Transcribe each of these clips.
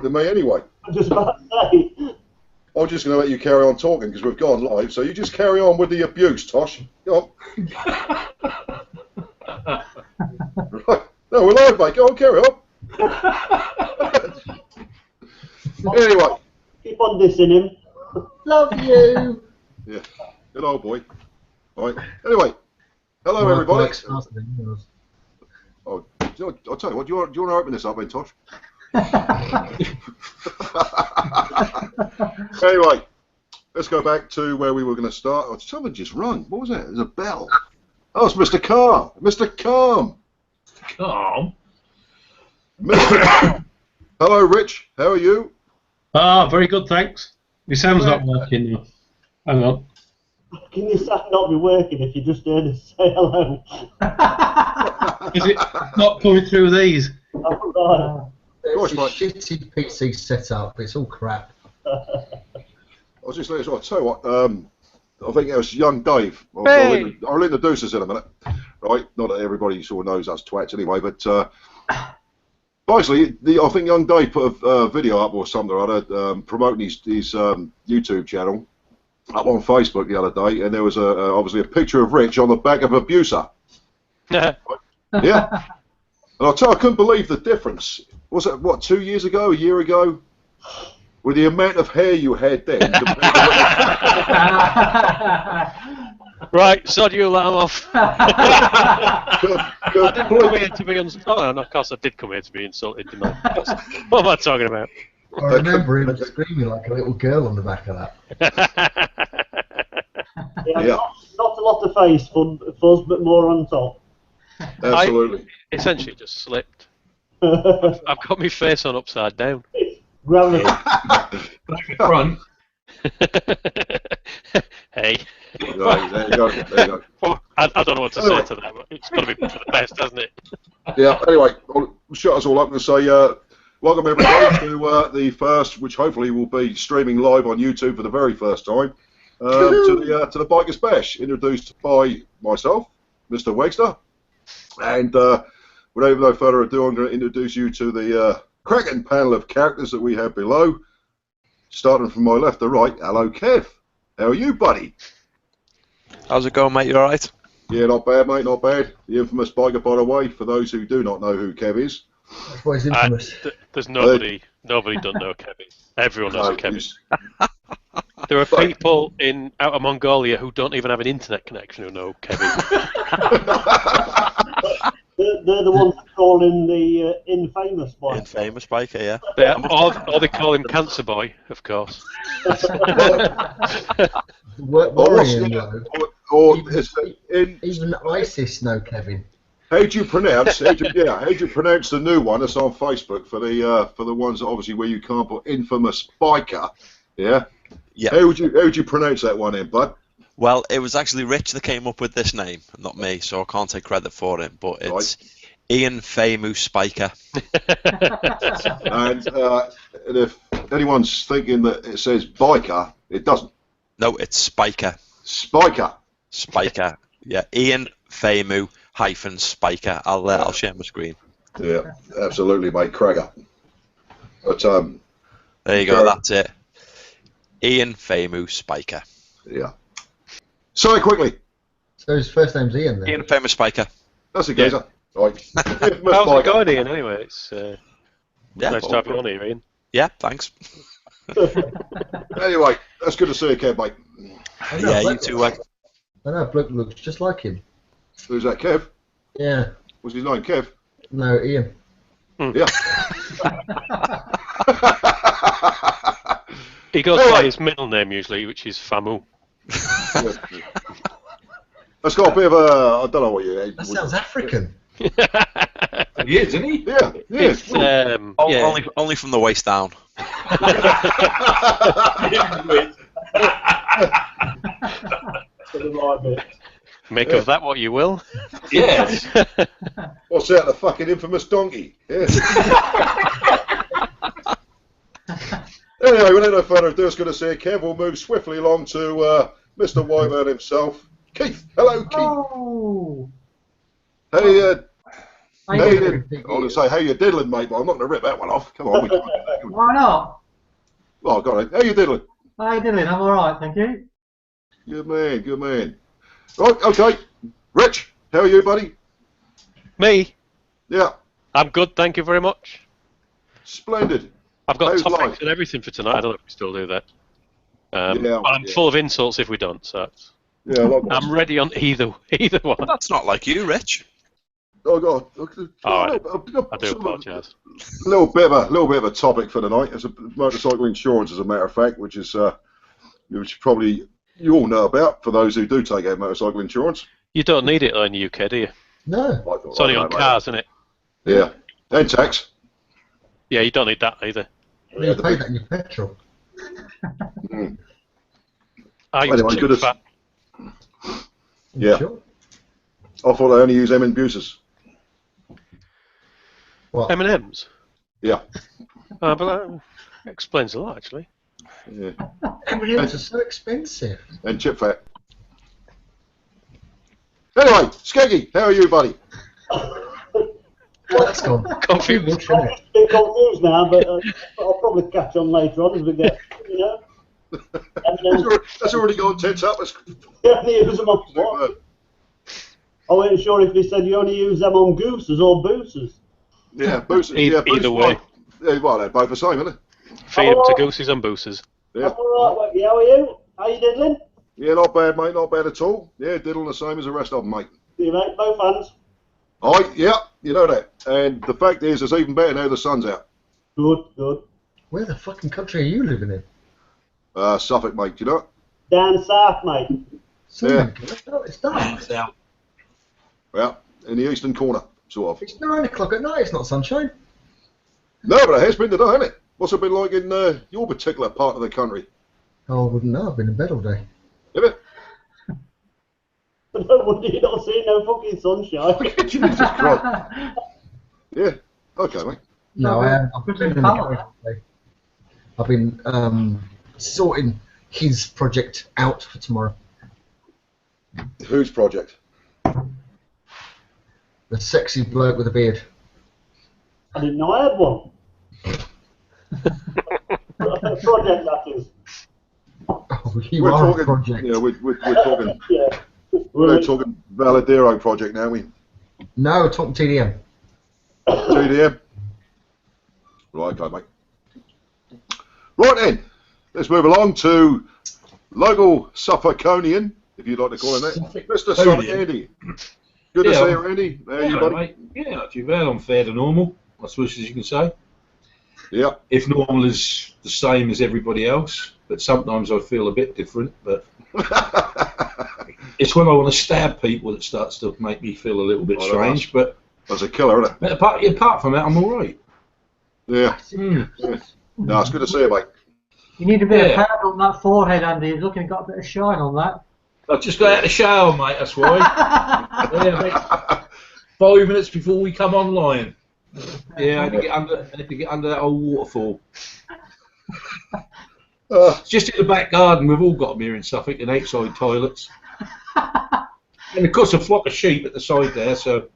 than me anyway. I'm just about to say. I'm just going to let you carry on talking because we've gone live. So you just carry on with the abuse, Tosh. Go on. Right. No, we're live, mate. Go on, carry on. Anyway. Keep on dissing him. Love you. Yeah. Good old boy. Right. Anyway. Hello, everybody. Oh, I'll tell you what. Do you want to open this up, then, Tosh? Anyway, let's go back to where we were going to start. Oh, someone just rung. What was that? There's a bell. Oh, it's Mr. Calm. Mr. Calm. Calm. Hello, Rich. How are you? Ah, very good, thanks. Your sound's not working now. Hang on. Can your sound not be working if you just heard us say hello? Is it not coming through these? Oh, right. It's a shitty PC setup. It's all crap. I was just letting you. I'll tell you what. I think it was young Dave. I'll introduce us in a minute. Right? Not that everybody sort of knows us twats anyway, but basically, I think young Dave put a video up or something or other promoting his YouTube channel up on Facebook the other day, and there was obviously a picture of Rich on the back of Abuser. Yeah. And I'll tell you, I couldn't believe the difference. Was it, what, 2 years ago, a year ago? With the amount of hair you had then. Right, sod you, let him off. I didn't come here to be insulted. Oh, no, of course I did come here to be insulted, didn't I? What am I talking about? I remember him screaming like a little girl on the back of that. Yeah. Not a lot of face fuzz, but more on top. Absolutely. I essentially just slipped. I've got my face on upside down. Gravity. Back and front. Hey. There you go. Well, I don't know what to say to that, but it's got to be for the best, hasn't it? Yeah, anyway, I'll shut us all up and say welcome everybody to the first, which hopefully will be streaming live on YouTube for the very first time, to the Bikers Bash, introduced by myself, Mr. Wegster, and without no further ado, I'm going to introduce you to the cracking panel of characters that we have below. Starting from my left to right, hello Kev. How are you, buddy? How's it going, mate? You alright? Yeah, not bad, mate, not bad. The infamous biker, by the way, for those who do not know who Kev is. That's why he's infamous. There's nobody don't know Kevin. Everyone knows who Kevin is. There are people out of Mongolia who don't even have an internet connection who know Kevin. They're the ones that call him the infamous biker. Infamous biker, yeah. Or they call him Cancer Boy, of course. Even ISIS know Kevin. How do you pronounce? How do you pronounce the new one that's on Facebook for the ones that obviously where you can't put infamous biker? Yeah. Yeah. How would you pronounce that one, in, bud? Well, it was actually Rich that came up with this name, not me, so I can't take credit for it. But it's Ian Famu Spiker. And if anyone's thinking that it says biker, it doesn't. No, it's Spiker. Spiker. Spiker. Yeah, Ian Famu hyphen Spiker. I'll share my screen. Yeah, absolutely, mate. Cracker. But there you go. That's it. Ian Famu Spiker. Yeah. Say it quickly. So his first name's Ian then? Ian Famu Spiker. That's a geezer. Right. How's it going, Ian, anyway? It's nice to have you on here, Ian. Yeah, thanks. Anyway, that's good to see you, Kev, mate. Yeah, you too. I know, bloke looks just like him. Who's that, Kev? Yeah. What's his name, Kev? No, Ian. Yeah. He goes by his middle name usually, which is Famu. That's got a bit of a, I don't know what you... That sounds African. He is, isn't he? Yeah, yeah. Only from the waist down. Make of that what you will. Yes. What's that, the fucking infamous donkey? Yeah. Anyway, without no further ado, it's going to say Kev will move swiftly along to Mr. Wyvern himself. Keith. Hello, Keith. Oh. Hey, How How you you doing? did? I was going to say, how you diddling, mate, but I'm not going to rip that one off. Come on, we can't do that. Why not? Well, go on. How you diddling? How you doing? I'm alright, thank you. Good man, good man. Right, okay. Rich, how are you, buddy? Me? Yeah. I'm good, thank you very much. Splendid. I've got How's topics life? and everything for tonight. I don't know if we still do that. Yeah, I'm full of insults if we don't, so Yeah, likewise. I'm ready on either one. That's not like you, Rich. Oh God. Alright. I do Sort of apologise. A little bit of a topic for tonight. It's a motorcycle insurance, as a matter of fact, which probably you all know about for those who do take out motorcycle insurance. You don't need it in the UK, do you? No. It's only on cars, isn't it? Yeah, and tax. Yeah, you don't need that either. You pay that in your petrol. Mm. Are you Anyway, good as- fat? Yeah. Sure. I thought they only use M and Buses. What? M&M's? Yeah. But that explains a lot, actually. Yeah. M&M's are so expensive. And chip fat. Anyway, Skeggy, how are you, buddy? That's gone. Confused. Much, isn't it? A bit confused now, but I'll probably catch on later on as we get, you know. That's already gone tits up. You only use them on what? I wasn't sure if they said you only use them on gooses or boosters. Yeah, boosters. Either way. Yeah, well, they're both the same, aren't Feed them to gooses and boosters. they? Yeah. Alright, how are you? How you diddling? Yeah, not bad, mate. Not bad at all. Yeah, diddle the same as the rest of them, mate. You mate, both hands. Yeah, you know that. And the fact is, it's even better now the sun's out. Good, good. Where the fucking country are you living in? Suffolk, mate, you know? Down south, mate. It's dark. Yeah, in the eastern corner, sort of. It's 9 o'clock at night. It's not sunshine. No, but it has been today, hasn't it? What's it been like in your particular part of the country? Oh, I wouldn't know. I've been in bed all day. Have it? No wonder you're not seeing no fucking sunshine. Jesus Christ. Yeah, okay, mate. No, I haven't. I've been in the Power. garage all day. I've been sorting his project out for tomorrow. Whose project? The sexy bloke with a beard. I didn't know I had one. Project, that is. Oh, you We're are talking, a project. Yeah, we're talking. Yeah. We're talking Valadero project now, we. No, talking TDM. TDM. Right, okay, mate. Right then, let's move along to local Suffolkonian, if you'd like to call him that. Mr. Suffolk Andy. Good to see you, Andy. How are you, Hello, buddy? mate. Yeah, not too bad. I'm fair to normal, I suppose, as you can say. Yeah. If normal is the same as everybody else, but sometimes I feel a bit different. But it's when I want to stab people that starts to make me feel a little bit strange. But that's a killer, isn't it? but apart from that, I'm all right. Yeah. Mm. Yeah. No, it's good to see you, mate. You need a bit Yeah. of powder on that forehead, Andy. You're looking got a bit of shine on that. I've just got out of the shower, mate. That's why. Yeah, mate. 5 minutes before we come online. Yeah, I had to get under that old waterfall. It's just in the back garden. We've all got them here in Suffolk, and outside toilets. And of course, a flock of sheep at the side there. So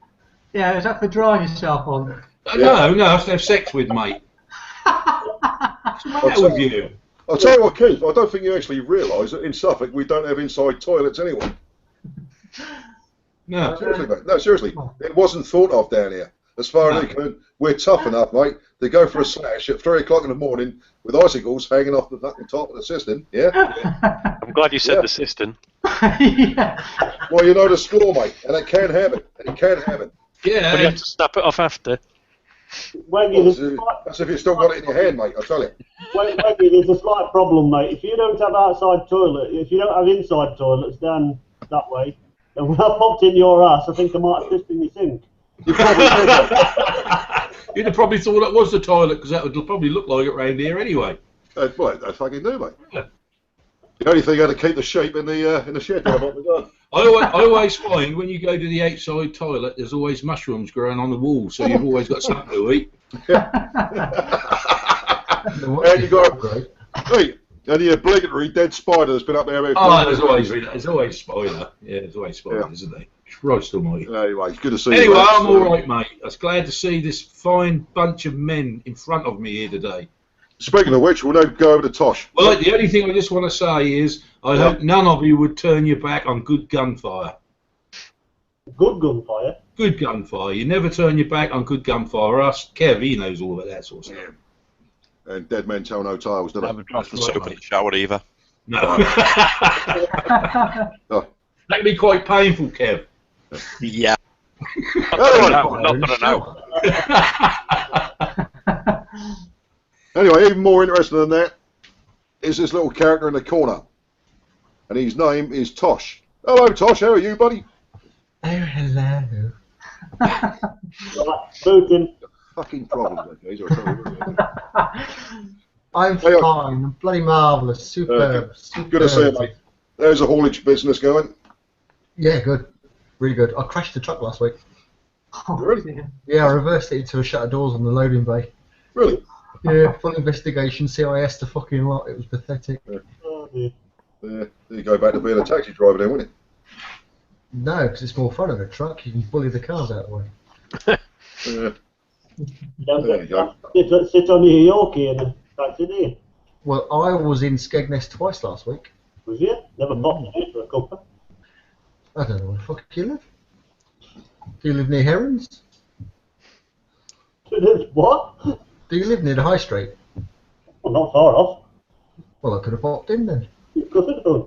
Yeah, is that for drying yourself on? no, I have to have sex with, mate. What's the matter with you? I'll tell you what, Keith, I don't think you actually realise that in Suffolk we don't have inside toilets anyway. No. Seriously, mate. No, seriously. It wasn't thought of down here. As far as we're tough enough, mate, to go for a slash at 3 o'clock in the morning with icicles hanging off the fucking top of the cistern, yeah? I'm glad you said the cistern. Yeah. Well, you know the score, mate, and it can happen. It can happen. Yeah. But you have to snap it off after. Weggy, That's if you've still got it in your hand, mate, I tell you. Weggy, there's a slight problem, mate. If you don't have outside toilet, if you don't have inside toilets down that way, then when I popped in your ass, I think I might have pissed in your sink. You probably did. You'd have probably thought that was the toilet because that would probably look like it round here anyway. Well, they fucking do, mate. Yeah. The only thing you had to keep the sheep in the shed down by the garden. I always find when you go to the outside toilet, there's always mushrooms growing on the wall, so you've always got something to eat. And you got and the obligatory dead spider that's been up there. Oh, there's always spider. Yeah, there's always spider, isn't there? Christ almighty. Anyway, it's good to see you. Anyway, Rex. I'm all right, mate. I was glad to see this fine bunch of men in front of me here today. Speaking of which, we'll now go over to Tosh. Well, the only thing I just want to say is I hope none of you would turn your back on good gunfire. Good gunfire. Good gunfire. You never turn your back on good gunfire. Us, Kev, he knows all about that sort of stuff. And dead men tell no tales, do they? Haven't dropped the soap in the shower either. No. Oh. That can be quite painful, Kev. Yeah. Anyway, Not that I know. Anyway, even more interesting than that is this little character in the corner. And his name is Tosh. Hello, Tosh. How are you, buddy? Oh, hello. Right, booting. Fucking problems, okay? So I'll tell you. I'm Hey, fine. I'm bloody marvellous. Superb. Good to see you, mate. There's a haulage business going. Yeah, good. Really good. I crashed the truck last week. Really? Yeah, I reversed it into a shutter doors on the loading bay. Really? Yeah, full investigation, CIS the fucking lot. It was pathetic. Oh, dear. There you go back to being a taxi driver then, wouldn't No, because it's more fun in a truck. You can bully the cars out of the way. it? Don't There you go. sit on your Yorkie in a taxi, do you? Well, I was in Skegness twice last week. Was you? Never popped in for a couple. I don't know where the fuck you live. Do you live near Herons? What? Do you live near the High Street? Well, not far off. Well, I could have popped in then. You could have done.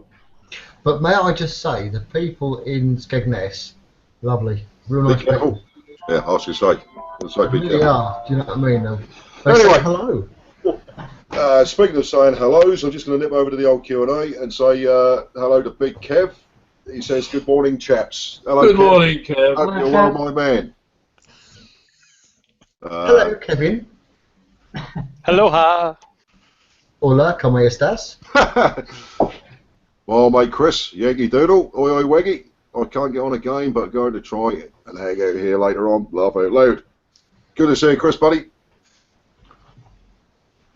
But may I just say, the people in Skegness, lovely, real Be nice careful. people. Yeah, I was going to say. Be Really careful. are. Do you know what I mean? They Anyway. say hello. Speaking of saying hellos, I'm just going to nip over to the old Q&A and say hello to Big Kev. He says, good morning, chaps. Hello, Good Kev. morning, Kev. Hope you're well, my man. Hello, Kevin. Aloha. Hola, ¿cómo estás? Well, mate, Chris, Yankee Doodle, oi oi weggy. I can't get on a game, but going to try it and hang out here later on. Laugh out loud. Good to see you, Chris, buddy.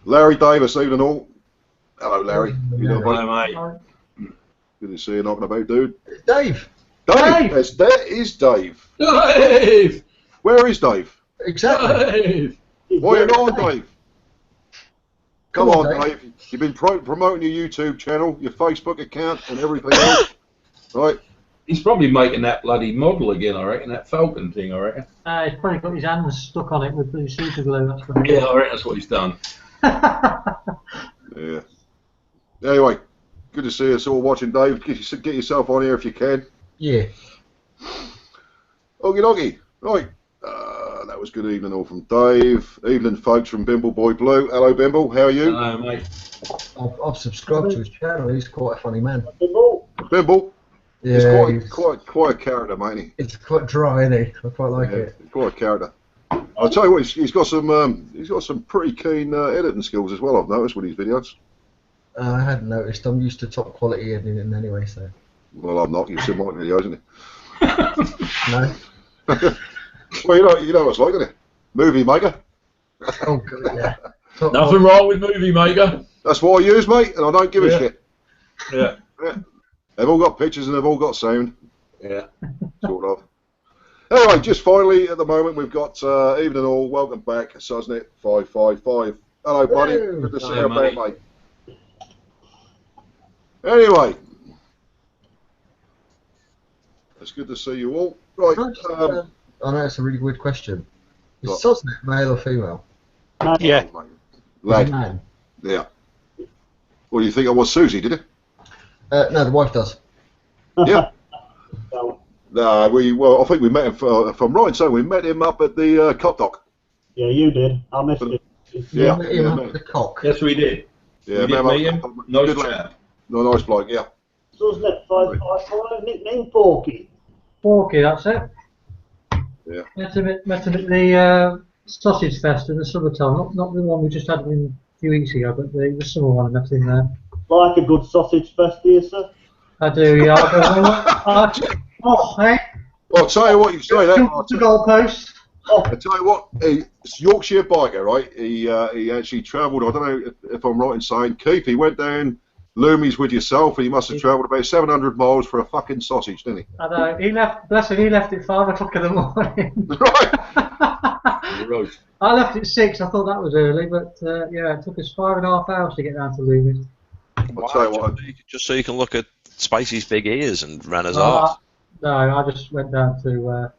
Larry Davis, evening all. Hello, Larry. How you doing, buddy? Hello, mate. Good to see you knocking about, dude. Dave. Dave! Dave! Yes, that is Dave. Dave! Where is Dave? Exactly. Dave! Why are you not on, Dave? Come Come on, on, Dave. You've been promoting your YouTube channel, your Facebook account, and everything else. Right? He's probably making that bloody model again, I reckon, that Falcon thing, I reckon. He's probably got his hands stuck on it with blue super glue. That's what Yeah, I reckon that's what he's done. Yeah. Anyway, good to see us all watching, Dave. Get yourself on here if you can. Yeah. Okie dokie. Right. That was good evening all from Dave. Evening, folks, from Bimble Boy Blue. Hello, Bimble. How are you? Hello, mate. I've subscribed to his channel. He's quite a funny man. Bimble. Yeah, He's quite a character, mate. it's quite dry, isn't he? I quite like Yeah, it. quite a character. I'll tell you what, he's got some pretty keen editing skills as well. I've noticed with his videos. I hadn't noticed. I'm used to top quality editing anyway, so. Well, I'm not. You've seen my videos, isn't it? No. Well, you know what it's like, isn't it? Movie maker. Oh, God, yeah. Top Nothing wrong with Movie Maker. That's what I use, mate, and I don't give a Yeah. shit. Yeah. Yeah. They've all got pictures and they've all got sound, Yeah. sort of. Anyway, just finally, at the moment, we've got evening all. Welcome back, Susnet 555. Hello, buddy. Hello. Good to see Hello, you, mate. Anyway, it's good to see you all. Right. I know it's a really weird question. Is What? Sosnet male or female? Yeah. Lad. Man. Yeah. Well, you think I was Susie, did you? No, the wife does. Yeah. So, Well, I think we met him, if I'm right, so we met him up at the Cop Dock. yeah, you did. I missed it. Yeah. Met him Yeah, up mate. with the cock. Yes, we did. Yeah, we did met meet him him. up. Nice Good lad. chap. No, nice bloke, yeah. Susnet 555, nickname Porky. Porky, that's it. Yeah. Met him at the sausage fest in the summertime. Not the one we just had a few weeks ago, but the summer one. I met him there. Like a good sausage fest, do you, sir? I do, yeah. Oh, hey. Well, I'll tell you what, you say that. I'll The goalpost. tell you what, it's Yorkshire biker, right? He actually travelled, I don't know if I'm right in saying, Keith, he went down Loomies with yourself, and he must have travelled about 700 miles for a fucking sausage, didn't he? I know. He left. Bless him. He left at 5 o'clock in the morning. Right. I left at 6. I thought that was early, but yeah, it took us 5.5 hours to get down to Loomis. I'll tell you what. Just so you can look at Spacey's big ears and ran his arse. No, I just went down to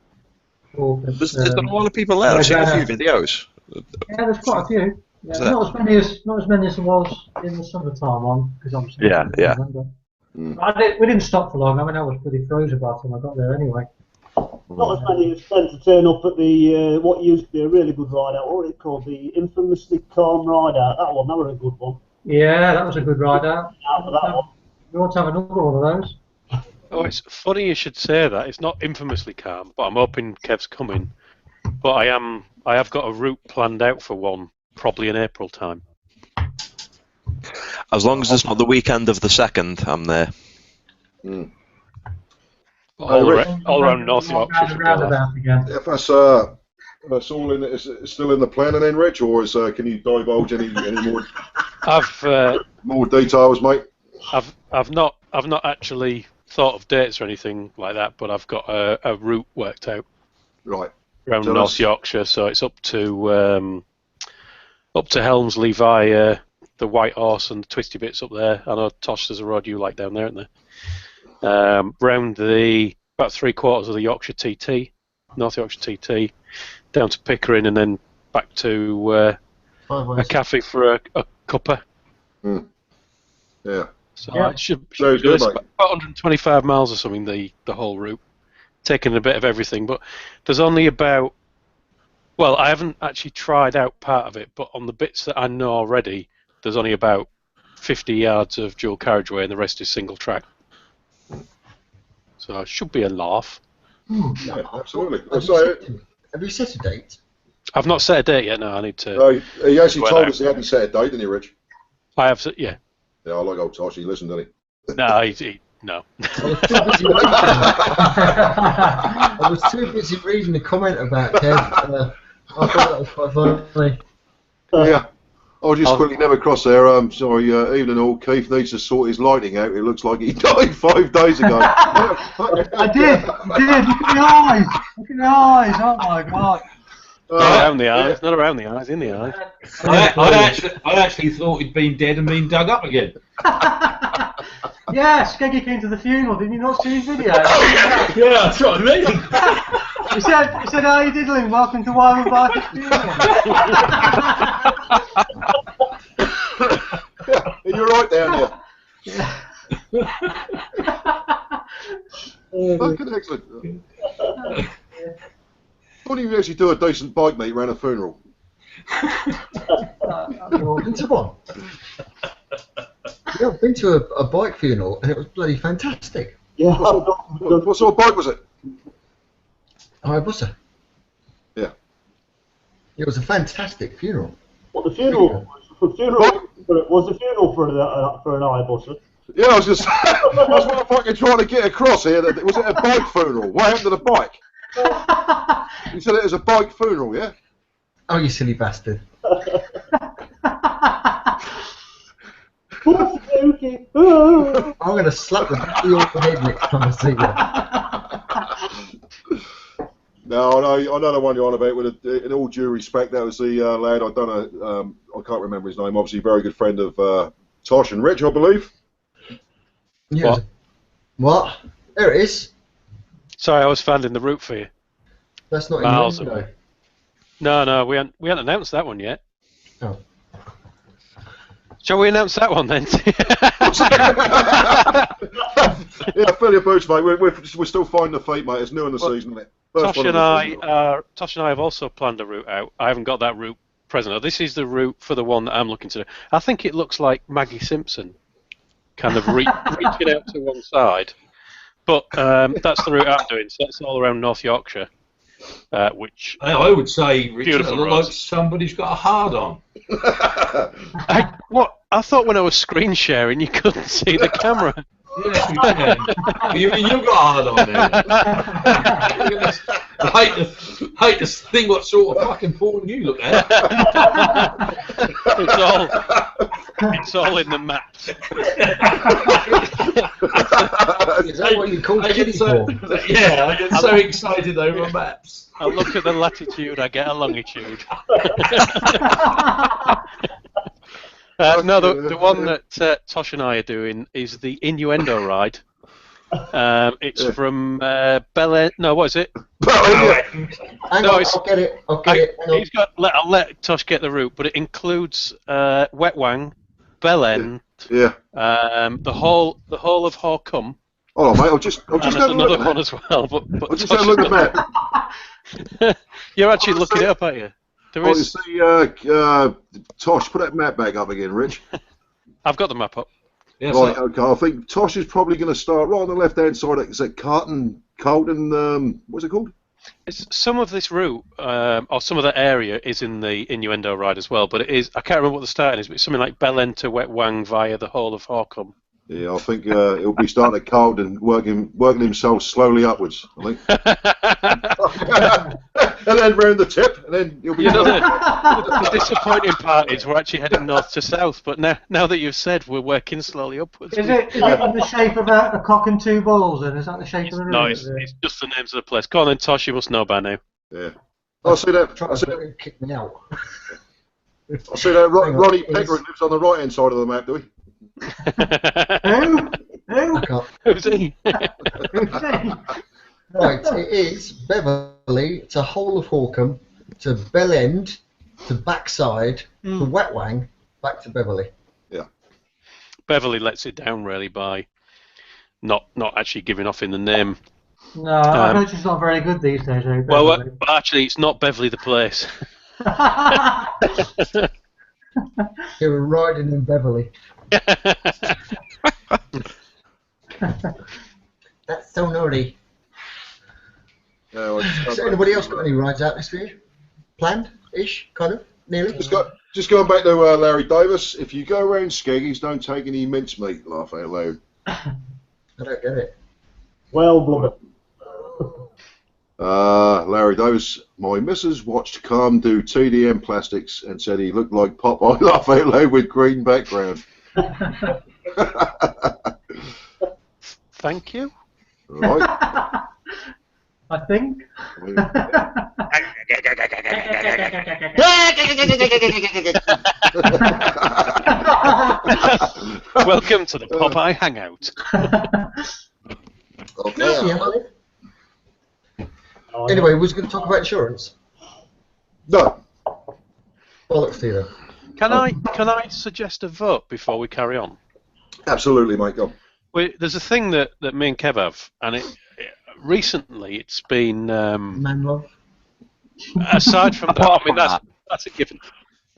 Auckland. There's a lot of people there. I've seen a few videos. Yeah, there's quite a few. Yeah, not as many as there was in the summertime one, because obviously. Yeah. We didn't stop for long. I mean, I was pretty frozen by the time I got there anyway. Not as many as tend to turn up at the what used to be a really good ride out. What was it called? The infamously calm ride out. That was a good one. Yeah, that was a good ride out. For that one. You want to have another one of those? Oh, it's funny you should say that. It's not infamously calm, but I'm hoping Kev's coming. But I have got a route planned out for one, probably in April time. As long as it's not the weekend of the 2nd, I'm there. All around North Yorkshire. If that's all in, it's still in the planning, then, Rich, or is can you divulge any more? More details, mate. I've not actually thought of dates or anything like that, but I've got a route worked out. Right. Around North Yorkshire, so it's up to Helmsley via the White Horse and the twisty bits up there. I know Tosh, there's a road you like down there, isn't there? Round about 3/4 of the Yorkshire TT, North Yorkshire TT, down to Pickering, and then back to a cafe for a cuppa. Yeah. So it should be good. It's about 125 miles or something, the whole route, taking a bit of everything. But there's only about, well, I haven't actually tried out part of it, but on the bits that I know already, there's only about 50 yards of dual carriageway, and the rest is single track. So it should be a laugh. Yeah, absolutely. Have you set a date? I've not set a date yet. No, I need to. He actually told us he hadn't set a date, didn't he, Rich? I have. Yeah. Yeah, I like old Tosh. He listened, didn't he? No, no. I was too busy reading the comment about Kev. I thought that was quite funny. Yeah. I'll just quickly never cross there. Sorry, evening all. Keith needs to sort his lighting out. It looks like he died 5 days ago. I did. Look at the eyes. Oh my God. Not around the eyes, not around the eyes, in the eyes. I actually thought he'd been dead and been dug up again. Yeah, Skeggy came to the funeral. Did you not see his video? Yeah, that's what I mean. He said, "How are you diddling? Welcome to Wyman Barker's funeral." You're right down here. Fucking excellent. Why don't you actually do a decent bike meet around a funeral? Been to one. Yeah, I've been to a bike funeral and it was bloody fantastic. Yeah. What sort of bike was it? Hayabusa. Yeah. It was a fantastic funeral. What, the funeral? Was the funeral for an Hayabusa? Yeah, I was just. That's what I'm fucking trying to get across here. Was it a bike funeral? What happened to the bike? You said it was a bike funeral, yeah? Oh, you silly bastard. I'm going to slap the back of your head next time I see you. No, I know the one you're on about. In all due respect, that was the lad. I can't remember his name. Obviously, very good friend of Tosh and Rich, I believe. Yeah. What? There it is. Sorry, I was finding the route for you. That's not Miles in the window. No, we haven't announced that one yet. Oh. Shall we announce that one then? Yeah, fill your boots, mate. We're still finding the feet, mate. It's new in the season, isn't it? Tosh and I have also planned a route out. I haven't got that route present. This is the route for the one that I'm looking to do. I think it looks like Maggie Simpson, kind of reaching out to one side. But that's the route I'm doing. So that's all around North Yorkshire. Which I would say, Richard, it beautiful looks like somebody's got a hard on. I thought when I was screen sharing you couldn't see the camera. Yes, we can. You mean you've got a hard on there? I hate to think what sort of fucking porn you look at. It's all in the maps. Is that what you call kiddie so, for? yeah, I get so excited over maps. I look at the latitude, I get a longitude. No, the one that Tosh and I are doing is the Innuendo ride. It's from Belen. No, what is it? Hang No, on, it's- I'll get it. I'll get it. Hang on. I'll let Tosh get the route, but it includes Wetwang, Belen, Yeah. the whole of Horcum, Hold on, mate. I'll just and have there's a look another at one that. as well. But I'll just Tosh have a look at has that. You're actually looking it up, aren't you? There Oh, you is. see, Tosh, put that map back up again, Rich. I've got the map up. Yes, Right, sir. okay. I think Tosh is probably going to start right on the left-hand side. Is it Carlton? What's it called? It's some of this route, or some of that area, is in the Innuendo ride as well. But it is. I can't remember what the starting is, but it's something like Belen to Wetwang via the whole of Horcum. Yeah, I think he'll be starting at Carlton, working himself slowly upwards. I think, and then round the tip, and then he'll be. You know, the disappointing part is we're actually heading north to south, but now that you've said we're working slowly upwards. Is it in the shape of a cock and two balls? And is that the shape of the room? No, it's just the names of the place. Go on then, Tosh, you must know by now. Yeah. I see that. Try I see to that. kick me out. I see that. Hang on, Ronnie it's- Pickering lives on the right-hand side of the map, do we? Who? Who? I can't. Who's he? Who's he? Right, it is Beverley to whole of Horcum to Bell End to backside to Wetwang back to Beverley. Beverley lets it down really by not actually giving off in the name. No, I know she's not very good these days. Eh, Well, Beverly? but actually, it's not Beverley the place. They were riding in Beverley. That's so naughty. Yeah, Has anybody else got any rides out this year? Planned-ish, kind of, nearly? Just going back to Larry Davis. If you go around Skeggies, don't take any mincemeat. Laugh out loud. I don't get it. Well, blubber. Larry Davis, my missus watched Calm do TDM plastics and said he looked like Popeye. Laugh out loud with green background. Thank you. Right. I think. Welcome to the Popeye Hangout. Yeah. Anyway, we was going to talk about insurance. No. Bollocks to you. Can I suggest a vote before we carry on? Absolutely, mate. Go. There's a thing that me and Kev have, and recently it's been Man love. aside from that. I mean, that's a given.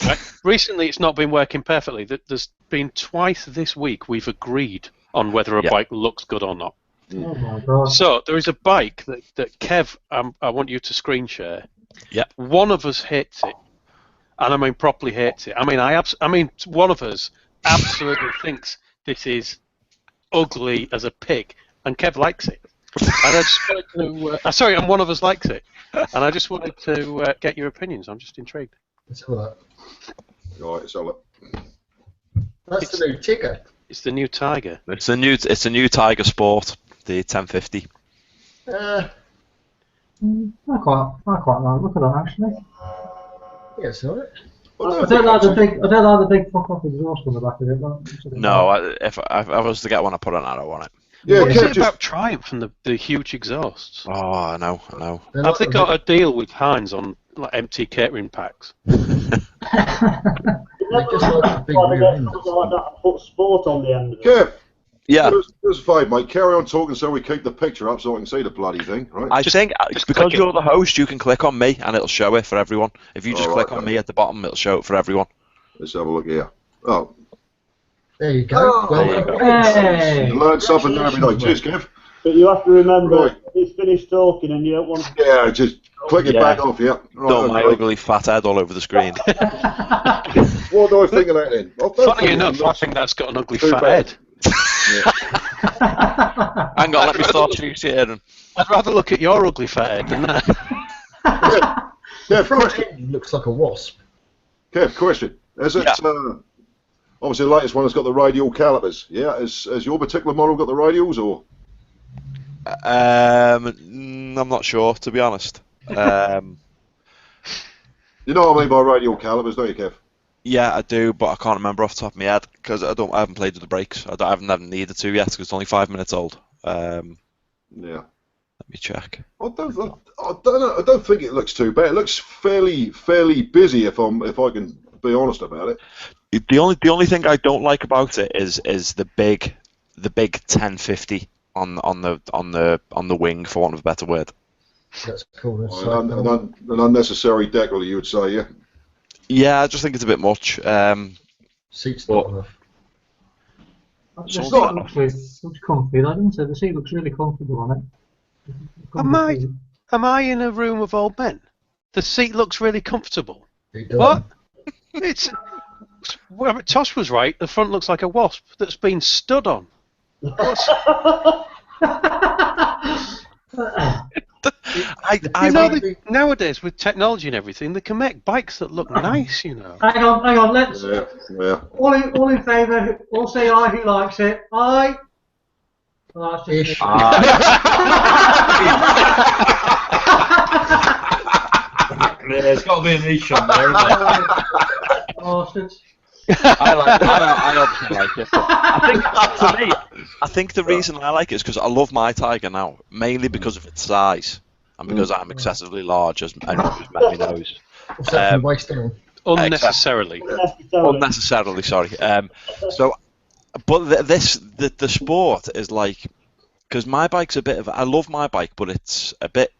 Right? Recently, it's not been working perfectly. There's been twice this week we've agreed on whether a bike looks good or not. Oh my god. So there is a bike that Kev, I want you to screen share. Yep. One of us hates it, and I mean properly hates it. I mean, one of us absolutely thinks this is ugly as a pig, and Kev likes it. And I just wanted to, sorry, and one of us likes it, and I just wanted to get your opinions. I'm just intrigued. Let's have that. Right, so That's the new Tigger. It's the new Tiger. It's a new Tiger Sport, the 1050. I quite like the look at that actually. Yeah, it's alright. I don't like the big fuck off exhaust on the back of it. No, if I was to get one, I'd put an arrow on it. yeah, What is Kev, it about Triumph and the huge exhausts? Oh, I know. They're Have like they the got a deal with Heinz on like empty catering packs? They're just like the big Why they rear get ends. something like that and put sport on the end of it. Kev, Yeah, do us a favour, mate. Carry on talking so we keep the picture up so I can see the bloody thing, right? I think just because click it. you're the host, you can click on me and it'll show it for everyone. If you just Alright, click on me at the bottom, it'll show it for everyone. Let's have a look here. Oh, There you go. Oh, Well, there you go. Hey! you learn something new every day. Cheers, Kev. But you have to remember, Right. he's finished talking and you don't want to... Yeah, just click it Yeah. back off, yeah. Right, Not my okay. ugly fat head all over the screen. What do I think of that then? I don't Funny think enough, it I looks think that's got an ugly too fat bad. head. Hang on, let me start you here. I'd rather look at your ugly fat head than that. Yeah, front question. end looks like a wasp. Kev, question. Is it, Yeah. Obviously, the latest one has got the radial calipers. Yeah, has your particular model got the radials, or? I'm not sture, to be honest. You know what I mean by radial calipers, don't you, Kev? Yeah, I do, but I can't remember off the top of my head because I haven't played with the brakes. I haven't needed to yet because it's only 5 minutes old. Yeah. Let me check. I don't know. I don't think it looks too bad. It looks fairly busy, if I can be honest about it. The only thing I don't like about it is the big 1050 on the wing, for want of a better word. That's cool. That's An unnecessary decal, you would say, yeah. Yeah, I just think it's a bit much. Seat's not enough. The seat looks comfy, doesn't it? The seat looks really comfortable on it. Am I in a room of old men? The seat looks really comfortable. What? Well, Tosh was right. The front looks like a wasp that's been stood on. Nowadays, with technology and everything, they can make bikes that look nice, you know. Hang on, let's... Yeah. All in favour, all say aye who likes it. Aye! Well, that's just There's got to be a niche on there, isn't there? Bastards. I obviously like it. I think the reason I like it is because I love my Tiger now, mainly because of its size and because I'm excessively large, as anyone who's met me knows. Unnecessarily. Unnecessarily, sorry. But the sport is like, because my bike's a bit of, I love my bike, but it's a bit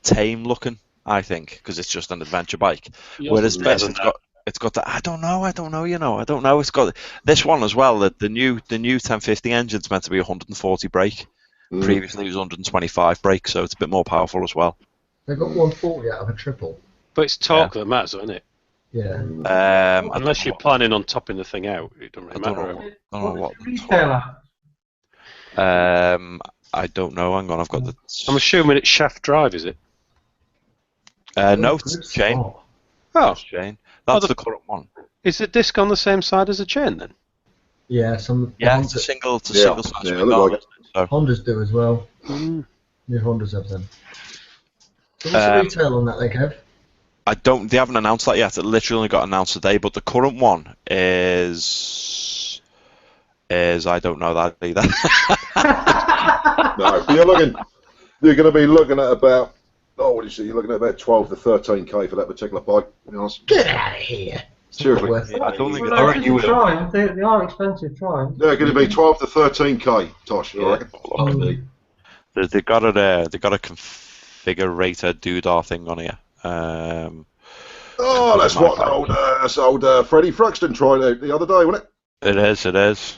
tame looking, I think, because it's just an adventure bike. Whereas this, it's got that. I don't know. It's got this one as well. The new 1050 engine's meant to be 140 brake. Previously it was 125 brake, so it's a bit more powerful as well. They've got 140 out of a triple. But it's torque that matters, isn't it? Yeah. Unless you're planning on topping the thing out, it doesn't really matter. I don't know what. Retailer. I don't know. Hang on, I've got the. I'm assuming it's shaft drive, is it? No, it's chain. Oh, it's chain. That's the current one. Is the disc on the same side as the chain then? Yeah, it's a single size. Like it. So. Hondas do as well. New Hondas have them. So what's the retail on that, then, Kev? They haven't announced that yet. It literally only got announced today. But the current one is I don't know that either. No, you're going to be looking at about. Oh, what do you say? You're looking at about 12 to 13k for that particular bike. To be honest. Get out of here! Seriously. I don't think. I reckon you will. They are expensive. Try them. They're going to be 12 to 13k, Tosh. I reckon. They got a configurator doodah thing on here. That's what old Freddie Fruxton tried out the other day, wasn't it? It is.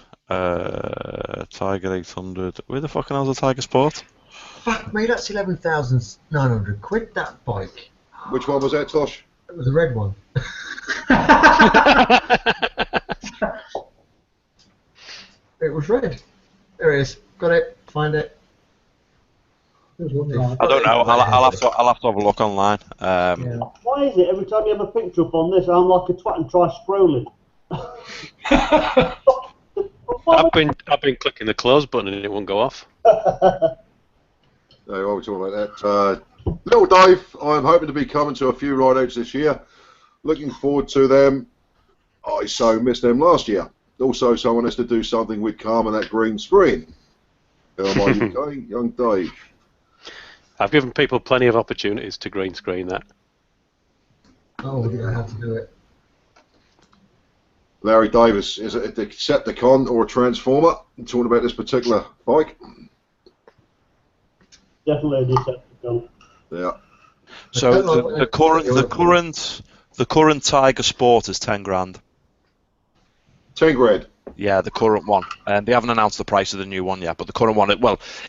Tiger 800. Where the fucking hell's a Tiger Sport? Fuck me, that's 11,900 quid, that bike. Which one was that, Tosh? It was a red one. It was red. There it is. Got it. Find it. I don't know. I'll have to have a look online. Why is it every time you have a picture up on this, I'm like a twat and try scrolling? I've been clicking the close button and it won't go off. No, while we're talking about that, little Dave, I'm hoping to be coming to a few ride-outs this year. Looking forward to them. I so missed them last year. Also, someone has to do something with Calm and that green screen. How am I going, young Dave? I've given people plenty of opportunities to green screen that. Oh, yeah, I have to do it. Larry Davis, is it a Decepticon or a Transformer? I'm talking about this particular bike. Definitely a Decepticon. Yeah. So the current Tiger Sport is 10 grand. 10 grand. Yeah, the current one, and they haven't announced the price of the new one yet. But the current one,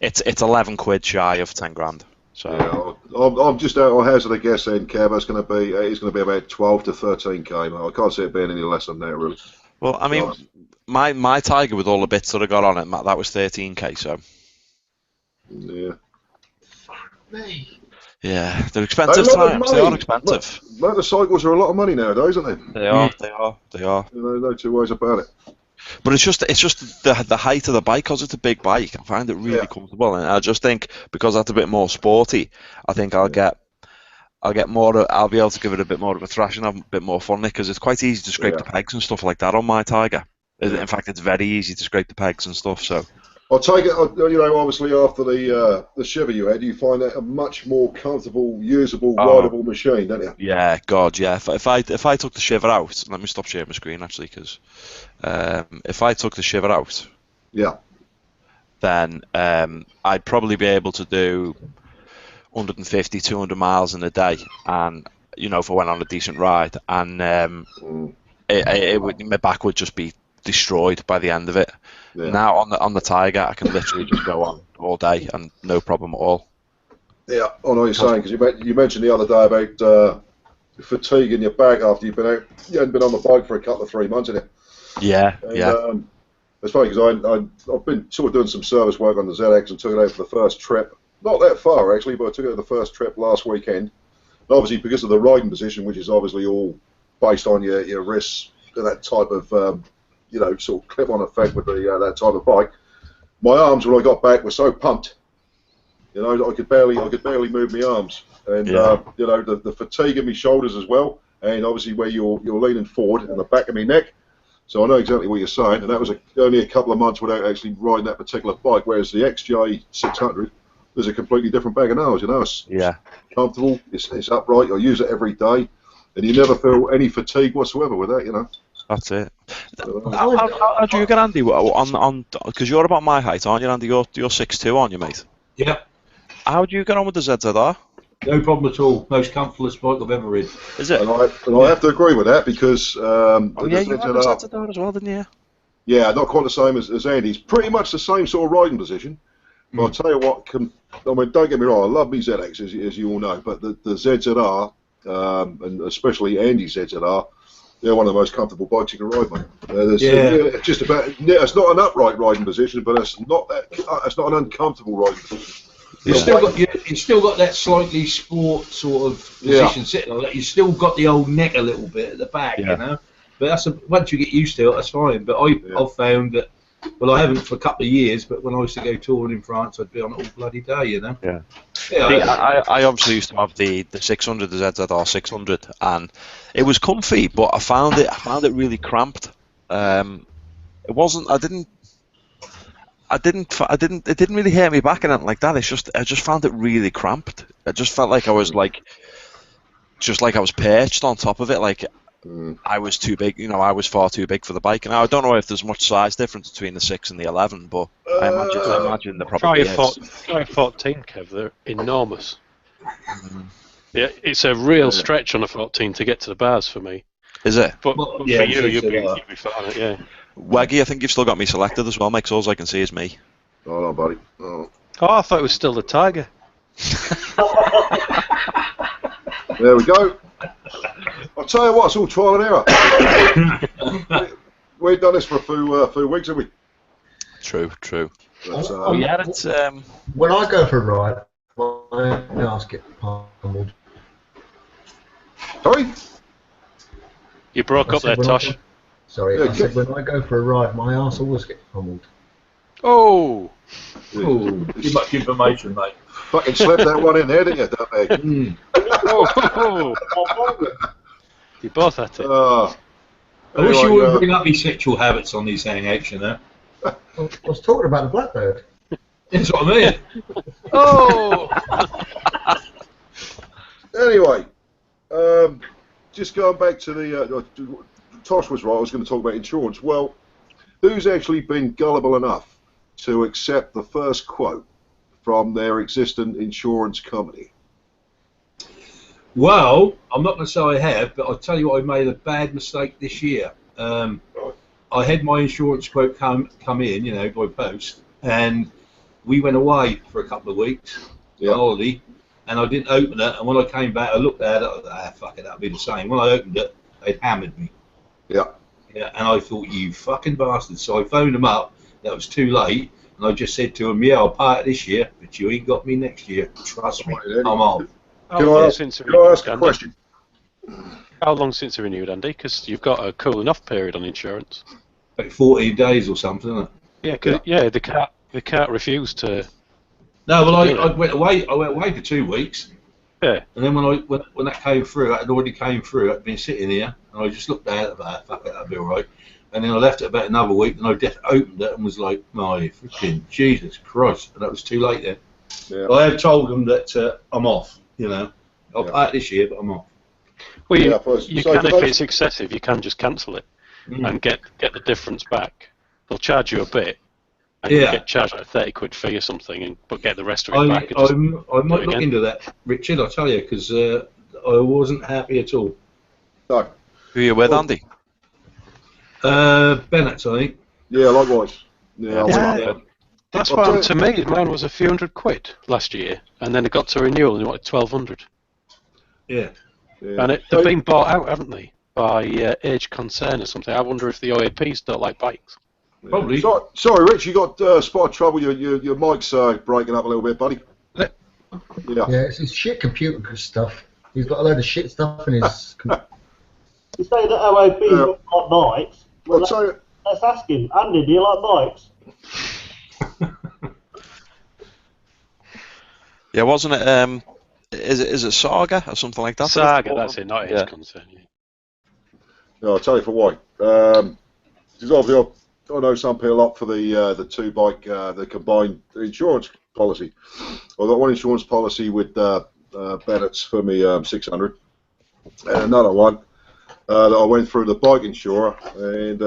it's 11 quid shy of 10 grand. So yeah, I'm just out. I hazard a guess then, Kev. It's going to be about 12 to 13k. I can't see it being any less than that, really. Well, I mean, my Tiger with all the bits that I got on it, that was 13k. So yeah. Me. Yeah, they're expensive times. They are expensive. Motorcycles are a lot of money nowadays, aren't they? They are. No two ways about it. But it's just the height of the bike, because it's a big bike. I find it really comfortable, and I just think because that's a bit more sporty, I think I'll get more. I'll be able to give it a bit more of a thrash and have a bit more fun in it, because it's quite easy to scrape the pegs and stuff like that on my Tiger. In fact, it's very easy to scrape the pegs and stuff. So I'll take it. You know, obviously after the shiver you had, you find that a much more comfortable, usable, rideable machine, don't you? Yeah, God, yeah. If I took the shiver out, let me stop sharing my screen actually, because if I took the shiver out, then I'd probably be able to do 150, 200 miles in a day, and if I went on a decent ride, and my back would just be destroyed by the end of it. Yeah. Now on the Tiger, I can literally just go on all day and no problem at all. Yeah, I know what you're saying, because you mentioned the other day about fatigue in your back after you've been out. You hadn't been on the bike for a couple of 3 months, had you? Yeah, It's funny because I've been sort of doing some service work on the ZX and took it out for the first trip. Not that far actually, but I took it for the first trip last weekend. And obviously because of the riding position, which is obviously all based on your wrists and that type of sort of clip-on effect with that type of bike. My arms when I got back were so pumped, I could barely move my arms, and the fatigue in my shoulders as well, and obviously where you're leaning forward and the back of my neck. So I know exactly what you're saying, and that was only a couple of months without actually riding that particular bike. Whereas the XJ600 is a completely different bag of nails. It's comfortable, it's upright. I use it every day, and you never feel any fatigue whatsoever with that. That's it. How do you get, Andy, on because you're about my height, aren't you, Andy? You're 6'2", aren't you, mate? Yeah. How do you get on with the ZZR? No problem at all. Most comfortable bike I've ever ridden. Is it? And I have to agree with that, because you had the ZZR as well, didn't you? Yeah, not quite the same as Andy's. Pretty much the same sort of riding position. But I'll tell you what, don't get me wrong, I love me ZX, as you all know, but the ZZR, and especially Andy's ZZR, they're one of the most comfortable bikes you can ride, mate. It's just about. It's not an upright riding position, but it's not an uncomfortable riding position. You've still got that slightly sport sort of position sitting on it. You've still got the old neck a little bit at the back, But once you get used to it, that's fine. But I've found that. Well, I haven't for a couple of years, but when I used to go touring in France, I'd be on it all bloody day, Yeah. I obviously used to have the 600, the ZZR 600, and it was comfy, but I found it really cramped. It wasn't. It didn't really hurt me back and anything like that. I just found it really cramped. I just felt like I was perched on top of it, I was too big, I was far too big for the bike, and I don't know if there's much size difference between the 6 and the 11, but I imagine there probably is. Try 14, Kev, they're enormous. Yeah, it's a real stretch on a 14 to get to the bars for me. Is it? But for you, you'll be fine, yeah. Waggy, I think you've still got me selected as well, mate, 'cause all I can see is me. Oh, no, buddy. Oh, I thought it was still the Tiger. There we go. I'll tell you what, it's all trial and error. We've done this for a few weeks, haven't we? True. That's, it's when I go for a ride, my ass gets pummeled. Sorry? You broke up there, Tosh. I said when I go for a ride, my ass always gets pummeled. Oh! Too much information, mate. Fucking slept that one in there, didn't you, that You both had it. I wish you wouldn't bring up these sexual habits on these Hangouts, I was talking about the blackbird. That's what I mean. Oh! Anyway, just going back to the... Tosh was right, I was going to talk about insurance. Well, who's actually been gullible enough to accept the first quote from their existing insurance company? Well, I'm not going to say I have, but I'll tell you what, I made a bad mistake this year. I had my insurance quote come in, by post, and we went away for a couple of weeks on holiday, and I didn't open it, and when I came back, I looked at it, I thought, fuck it, that'll be the same. When I opened it, they'd hammered me. Yeah, and I thought, you fucking bastards. So I phoned them up, that was too late, and I just said to them, I'll pay it this year, but you ain't got me next year. Trust me, I'm on. Can I ask a question? How long since it renewed, Andy? Because you've got a cooling off period on insurance. Like 14 days or something, isn't it? Yeah, cause, they can't refuse to. No, well, I went away. I went away for 2 weeks. Yeah. And then when that came through, that had already came through. I'd been sitting here, and I just looked at it about, fuck it, that'll be all right. And then I left it about another week, and I just opened it and was like, my freaking Jesus Christ! And that was too late then. Yeah. I have told them that I'm off. You know, I'll pay it this year, but I'm off. Well, you can, if it's excessive, you can just cancel it and get the difference back. They'll charge you a bit, and you get charged like £30 fee or something, but get the rest of it back. I might look into that, Richard. I'll tell you, because I wasn't happy at all. No. Who are you with, Andy? Bennett, I think. Yeah, likewise. Yeah. That's what happened to me. Mine was a few £100 last year, and then it got to renewal and it wanted 1,200. Yeah. And they've been bought out, haven't they, by Age Concern or something. I wonder if the OAPs don't like bikes. Probably. Sorry, Rich, you got spot trouble. Your mic's breaking up a little bit, buddy. Yeah, it's his shit computer stuff. He's got a load of shit stuff in his. You say that OAPs don't like bikes. Well, let's ask him. Andy, do you like bikes? Yeah, wasn't it? Is it Saga or something like that? Saga, that's it. Not Age Concern. No, I'll tell you for why. Because obviously I know some people opt for the two bike, the combined insurance policy. I've got one insurance policy with Bennett's for me 600, and another one that I went through the bike insurer, and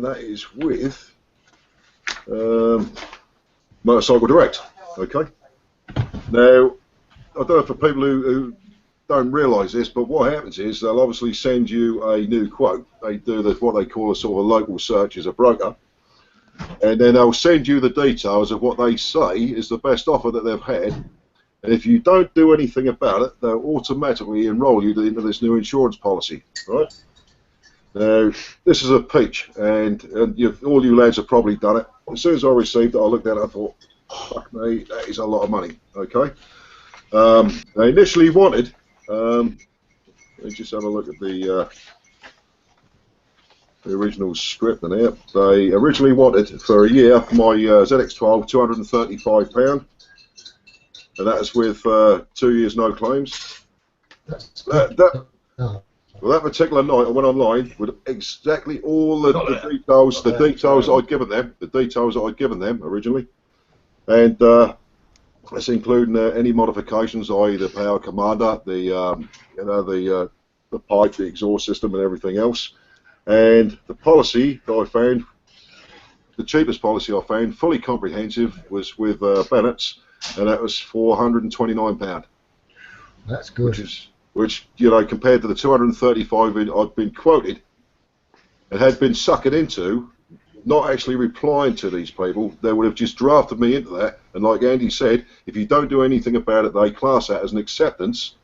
that is with Motorcycle Direct. Okay. Now, I don't know for people who don't realise this, but what happens is they'll obviously send you a new quote. They do what they call a sort of a local search as a broker, and then they'll send you the details of what they say is the best offer that they've had. And if you don't do anything about it, they'll automatically enrol you into this new insurance policy, right? Now, this is a peach, and all you lads have probably done it. As soon as I received it, I looked at it and I thought, fuck me, that is a lot of money, okay? They initially wanted, let me just have a look at the original script in here. They originally wanted, for a year, for my ZX12, £235, and that is with 2 years no claims. Well, that particular night, I went online with exactly all the details that I'd given them, originally, and that's including any modifications, i.e. the power commander, the pipe, the exhaust system, and everything else. And the policy that I found, the cheapest policy I found, fully comprehensive, was with Bennett's, and that was £429. That's good. Which compared to the 235 I'd been quoted and had been sucking into, not actually replying to these people, they would have just drafted me into that. And like Andy said, if you don't do anything about it, they class that as an acceptance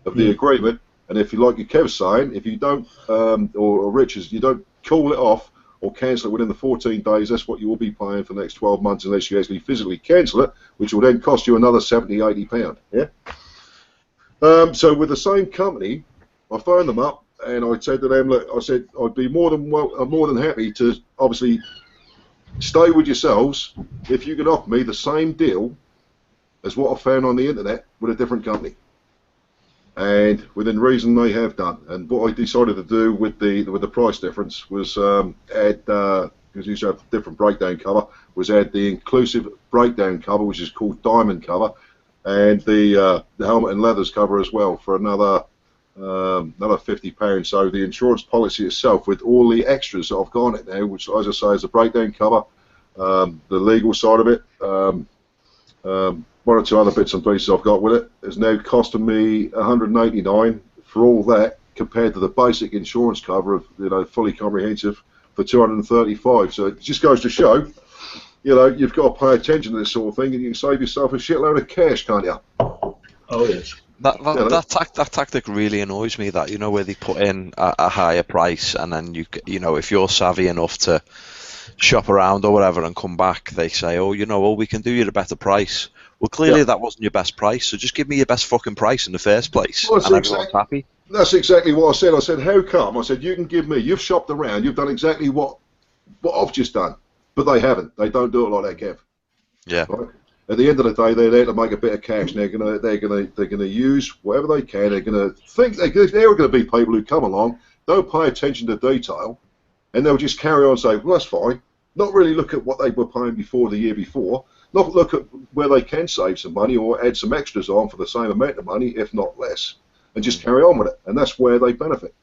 of the agreement. And if you, like Kev's saying, if you don't, or Rich's, you don't call it off or cancel it within the 14 days, that's what you will be paying for the next 12 months unless you actually physically cancel it, which will then cost you another £70, £80. Yeah. So with the same company, I phoned them up and I said to them, look, I said I'd be more than happy to obviously stay with yourselves if you could offer me the same deal as what I found on the internet with a different company. And within reason, they have done. And what I decided to do with the price difference was add, because you used to have different breakdown cover, was add the inclusive breakdown cover, which is called diamond cover, and the helmet and leathers cover as well for another £50. So the insurance policy itself, with all the extras that I've got on it now, which, as I say, is the breakdown cover, the legal side of it, one or two other bits and pieces I've got with it, is now costing me £189 for all that, compared to the basic insurance cover of fully comprehensive for £235. So it just goes to show, you've got to pay attention to this sort of thing, and you can save yourself a shitload of cash, can't you? Oh yes. That tactic really annoys me. That where they put in a higher price, and then if you're savvy enough to shop around or whatever and come back, they say, we can do you a better price. Well, clearly that wasn't your best price, so just give me your best fucking price in the first place, Well, and everyone's happy. That's exactly what I said. I said, how come? I said, you can give me, you've shopped around, you've done exactly what I've just done, but they haven't. They don't do it like that, Kev. Yeah. Right? At the end of the day, they're there to make a bit of cash. And they're gonna use whatever they can. They're gonna think there are gonna be people who come along, don't pay attention to detail, and they'll just carry on and say, well, that's fine. Not really look at what they were paying before the year before. Not look at where they can save some money or add some extras on for the same amount of money, if not less, and just carry on with it. And that's where they benefit.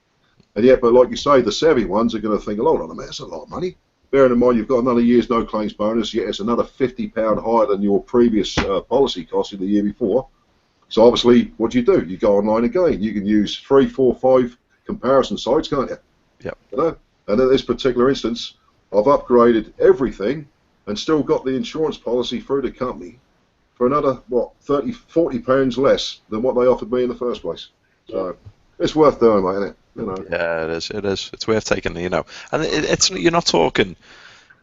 And yet, but like you say, the savvy ones are going to think, hold on a minute, that's a lot of money. Bearing in mind you've got another year's no claims bonus, yet it's another £50 higher than your previous policy cost in the year before. So obviously, what do? You go online again. You can use 3, 4, 5 comparison sites, can't you? Yep. You know? And in this particular instance, I've upgraded everything and still got the insurance policy through the company for another, what, £30, £40 less than what they offered me in the first place. So it's worth doing, mate, isn't it? You know. Yeah, it is. It is. It's worth taking, you know. And it's you're not talking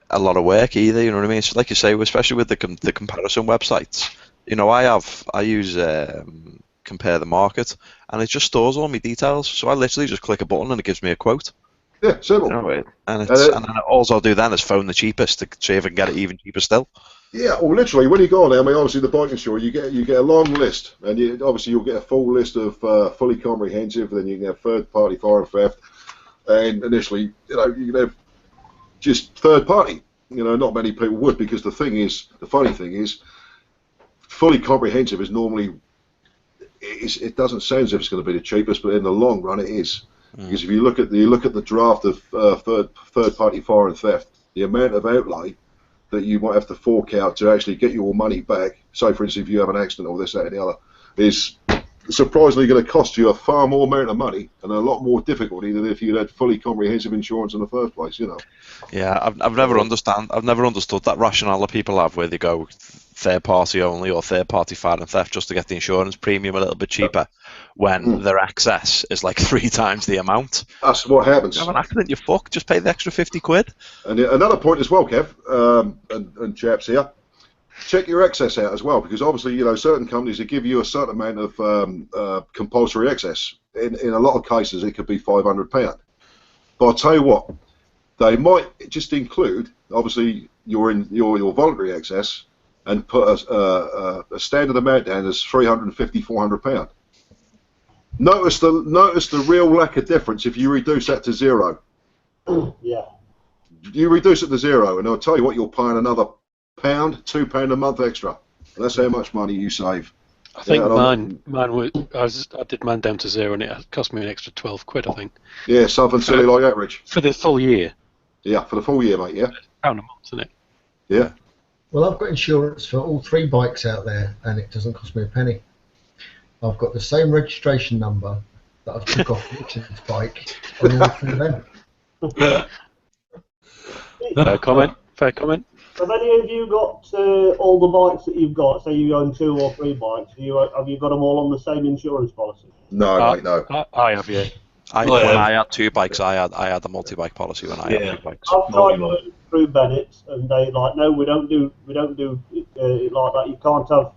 a lot of work either. You know what I mean? It's like you say, especially with the comparison websites. You know, I use Compare the Market, and it just stores all my details. So I literally just click a button and it gives me a quote. Yeah, simple. You know, and then all I'll do then is phone the cheapest to see if I can get it even cheaper still. Yeah, well, literally, when you go on there, I mean, obviously the bike insurer, you get a long list, and obviously you'll get a full list of fully comprehensive. Then you can have third-party fire and theft, and initially, you know, you can have just third-party. You know, not many people would, because the funny thing is, fully comprehensive is normally, it doesn't sound as if it's going to be the cheapest, but in the long run, it is. Because if you look at the draft of third-party fire and theft, the amount of outlay that you might have to fork out to actually get your money back, say for instance if you have an accident or this, that and the other, is surprisingly going to cost you a far more amount of money and a lot more difficulty than if you had fully comprehensive insurance in the first place, you know. Yeah, I've never understood that rationale that people have where they go third party only or third party fire and theft just to get the insurance premium a little bit cheaper when their excess is like 3 times the amount. That's what happens. You have an accident, you fuck, just pay the extra 50 quid. And another point as well, Kev, and chaps here, check your excess out as well, because obviously, you know, certain companies that give you a certain amount of compulsory excess. In a lot of cases, it could be £500. But I'll tell you what, they might just include, obviously, your voluntary excess and put a standard amount down as £350, £400. Notice the real lack of difference if you reduce that to 0. Yeah. You reduce it to 0, and I'll tell you what, you're paying another £2 a month extra. And that's how much money you save. I think mine was, I did mine down to 0, and it cost me an extra 12 quid, I think. Yeah, something silly like that, Rich. For the full year. Yeah, for the full year, mate. Yeah. £1 a month, isn't it? Yeah. Well, I've got insurance for all 3 bikes out there, and it doesn't cost me a penny. I've got the same registration number that I took off Richard's bike on all 3 of them. Fair comment. Fair comment. Have any of you got all the bikes that you've got? Say you own 2 or 3 bikes. Have you got them all on the same insurance policy? No, mate, no. I have, yeah. When I had 2 bikes, I had a multi-bike policy when I had 2 bikes. I've tried to through Bennett's, and they like, no, we don't do it like that. You can't have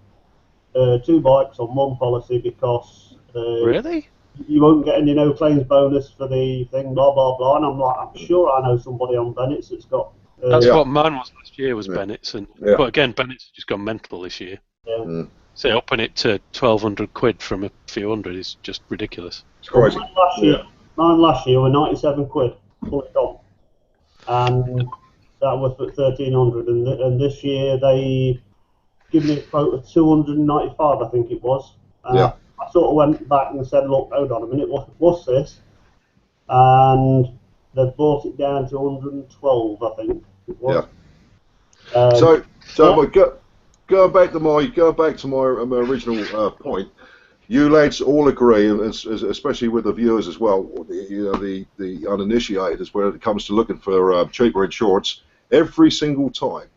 2 bikes on 1 policy because really, you won't get any no claims bonus for the thing, blah blah blah. And I'm like, I'm sure I know somebody on Bennett's that's got. That's what mine was last year, was Bennett's, but again, Bennett's just gone mental this year. Yeah. So upping it to 1,200 quid from a few hundred is just ridiculous. It's crazy. Mine last year were 97 quid, fully gone, and that was at 1,300. And this year they give me a quote of 295, I think it was. I sort of went back and said, look, hold on a minute, what's this? And they brought it down to 112, I think it was. Yeah. Going back to my original point, you lads all agree, especially with the viewers as well, you know, the uninitiated, is where it comes to looking for cheaper insurance. Every single time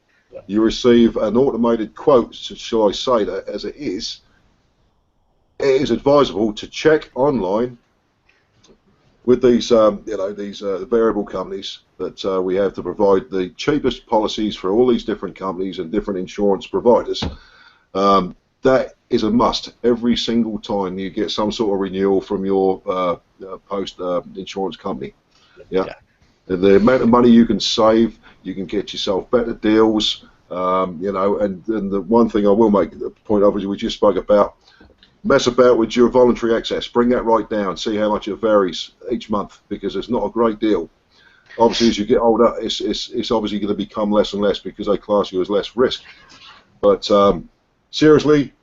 you receive an automated quote, shall I say that as it is advisable to check online with these, these variable companies that we have to provide the cheapest policies for all these different companies and different insurance providers. That is a must every single time you get some sort of renewal from your post insurance company. Yeah. The amount of money you can save, you can get yourself better deals. You know, and the one thing I will make the point of is we just spoke about, mess about with your voluntary excess, bring that right down, see how much it varies each month, because it's not a great deal. Obviously, as you get older, it's obviously going to become less and less because they class you as less risk. But seriously,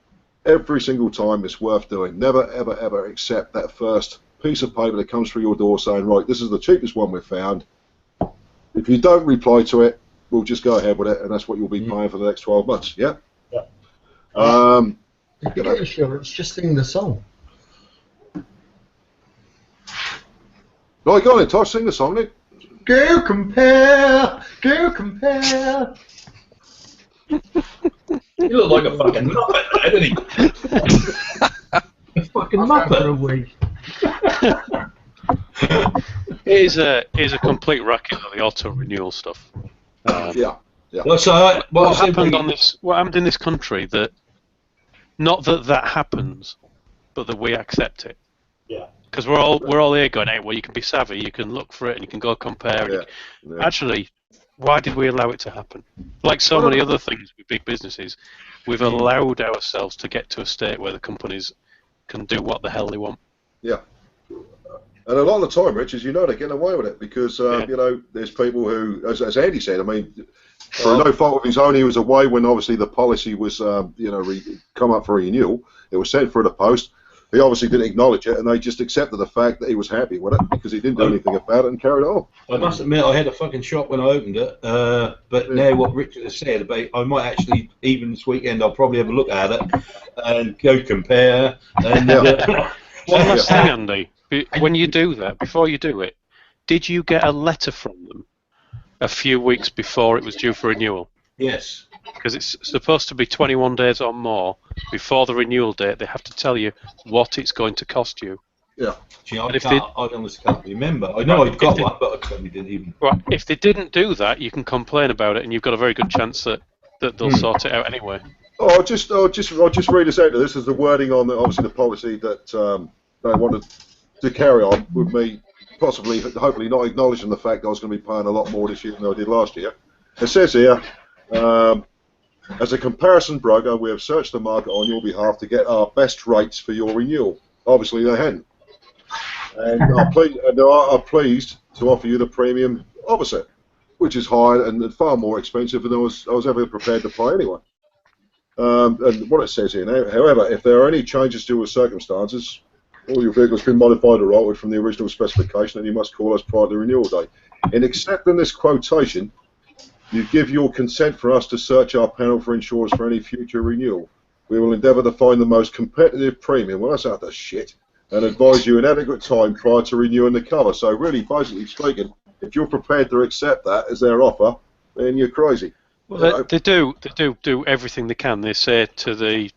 every single time it's worth doing. Never, ever, ever accept that first piece of paper that comes through your door saying, right, this is the cheapest one we've found. If you don't reply to it, we'll just go ahead with it, and that's what you'll be paying for the next 12 months. Yeah. Yeah. If you get insurance, just sing the song. Right, go on then, Tosh, sing the song, Nick. Go compare, go compare. You look like a fucking muppet, don't you? A fucking muppet. It is a complete racket of the auto renewal stuff. Yeah. What happened in this country that, not that happens, but that we accept it. Yeah. Because we're all here going, hey, well, you can be savvy, you can look for it, and you can go compare. Yeah. Actually, why did we allow it to happen? Like so many other things with big businesses, we've allowed ourselves to get to a state where the companies can do what the hell they want. Yeah. And a lot of the time, Rich, as you know, they're getting away with it because, you know, there's people who, as Andy said, I mean, for no fault of his own, he was away when obviously the policy was, you know, come up for renewal. It was sent through the post. He obviously didn't acknowledge it, and they just accepted the fact that he was happy with it because he didn't do anything about it and carried on. I must admit, I had a fucking shock when I opened it. But now what Richard has said about, I might actually, even this weekend, I'll probably have a look at it and go compare. And one last thing, Andy. When you do that, before you do it, did you get a letter from them a few weeks before it was due for renewal? Yes. Because it's supposed to be 21 days or more before the renewal date. They have to tell you what it's going to cost you. Yeah. Gee, I honestly can't remember. I know I've got one, but I probably didn't even. Right. If they didn't do that, you can complain about it, and you've got a very good chance that they'll sort it out anyway. Oh, I'll just read this out. This is the wording on obviously the policy that they wanted to carry on with me, possibly, hopefully not acknowledging the fact I was going to be paying a lot more this year than I did last year. It says here, as a comparison broker, we have searched the market on your behalf to get our best rates for your renewal. Obviously, they hadn't. And are pleased to offer you the premium opposite, which is higher and far more expensive than I was ever prepared to pay anyway. And what it says here now, however, if there are any changes to your circumstances, or your vehicle has been modified or altered from the original specification, then you must call us prior to the renewal date. In accepting this quotation, you give your consent for us to search our panel for insurers for any future renewal. We will endeavour to find the most competitive premium, well that's utter shit, and advise you in adequate time prior to renewing the cover. So really, basically speaking, if you're prepared to accept that as their offer, then you're crazy. Well, they do everything they can. They say to the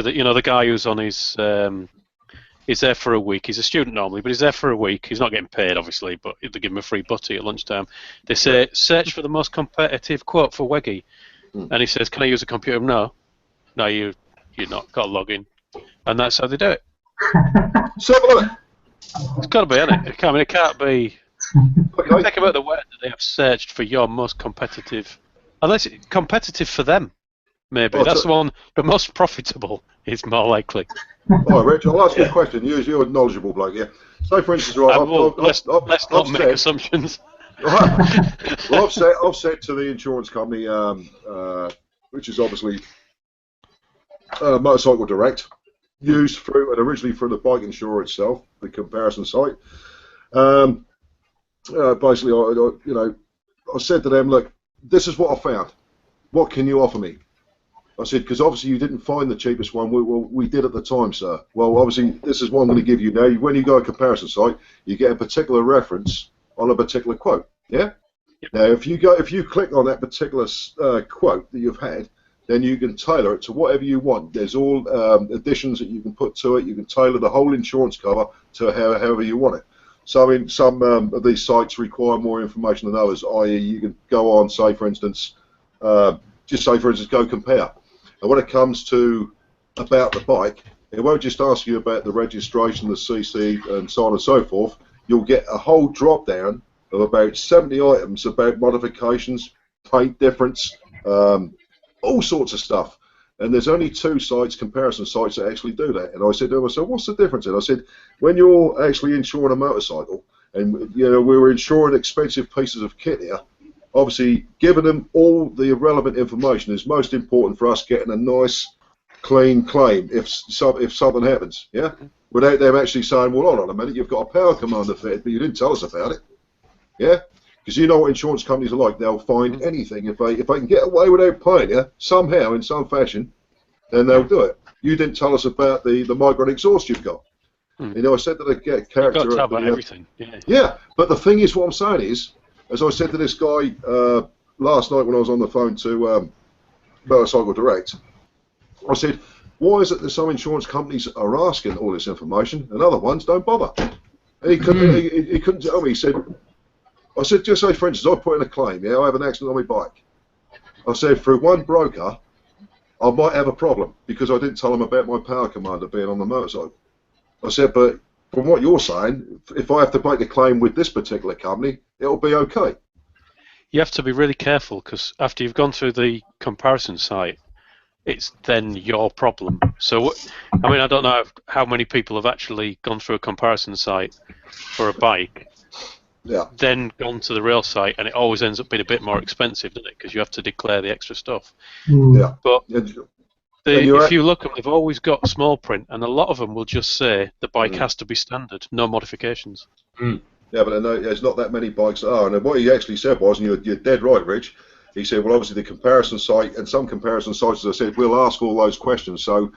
you know, the guy who's on his he's there for a week. He's a student normally, but he's there for a week. He's not getting paid, obviously, but they give him a free butty at lunchtime. They say, search for the most competitive quote for Weggy. And he says, can I use a computer? No, you're not. Got to log in. And that's how they do it. Simple, isn't it? It's got to be, isn't it? It can't be. Think about the word that they have searched for your most competitive. Unless it's competitive for them, maybe. That's the one, the most profitable is more likely. All right, Rich, I'll ask you a question. You're a knowledgeable bloke, yeah? Say, for instance, right, let's not make assumptions. Right. Well, I've said to the insurance company, which is obviously Motorcycle Direct, used through and originally through the bike insurer itself, the comparison site. Basically, I said to them, look, this is what I found. What can you offer me? I said, because obviously you didn't find the cheapest one. We did at the time, sir. Well, obviously, this is what I'm going to give you now. When you go to a comparison site, you get a particular reference on a particular quote. Yeah. Yep. Now, if you click on that particular quote that you've had, then you can tailor it to whatever you want. There's all additions that you can put to it. You can tailor the whole insurance cover to however you want it. So, in some of these sites require more information than others. I.e., you can go on, say, for instance, go compare. And when it comes to about the bike, it won't just ask you about the registration, the CC, and so on and so forth. You'll get a whole drop down of about 70 items about modifications, paint difference, all sorts of stuff. And there's only 2 sites, comparison sites, that actually do that. And I said to him, what's the difference? And I said, when you're actually insuring a motorcycle, and we were insuring expensive pieces of kit here, obviously giving them all the relevant information is most important for us getting a nice, clean claim if something happens, yeah? Without them actually saying, well, hold on a minute, you've got a power commander fitted, but you didn't tell us about it, yeah? Because you know what insurance companies are like. They'll find anything. If they can get away without paying you, somehow, in some fashion, then they'll do it. You didn't tell us about the migrant exhaust you've got. I said that I get a character... You've got to tell about everything, Yeah, but the thing is, what I'm saying is, as I said to this guy last night when I was on the phone to Motorcycle Direct, I said, why is it that some insurance companies are asking all this information and other ones don't bother? And he couldn't tell me. He said... I said, just say, for instance, I put in a claim, I have an accident on my bike. I said, through one broker, I might have a problem because I didn't tell them about my power commander being on the motorcycle. I said, but from what you're saying, if I have to make a claim with this particular company, it'll be okay. You have to be really careful because after you've gone through the comparison site, it's then your problem. So, I mean, I don't know how many people have actually gone through a comparison site for a bike, then gone to the real site, and it always ends up being a bit more expensive, doesn't it? Because you have to declare the extra stuff. Yeah. But if you look at them, they've always got small print, and a lot of them will just say the bike has to be standard, no modifications. Yeah, but there's not that many bikes that are. And what he actually said was, and you're dead right, Rich, he said, well, obviously the comparison site, and some comparison sites, as I said, will ask all those questions. So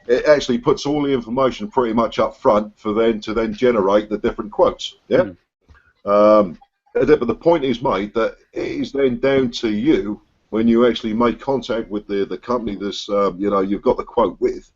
it actually puts all the information pretty much up front for them to then generate the different quotes. Yeah. But the point is made that it is then down to you when you actually make contact with the company that's you've got the quote with,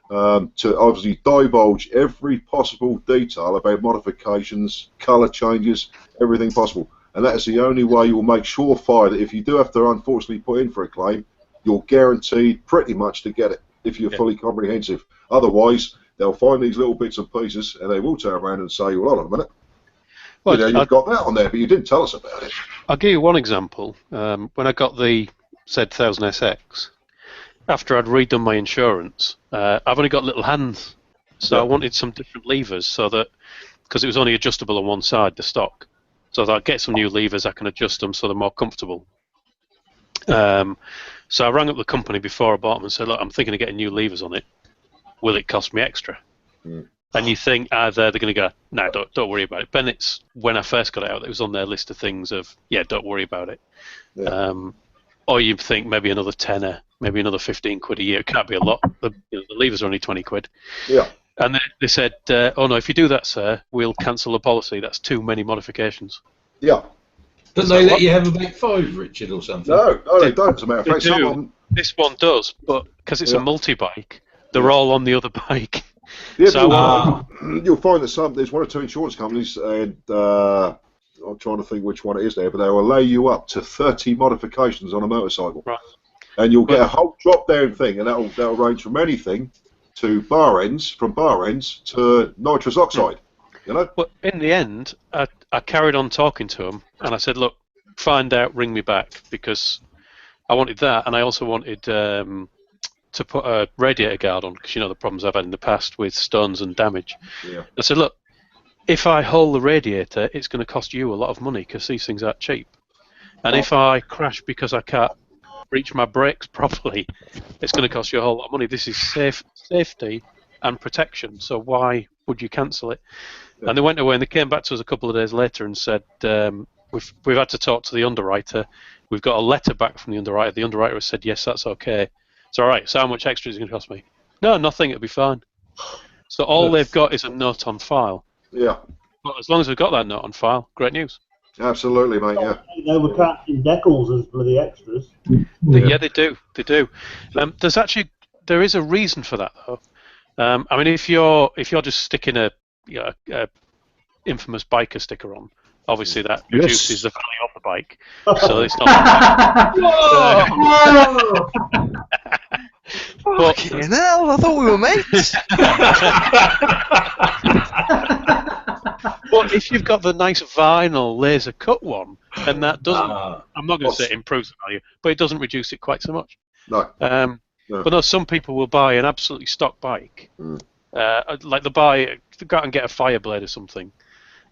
to obviously divulge every possible detail about modifications, colour changes, everything possible. And that is the only way you will make surefire that if you do have to unfortunately put in for a claim, you're guaranteed pretty much to get it if you're fully comprehensive. Otherwise, they'll find these little bits and pieces and they will turn around and say, well, hold on a minute. Well, you've got that on there, but you didn't tell us about it. I'll give you one example. When I got the Z1000SX, after I'd redone my insurance, I've only got little hands, so I wanted some different levers so that, because it was only adjustable on one side, the stock, so that I'd get some new levers, I can adjust them so they're more comfortable. So I rang up the company before I bought them and said, look, I'm thinking of getting new levers on it. Will it cost me extra? And you think either they're going to go, no, don't worry about it. Bennett's, when I first got it out, it was on their list of things of, don't worry about it. Or you think maybe another tenner, maybe another 15 quid a year. It can't be a lot. The levers are only 20 quid. Yeah. And they said, oh no, if you do that, sir, we'll cancel the policy. That's too many modifications. Yeah. Don't they let you have about 5, Richard, or something? No, they don't, as a matter of fact. Some of them... This one does, but because it's a multi-bike, they're all on the other bike. Yeah, so, you'll find that there's 1 or 2 insurance companies, and I'm trying to think which one it is there, but they will allow you up to 30 modifications on a motorcycle. Right. And you'll get a whole drop-down thing, and that'll range from anything to from bar ends to nitrous oxide. You know? But in the end, I carried on talking to them, and I said, look, find out, ring me back, because I wanted that, and I also wanted to put a radiator guard on, because you know the problems I've had in the past with stones and damage. Yeah. I said, look, if I hold the radiator, it's going to cost you a lot of money, because these things aren't cheap. And if I crash because I can't reach my brakes properly, it's going to cost you a whole lot of money. This is safety and protection, so why would you cancel it? Yeah. And they went away, and they came back to us a couple of days later and said, we've had to talk to the underwriter. We've got a letter back from the underwriter. The underwriter has said, yes, that's okay. It's all right. So how much extra is it going to cost me? No, nothing. It'll be fine. So all they've got is a note on file. Yeah. But as long as we've got that note on file, great news. Absolutely, mate. Yeah. They were counting decals as bloody extras. Yeah, they do. They do. There is a reason for that though. I mean, if you're just sticking a infamous biker sticker on, obviously that reduces the value of the bike. So it's not. Fucking hell, I thought we were mates. But if you've got the nice vinyl laser cut one, and that doesn't, I'm not going to say it improves the value, but it doesn't reduce it quite so much. No. No. But no, some people will buy an absolutely stock bike, like they go out and get a Fireblade or something.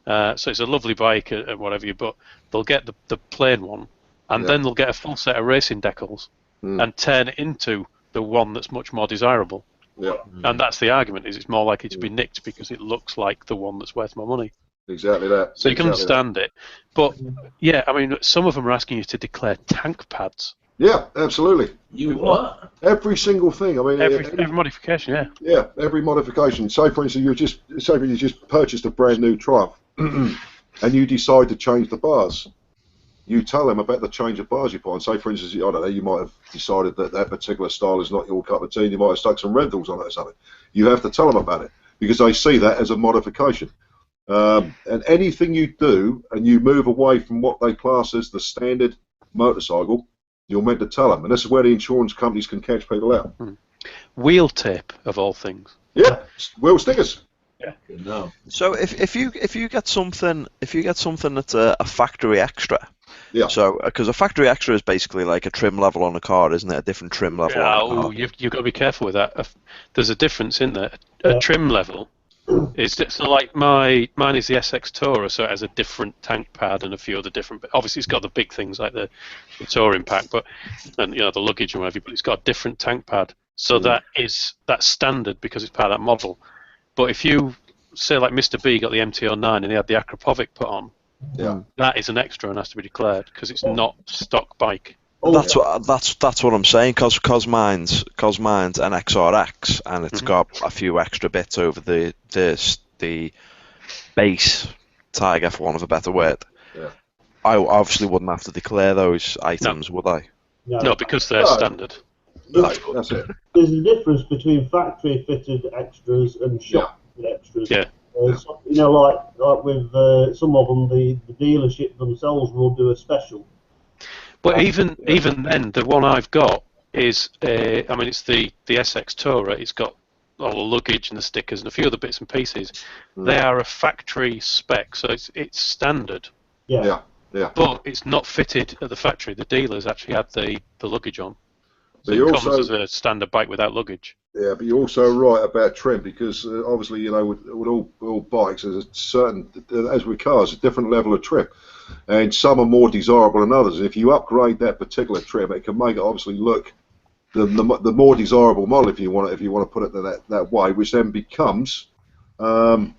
So it's a lovely bike or whatever, but they'll get the plain one, and then they'll get a full set of racing decals and turn it into the one that's much more desirable. Yeah. And that's the argument: is it's more likely to be nicked because it looks like the one that's worth more money. Exactly that. So you can understand it, but yeah, I mean, some of them are asking you to declare tank pads. Yeah, absolutely. You what? Every single thing. I mean, Every modification, yeah. Yeah, every modification. Say, for instance, you just purchased a brand new Triumph, and you decide to change the bars. You tell them about the change of bars you put on. Say, for instance, I don't know, you might have decided that that particular style is not your cup of tea, and you might have stuck some rentals on it or something. You have to tell them about it because they see that as a modification. And anything you do, and you move away from what they class as the standard motorcycle, you're meant to tell them, and this is where the insurance companies can catch people out. Wheel tape, of all things. Yeah, wheel stickers. Yeah. No. So if you get something that's a factory extra. Yeah. So because a factory extra is basically like a trim level on a car, isn't it? A different trim level. On a car. You've got to be careful with that. There's a difference in there. A trim level is so like mine is the SX Tourer, so it has a different tank pad and a few other different. Obviously, it's got the big things like the touring pack, and the luggage and whatever. But it's got a different tank pad, so that's standard because it's part of that model. But if you say like Mr. B got the MT-09 and he had the Akrapovic put on, that is an extra and has to be declared because it's not stock bike. That's what I'm saying. Cause mine's an XRX and it's got a few extra bits over the base Tiger, for want of a better word. Yeah. I obviously wouldn't have to declare those items, would I? No, because they're standard. No, that's it. There's a difference between factory fitted extras and shop fitted extras. Yeah. Like with some of them, the dealership themselves will do a special. But even then, the one I've got is, it's the SX Tourer. It's got all the luggage and the stickers and a few other bits and pieces. They are a factory spec, so it's standard. Yeah. But it's not fitted at the factory. The dealers actually had the luggage on. So But it comes as a standard bike without luggage. Yeah, but you're also right about trim because obviously, with all bikes, there's a certain, as with cars, a different level of trim, and some are more desirable than others. And if you upgrade that particular trim, it can make it obviously look the more desirable model if you want to put it that way, which then becomes from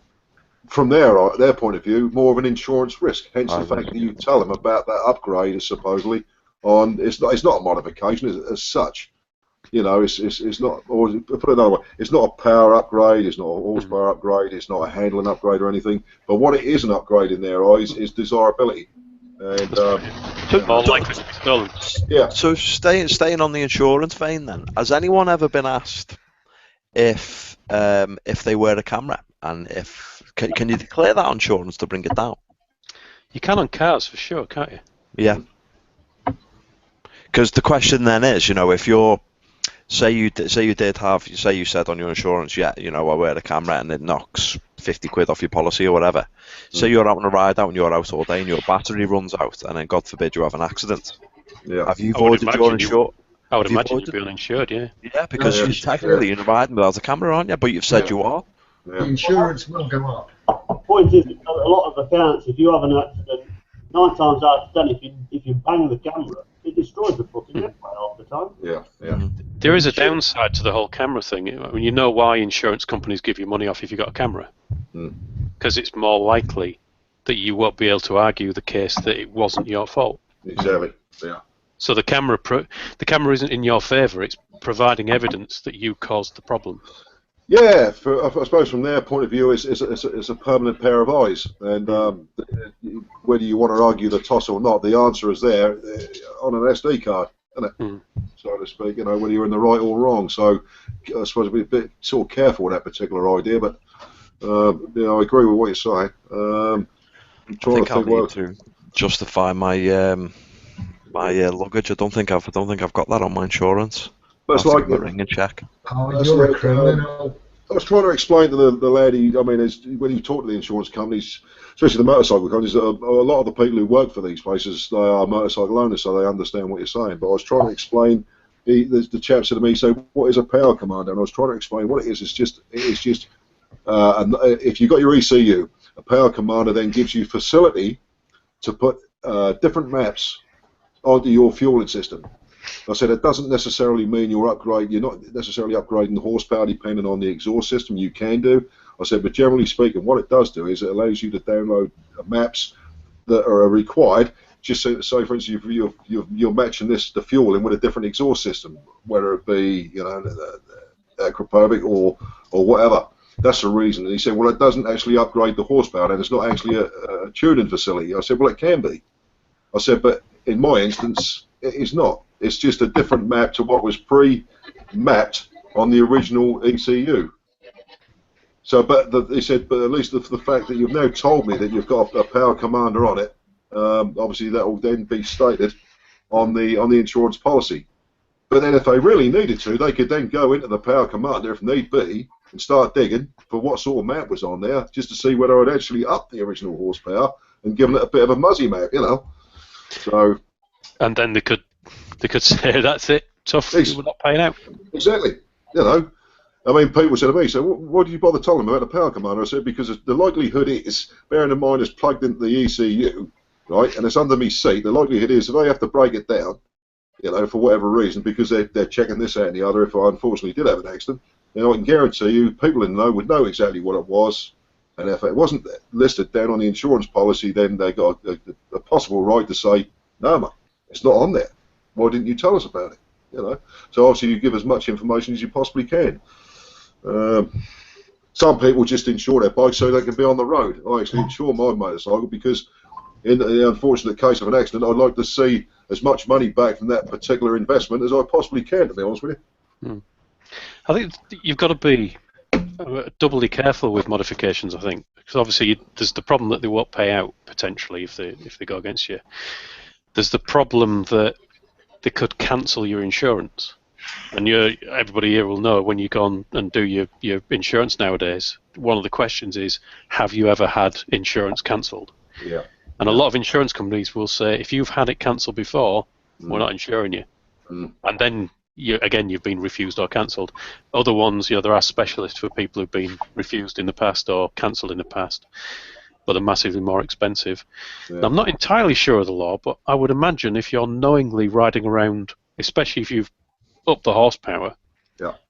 their point of view more of an insurance risk. Hence the fact that you tell them about that upgrade is supposedly on. It's not a modification as such. It's not, or put it another way, it's not a power upgrade, it's not a horsepower upgrade, it's not a handling upgrade or anything, but what it is an upgrade in their eyes is desirability. And more likely to be stolen. Yeah. So staying on the insurance vein then, has anyone ever been asked if they wear a camera, and can you declare that on insurance to bring it down? You can on cars for sure, can't you? Yeah. Because the question then is, if you're say you said on your insurance, I wear a camera and it knocks 50 quid off your policy or whatever. Say you're out on a ride out and you're out all day and your battery runs out and then God forbid you have an accident. Yeah. Have you voided your insurance? I would imagine you'd be uninsured, yeah. Yeah, because you're technically you're riding without a camera, aren't you? But you've said you are. Yeah. The insurance will go up. The point is, a lot of accounts, if you have an accident, 9 times out of 10, if you bang the camera, it destroys the footage anyway half the time. Yeah. There is a downside to the whole camera thing. I mean, you know why insurance companies give you money off if you've got a camera? Because it's more likely that you won't be able to argue the case that it wasn't your fault. Exactly. Yeah. So the camera isn't in your favour. It's providing evidence that you caused the problem. Yeah, I suppose from their point of view, it's a permanent pair of eyes, and whether you want to argue the toss or not, the answer is there on an SD card, isn't it? So to speak, whether you're in the right or wrong. So I suppose be a bit sort of careful with that particular idea, but I agree with what you're saying. I'm trying I need to justify my luggage. I don't think I've got that on my insurance. But it's I'll like give him a ring and check. Oh, That's you're a like, criminal. I was trying to explain to the lady, I mean, when you talk to the insurance companies, especially the motorcycle companies, a lot of the people who work for these places, they are motorcycle owners, so they understand what you're saying. But I was trying to explain, the chap said to me, so what is a power commander? And I was trying to explain what it is. It's just if you've got your ECU, a power commander then gives you facility to put different maps onto your fueling system. I said it doesn't necessarily mean you're not necessarily upgrading the horsepower depending on the exhaust system. You can do. I said, but generally speaking, what it does do is it allows you to download maps that are required. Just so for instance, you're matching the fueling with a different exhaust system, whether it be Geographic or whatever. That's the reason. And he said, well, it doesn't actually upgrade the horsepower, and it's not actually a tuning facility. I said, well, it can be. I said, but in my instance, it is not. It's just a different map to what was pre-mapped on the original ECU. So, he said, but at least the fact that you've now told me that you've got a power commander on it, obviously that will then be stated on the insurance policy. But then, if they really needed to, they could then go into the power commander if need be and start digging for what sort of map was on there, just to see whether it actually upped the original horsepower and given it a bit of a muzzy map, So. And then they could say, that's it, tough, we're not paying out. Exactly. I mean, people said to me, so why did you bother telling them about the power commander? I said, because the likelihood is, bearing in mind it's plugged into the ECU, right, and it's under me seat, the likelihood is if they have to break it down, for whatever reason, because they're checking this out and the other, if I unfortunately did have an accident, I can guarantee you people in the know would know exactly what it was, and if it wasn't listed down on the insurance policy, then they got a possible right to say, no, mate, it's not on there. Why didn't you tell us about it? So obviously you give as much information as you possibly can. Some people just insure their bike so they can be on the road. I actually insure my motorcycle because in the unfortunate case of an accident, I'd like to see as much money back from that particular investment as I possibly can, to be honest with you. I think you've got to be doubly careful with modifications, I think, because obviously there's the problem that they won't pay out potentially if they go against you. There's the problem that they could cancel your insurance, and everybody here will know when you go on and do your insurance nowadays, one of the questions is, have you ever had insurance cancelled? Yeah. And a lot of insurance companies will say, if you've had it cancelled before, we're not insuring you. And then you've been refused or cancelled. Other ones, there are specialists for people who've been refused in the past or cancelled in the past, but they're massively more expensive. Yeah. Now, I'm not entirely sure of the law, but I would imagine if you're knowingly riding around, especially if you've upped the horsepower,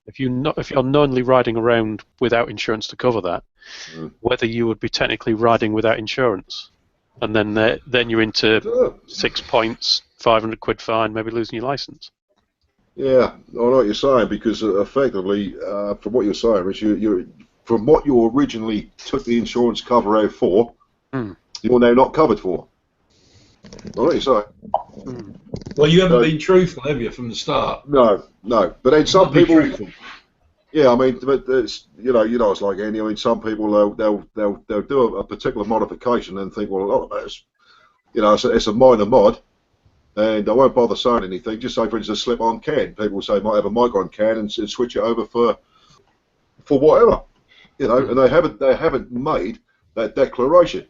if you're knowingly riding around without insurance to cover that, whether you would be technically riding without insurance, and then you're into 6 points, 500 quid fine, maybe losing your license. Yeah, I know what you're saying, because effectively, from what you're saying, Rich, from what you originally took the insurance cover out for, you're now not covered for. I know what you're saying. Well, you haven't been truthful, have you, from the start? No. But then some people. Truthful. Yeah, I mean, it's, it's like any. I mean, some people they'll do a particular modification and think, well, it's a minor mod, and I won't bother saying anything. Just say, for instance, a slip-on can. People say might have a micron can and switch it over for whatever, and they haven't made that declaration.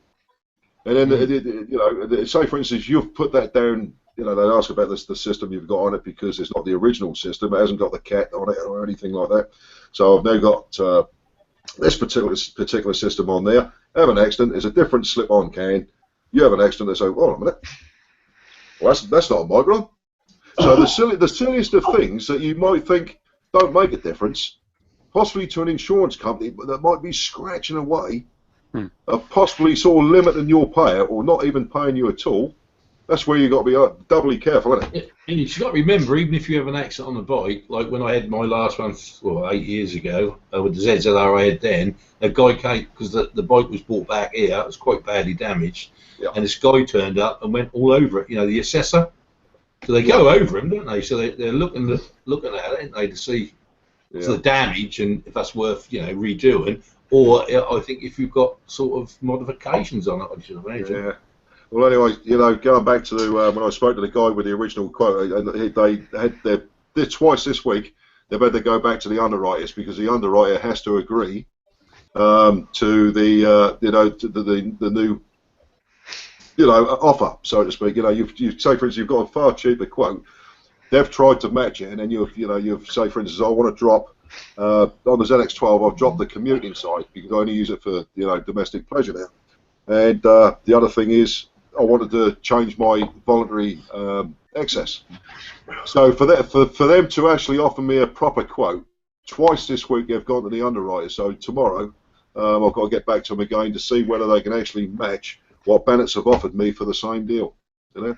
And then say, for instance, you've put that down. They ask about the system you've got on it because it's not the original system. It hasn't got the cat on it or anything like that. So I've now got this particular system on there. I have an accident. It's a different slip-on can. You have an accident. They say, hold on a minute. Well, that's not a micron. So the silliest of things that you might think don't make a difference, possibly to an insurance company that might be scratching away, possibly sort of limiting your payout or not even paying you at all. That's where you've got to be doubly careful, isn't it? And you've got to remember, even if you have an accident on the bike, like when I had my last one 8 years ago, with the ZZR I had then, a guy came, because the bike was brought back here, it was quite badly damaged, and this guy turned up and went all over it, the assessor. So they go over him, don't they? So they're looking at it, aren't they, to see the damage and if that's worth, redoing. Or I think if you've got sort of modifications on it, I should imagine. Yeah. Well, anyway, going back to when I spoke to the guy with the original quote, they had twice this week they've had to go back to the underwriters because the underwriter has to agree to the the new offer, so to speak. You say, for instance, you've got a far cheaper quote. They've tried to match it, and then you've say, for instance, I want to drop on the ZX12. I've dropped the commuting side because I only use it for domestic pleasure now. And the other thing is, I wanted to change my voluntary excess. So for them to actually offer me a proper quote, twice this week they've gone to the underwriter. So tomorrow I've got to get back to them again to see whether they can actually match what Bennett's have offered me for the same deal. And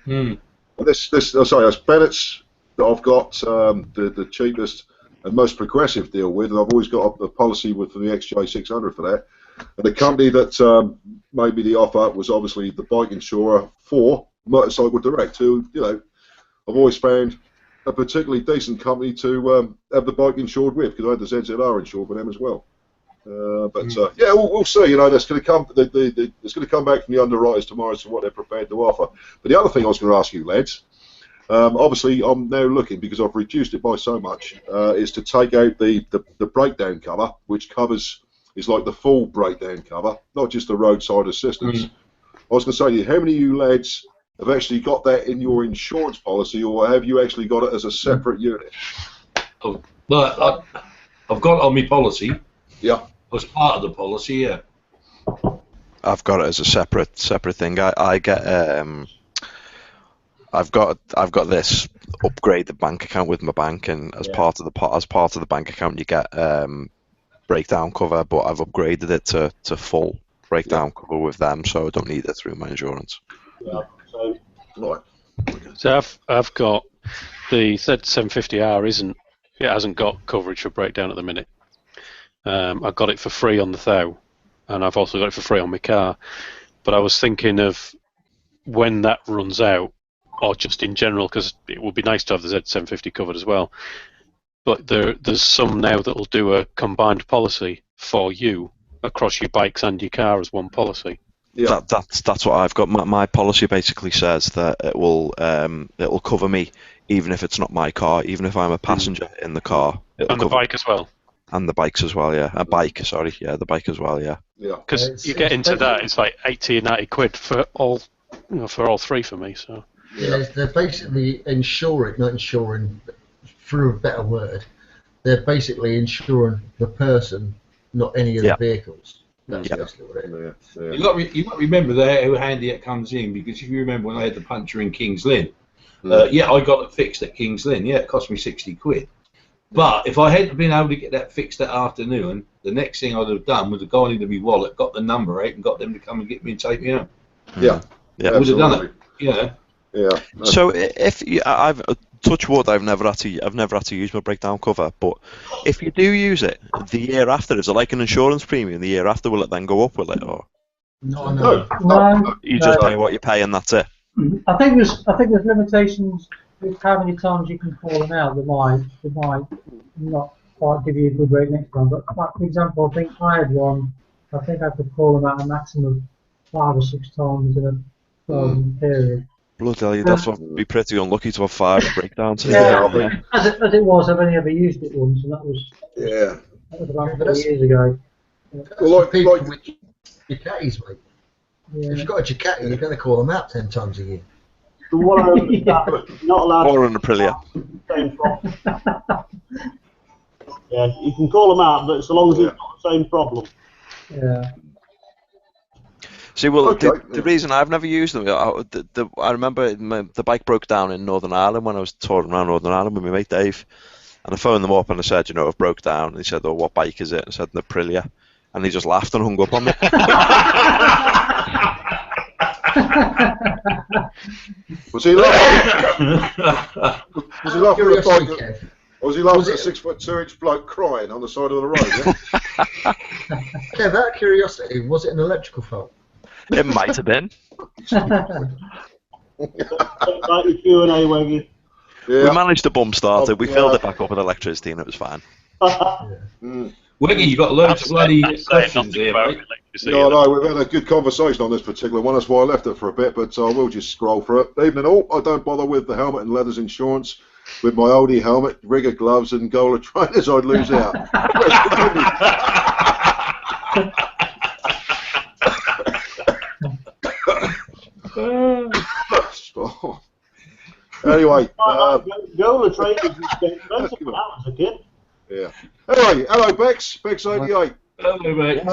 that's Bennett's that I've got the cheapest and most progressive deal with, and I've always got a policy with the XJ600 for that. And the company that made me the offer was obviously the bike insurer for Motorcycle Direct, who I've always found a particularly decent company to have the bike insured with, because I had the ZZR insured with them as well. Yeah, we'll see. That's going to come. It's going to come back from the underwriters tomorrow as to what they're prepared to offer. But the other thing I was going to ask you, lads, obviously I'm now looking, because I've reduced it by so much, is to take out the breakdown cover, which is like the full breakdown cover, not just the roadside assistance. I was going to say to you, how many of you lads have actually got that in your insurance policy, or have you actually got it as a separate unit? Oh, well, I've got it on my policy. Yeah. As part of the policy, yeah. I've got it as a separate thing. I get I've got this upgrade the bank account with my bank, and as part of the bank account you get breakdown cover, but I've upgraded it to full breakdown cover with them, so I don't need it through my insurance. Yeah. So I've got the Z750R hasn't got coverage for breakdown at the minute. I got it for free on the Thou, and I've also got it for free on my car. But I was thinking of when that runs out, or just in general, because it would be nice to have the Z750 covered as well. But there's some now that will do a combined policy for you across your bikes and your car as one policy. Yeah. That's what I've got. My policy basically says that it will cover me even if it's not my car, even if I'm a passenger in the car. And the bike as well. And the bikes as well, yeah. The bike as well, yeah. Yeah. Because you get into that, it's like 80 or 90 quid for all three for me. So. Yeah, they're basically not insuring, through a better word, they're basically insuring the person, not any of the vehicles. That's basically what it is. You got to remember there how handy it comes in, because if you remember when I had the puncture in King's Lynn, I got it fixed at King's Lynn. Yeah, it cost me 60 quid. But if I hadn't been able to get that fixed that afternoon, the next thing I'd have done was have gone into my wallet, got the number out, and got them to come and get me and take me home. Yeah. I would have done it. Yeah. Yeah. So if I've touch wood, I've never had to use my breakdown cover. But if you do use it the year after, is it like an insurance premium? The year after, will it then go up? Will it, or No. you just pay what you pay and that's it? I think there's limitations with how many times you can call them out. They might not quite give you a good rate next time. But for example, I think I had one. I think I could call them out a maximum of 5 or 6 times in a 12-month period. Bloody hell, that's what be pretty unlucky to have 5 breakdowns. Yeah, as it was, I've only ever used it once, and that was about 4 years ago. Well, like people with Ducatis, mate. Yeah. If you've got a Ducati, you're going to call them out 10 times a year. The one not allowed. Or an Aprilia. Same problem. Yeah, you can call them out, but so long as it's not the same problem. Yeah. See, well, the reason I've never used them, I remember the bike broke down in Northern Ireland when I was touring around Northern Ireland with my mate Dave, and I phoned them up and I said, it broke down. And he said, what bike is it? And I said, an Aprilia. And he just laughed and hung up on me. Was he laughing? Was he laughing at the bike? Or was he laughing at a 6'2" bloke crying on the side of the road? Yeah, out of curiosity, was it an electrical fault? It might have been. Like your Q&A, Weggy. We managed to bump start it. We filled it back up with electricity and it was fine. Weggy, you got loads of bloody questions here, mate. No, we've had a good conversation on this particular one. That's why I left it for a bit, but I will just scroll through it. Evening all. I don't bother with the helmet and leathers insurance with my oldie helmet, rigger gloves, and goaler trainers, I'd lose out. Anyway, goaler trainers used to get expensive when I was a kid. Yeah. Anyway, hello Bex, Bex88. Hello, mate.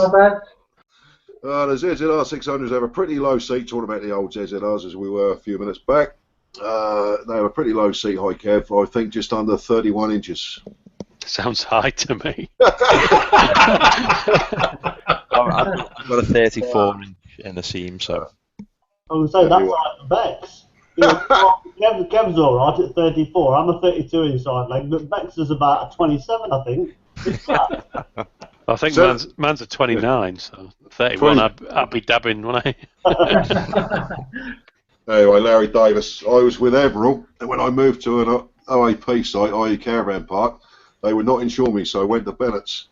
The ZZR 600s have a pretty low seat, talking about the old ZZRs as we were a few minutes back. They have a pretty low seat height, Kev, I think just under 31 inches. Sounds high to me. I've got a 34 inch in the seam, so. I would say that's like the Bex. You know, Kev's alright at 34. I'm a 32 inside leg, but Bex is about a 27, I think. I think man's a 29, so 31 I'd be dabbing, wouldn't I? Anyway, Larry Davis, I was with Everall, and when I moved to an OAP site, i.e. Caravan Park, they would not insure me, so I went to Bennett's.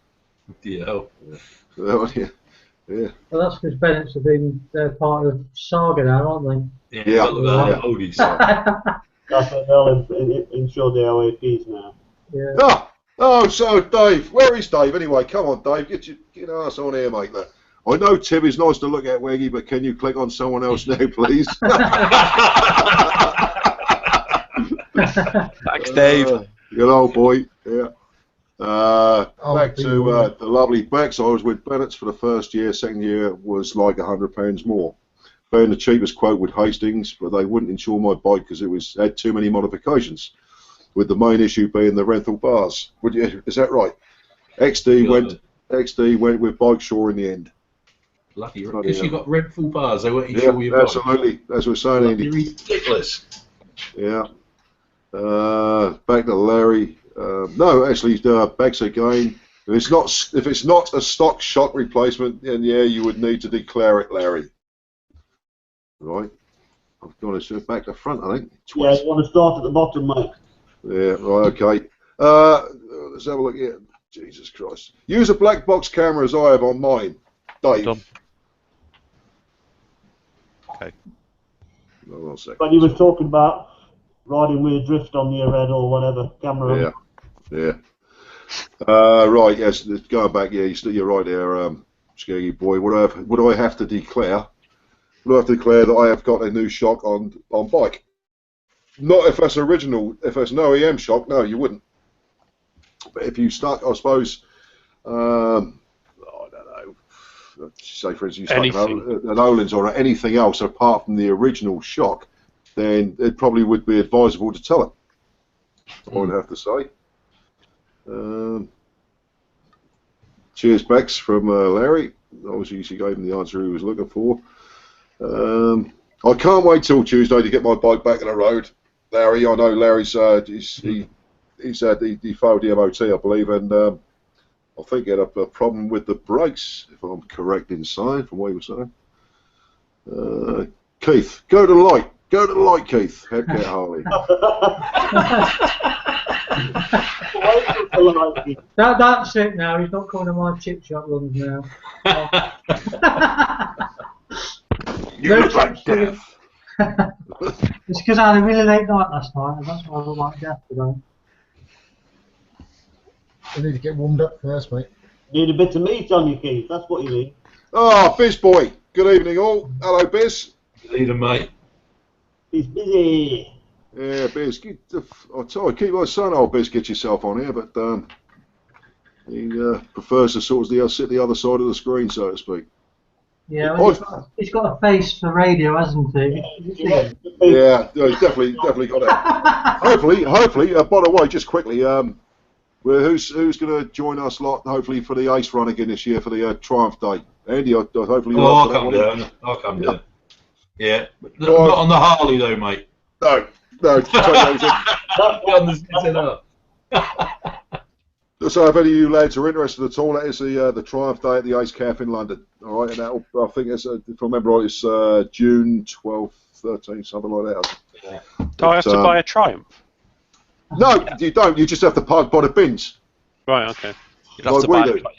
Yeah. Yeah. Well, that's because Bennett's have been part of Saga now, aren't they? Yeah. Oldies. That's what they'll insure the OAPs now. Yeah. Oh, so Dave, where is Dave anyway? Come on, Dave, get your ass on here, mate. I know Tim is nice to look at, Weggy, but can you click on someone else now, please? Thanks, Dave. Good old boy. Yeah. Back to the lovely Bex. I was with Bennett's for the first year. Second year was like £100 more. Paying the cheapest quote with Hastings, but they wouldn't insure my bike because it had too many modifications. With the main issue being the rental bars. Is that right? XD went with Bike Shore in the end. Lucky, because you got rental bars. They won't insure your bike. Absolutely. That's what we're saying, Andy. Ridiculous. Yeah. Back to Larry. No, actually, Bex again. If it's not a stock shock replacement, then yeah, you would need to declare it, Larry. Right. I've got to back to front, I think. Yeah, you want to start at the bottom, mate. Yeah. Right. Okay. Let's have a look here. Jesus Christ. Use a black box camera as I have on mine, Dave. Done. Okay. Hold on a second. But you were talking about riding with a drift on your head or whatever, camera. Yeah. Right, yes, going back, yeah, you're right there, Skeggy boy. Would I have to declare? Would I have to declare that I have got a new shock on bike? Not if that's original. If that's an OEM shock, no, you wouldn't. But if you stuck, I suppose, I don't know, say for instance, you stuck an Öhlins or anything else apart from the original shock, then it probably would be advisable to tell it. I would have to say. Cheers, Bex, from Larry. Obviously, she gave him the answer he was looking for. I can't wait till Tuesday to get my bike back on the road, Larry. I know Larry's he failed the MOT, I believe, and I think he had a problem with the brakes, if I'm correct in saying, from what he was saying. Keith, go to the light. Go to the light, Keith. Headcat Harley. That's it now. He's not coming to my chip shop runs now. You look like death. It's because I had a really late night last night, and that's why I look like death today. I need to get warmed up first, mate. Need a bit of meat on you, Keith. That's what you need. Ah, Biz boy. Good evening, all. Hello, Biz. Good evening, mate. He's busy. Yeah, Biz. I keep on saying, "Oh, Biz, get yourself on here," but he prefers to sort of sit the other side of the screen, so to speak. Yeah, well, he's got a face for radio, hasn't he? Yeah, he's definitely got it. Hopefully. By the way, just quickly, who's going to join us lot? Hopefully for the Ace Run again this year for the Triumph Day. Andy, hopefully. I'll come down. I'll come down. Yeah, not on the Harley though, mate. No. So if any of you lads are interested at all, that is the Triumph Day at the Ace Cafe in London. All right, and I think it's, if I remember right, it's June 12th, 13th, something like that. Do I have to buy a Triumph? No, you don't. You just have to park by the bins. Right. Okay. You'd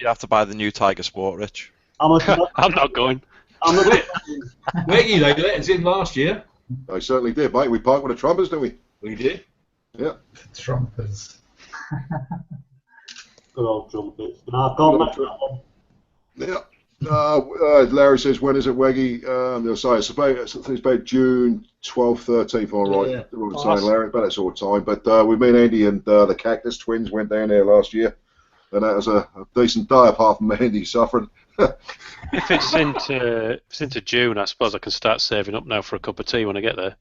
have to buy the new Tiger Sport, Rich. I'm not going. Weggy, they let us in last year. They certainly did, mate. We parked with the trumpets, didn't we? We did. Yeah. Trumpers. Good old trumpets. No, I can't make that one. Yeah. Larry says, when is it, Weggy? They'll say it's about June 12th, 13th, all right. Yeah. What I'm saying, Larry, about that sort of time. But we, me and Andy and the Cactus Twins went down there last year, and that was a decent day, apart from Andy suffering. If it's into June, I suppose I can start saving up now for a cup of tea when I get there.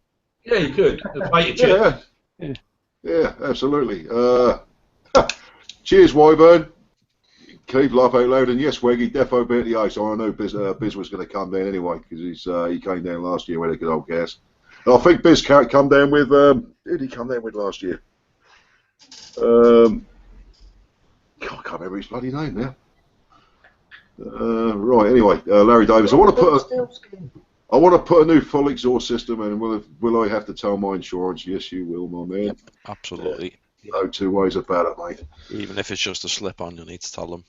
Yeah, you could. Bait a chip. Yeah, absolutely. Cheers, Wyburn. Keep laugh out loud, and yes, Weggy, defo beat the ice. I know Biz was going to come down anyway because he came down last year with a good old gas. I think Biz can't come down with. Who did he come down with last year? God, I can't remember his bloody name now. Right. Anyway, Larry Davis. I want to put a new full exhaust system, and will I have to tell my insurance? Yes, you will, my man. Yep, absolutely. No two ways about it, mate. Even if it's just a slip-on, you need to tell them.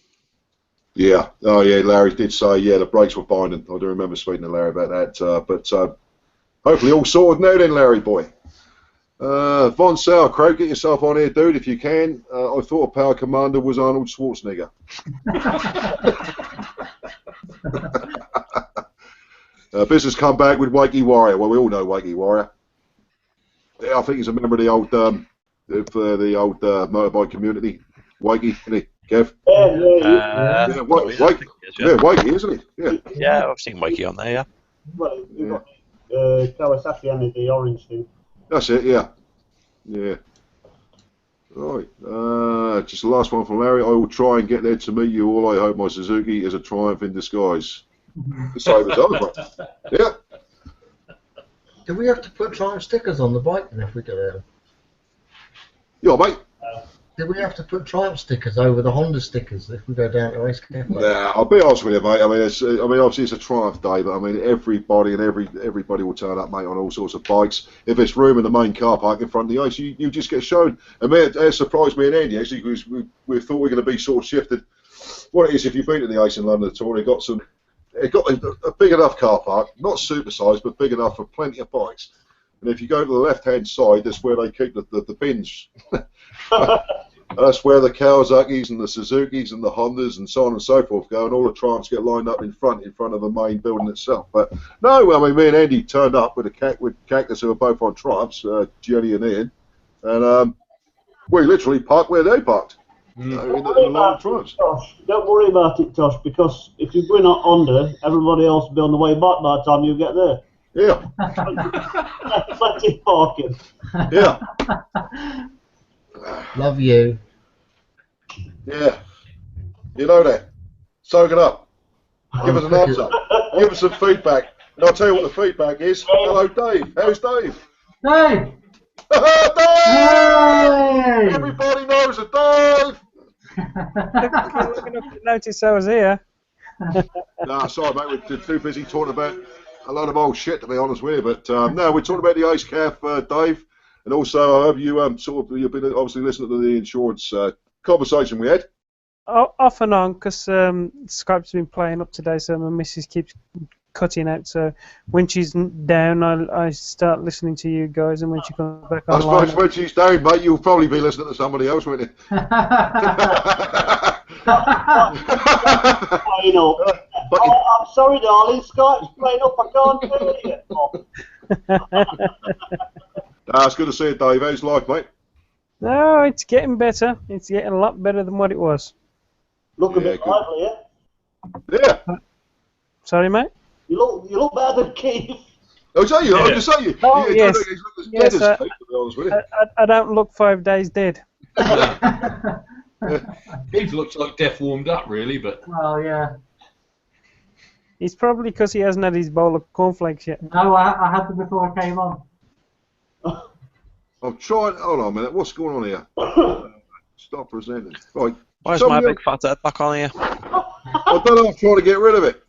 Yeah. Oh, yeah. Larry did say, yeah, the brakes were binding. I do remember speaking to Larry about that. But hopefully all sorted now then, Larry boy. Von Sauerkraut, get yourself on here, dude, if you can. I thought a Power Commander was Arnold Schwarzenegger. Business come back with Wakey Warrior. Well, we all know Wakey Warrior. Yeah, I think he's a member of the old motorbike community. Wakey, isn't he, Kev? Wakey, isn't he? Yeah. Yeah, I've seen Wakey on there, yeah. Well, we've got Kawasaki and the orange thing. That's it, yeah. Yeah. Right. Just the last one from Larry. I will try and get there to meet you all. I hope my Suzuki is a triumph in disguise. The same as over. Yeah. Do we have to put Triumph stickers on the bike then if we go there? Yeah, mate. Do we have to put Triumph stickers over the Honda stickers if we go down to Race Cafe? Nah, I'll be honest with you, mate. I mean, obviously it's a Triumph day, but I mean, everybody will turn up, mate, on all sorts of bikes. If it's room in the main car park in front of the ice, you just get shown. And it surprised me and Andy actually because we thought we were going to be sort of shifted. What it is, if you've been to the ice in London at all, it got a big enough car park, not supersized, but big enough for plenty of bikes. And if you go to the left-hand side, that's where they keep the bins. That's where the Kawasaki's and the Suzuki's and the Hondas and so on and so forth go, and all the Triumphs get lined up in front of the main building itself. But no, I mean, me and Andy turned up with Cactus, who were both on Triumphs, Jenny and Ian, and we literally parked where they parked. In the line of Triumphs. Don't worry about it, Tosh, because if you win on Honda, everybody else will be on the way back by the time you get there. Yeah. Plenty of parking. Yeah. Love you. Yeah. You know that. Soak it up. Give us an answer. Give us some feedback. And I'll tell you what the feedback is. Hello, Dave. How's Dave? Dave! Dave! Hey! Everybody knows a Dave! Notice I was here. Nah, sorry, mate. We're too busy talking about a lot of old shit, to be honest with you. But no, we're talking about the Ice Calf, Dave. And also, I hope you you've been obviously listening to the insurance conversation we had. Oh, off and on, because Skype's been playing up today, so my missus keeps cutting out. So when she's down, I start listening to you guys, and when she comes back online... I suppose when she's down, mate, you'll probably be listening to somebody else, won't you? I'm sorry, darling, Skype's playing up, I can't hear you. It's good to see you, Dave. How's life, mate? No, it's getting better. It's getting a lot better than what it was. Look a bit lively, yeah? Yeah. Sorry, mate? You look better than Keith. Oh, is that you? Yeah. I just say you. Oh, yes. Yes, to be honest with you. I don't look 5 days dead. Keith looks like death warmed up, really, but... Well, yeah. It's probably because he hasn't had his bowl of cornflakes yet. No, I had them before I came on. I'm trying. Hold on a minute. What's going on here? Stop presenting. Right. Why is my big fat head back on here? I don't know. I'm trying to get rid of it.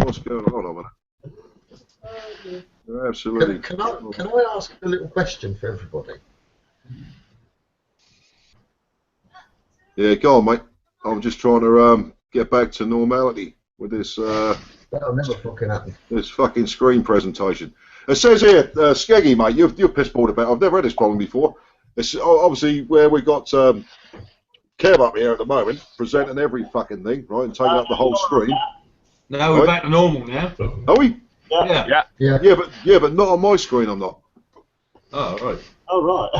What's going on? Hold on a minute. Absolutely. Can I ask a little question for everybody? Yeah, go on, mate. I'm just trying to get back to normality with this. That'll never fucking happen. This fucking screen presentation. It says here, Skeggy, mate, you're pissballed about. I've never had this problem before. It's obviously where we've got Kev up here at the moment, presenting every fucking thing, right, and taking up the whole screen. No, we're back to normal now. Are we? Yeah. Yeah, but not on my screen. I'm not. Oh right. Oh right.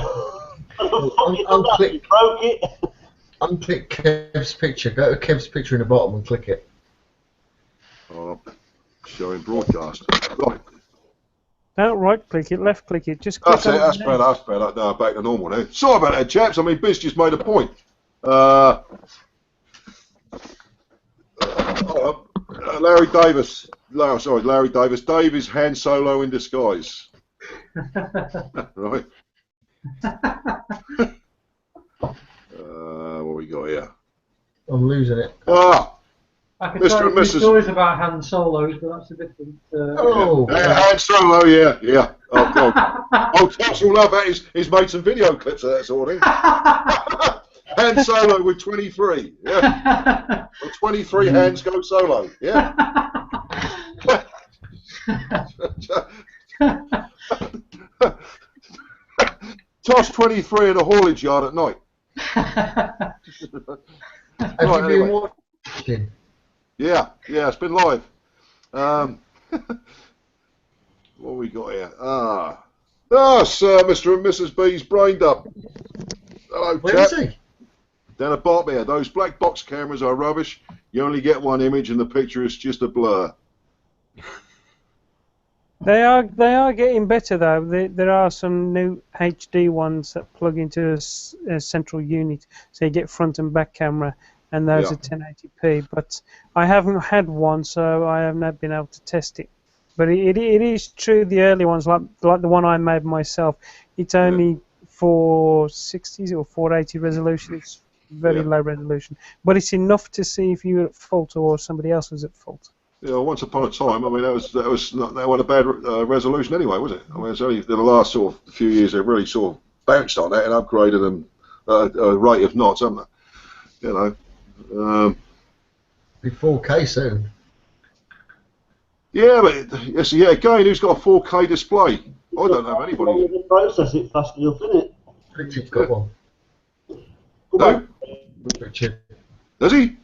Unclick. Broke it. Unclick Kev's picture. Go to Kev's picture in the bottom and click it. Oh, showing broadcast. Right. Don't right click it, left click it. Just click That's it. on That's the better. That's better. No, back to normal now. Sorry about that, chaps. I mean, Biz just made a point. Larry Davis. Larry Davis. Dave is Han Solo in disguise. Right. What we got here? I'm losing it. I can Mr. tell and you Mrs. stories about Han Solos, but that's a different. Han Solo, yeah. Oh, God. Tosh will love that. He's made some video clips of that sort of thing. Han Solo with 23, yeah. With 23 hands go solo, yeah. Tosh 23 in a haulage yard at night. Have you been watching? Yeah, it's been live. What we got here? Sir, Mr. and Mrs. B's brained up. Hello, Where chap. is he? Down at Bartmere. Those black box cameras are rubbish. You only get one image and the picture is just a blur. They are getting better though. There are some new HD ones that plug into a central unit, so you get front and back camera, and those are 1080p. But I haven't had one, so I have not been able to test it. But it is true. The early ones, like the one I made myself, it's only 460 or 480 resolution. It's very low resolution, but it's enough to see if you're at fault or somebody else was at fault. Yeah, once upon a time, I mean, that wasn't a bad resolution anyway, was it? I mean, it's only in the last sort of few years they've really sort of bounced on that and upgraded them a rate of knots, haven't they? You know. Be 4K soon. Yeah, but again, who's got a 4K display? I don't have anybody. You can process it fast enough, innit? Richard's got one. No? Richard. Does he?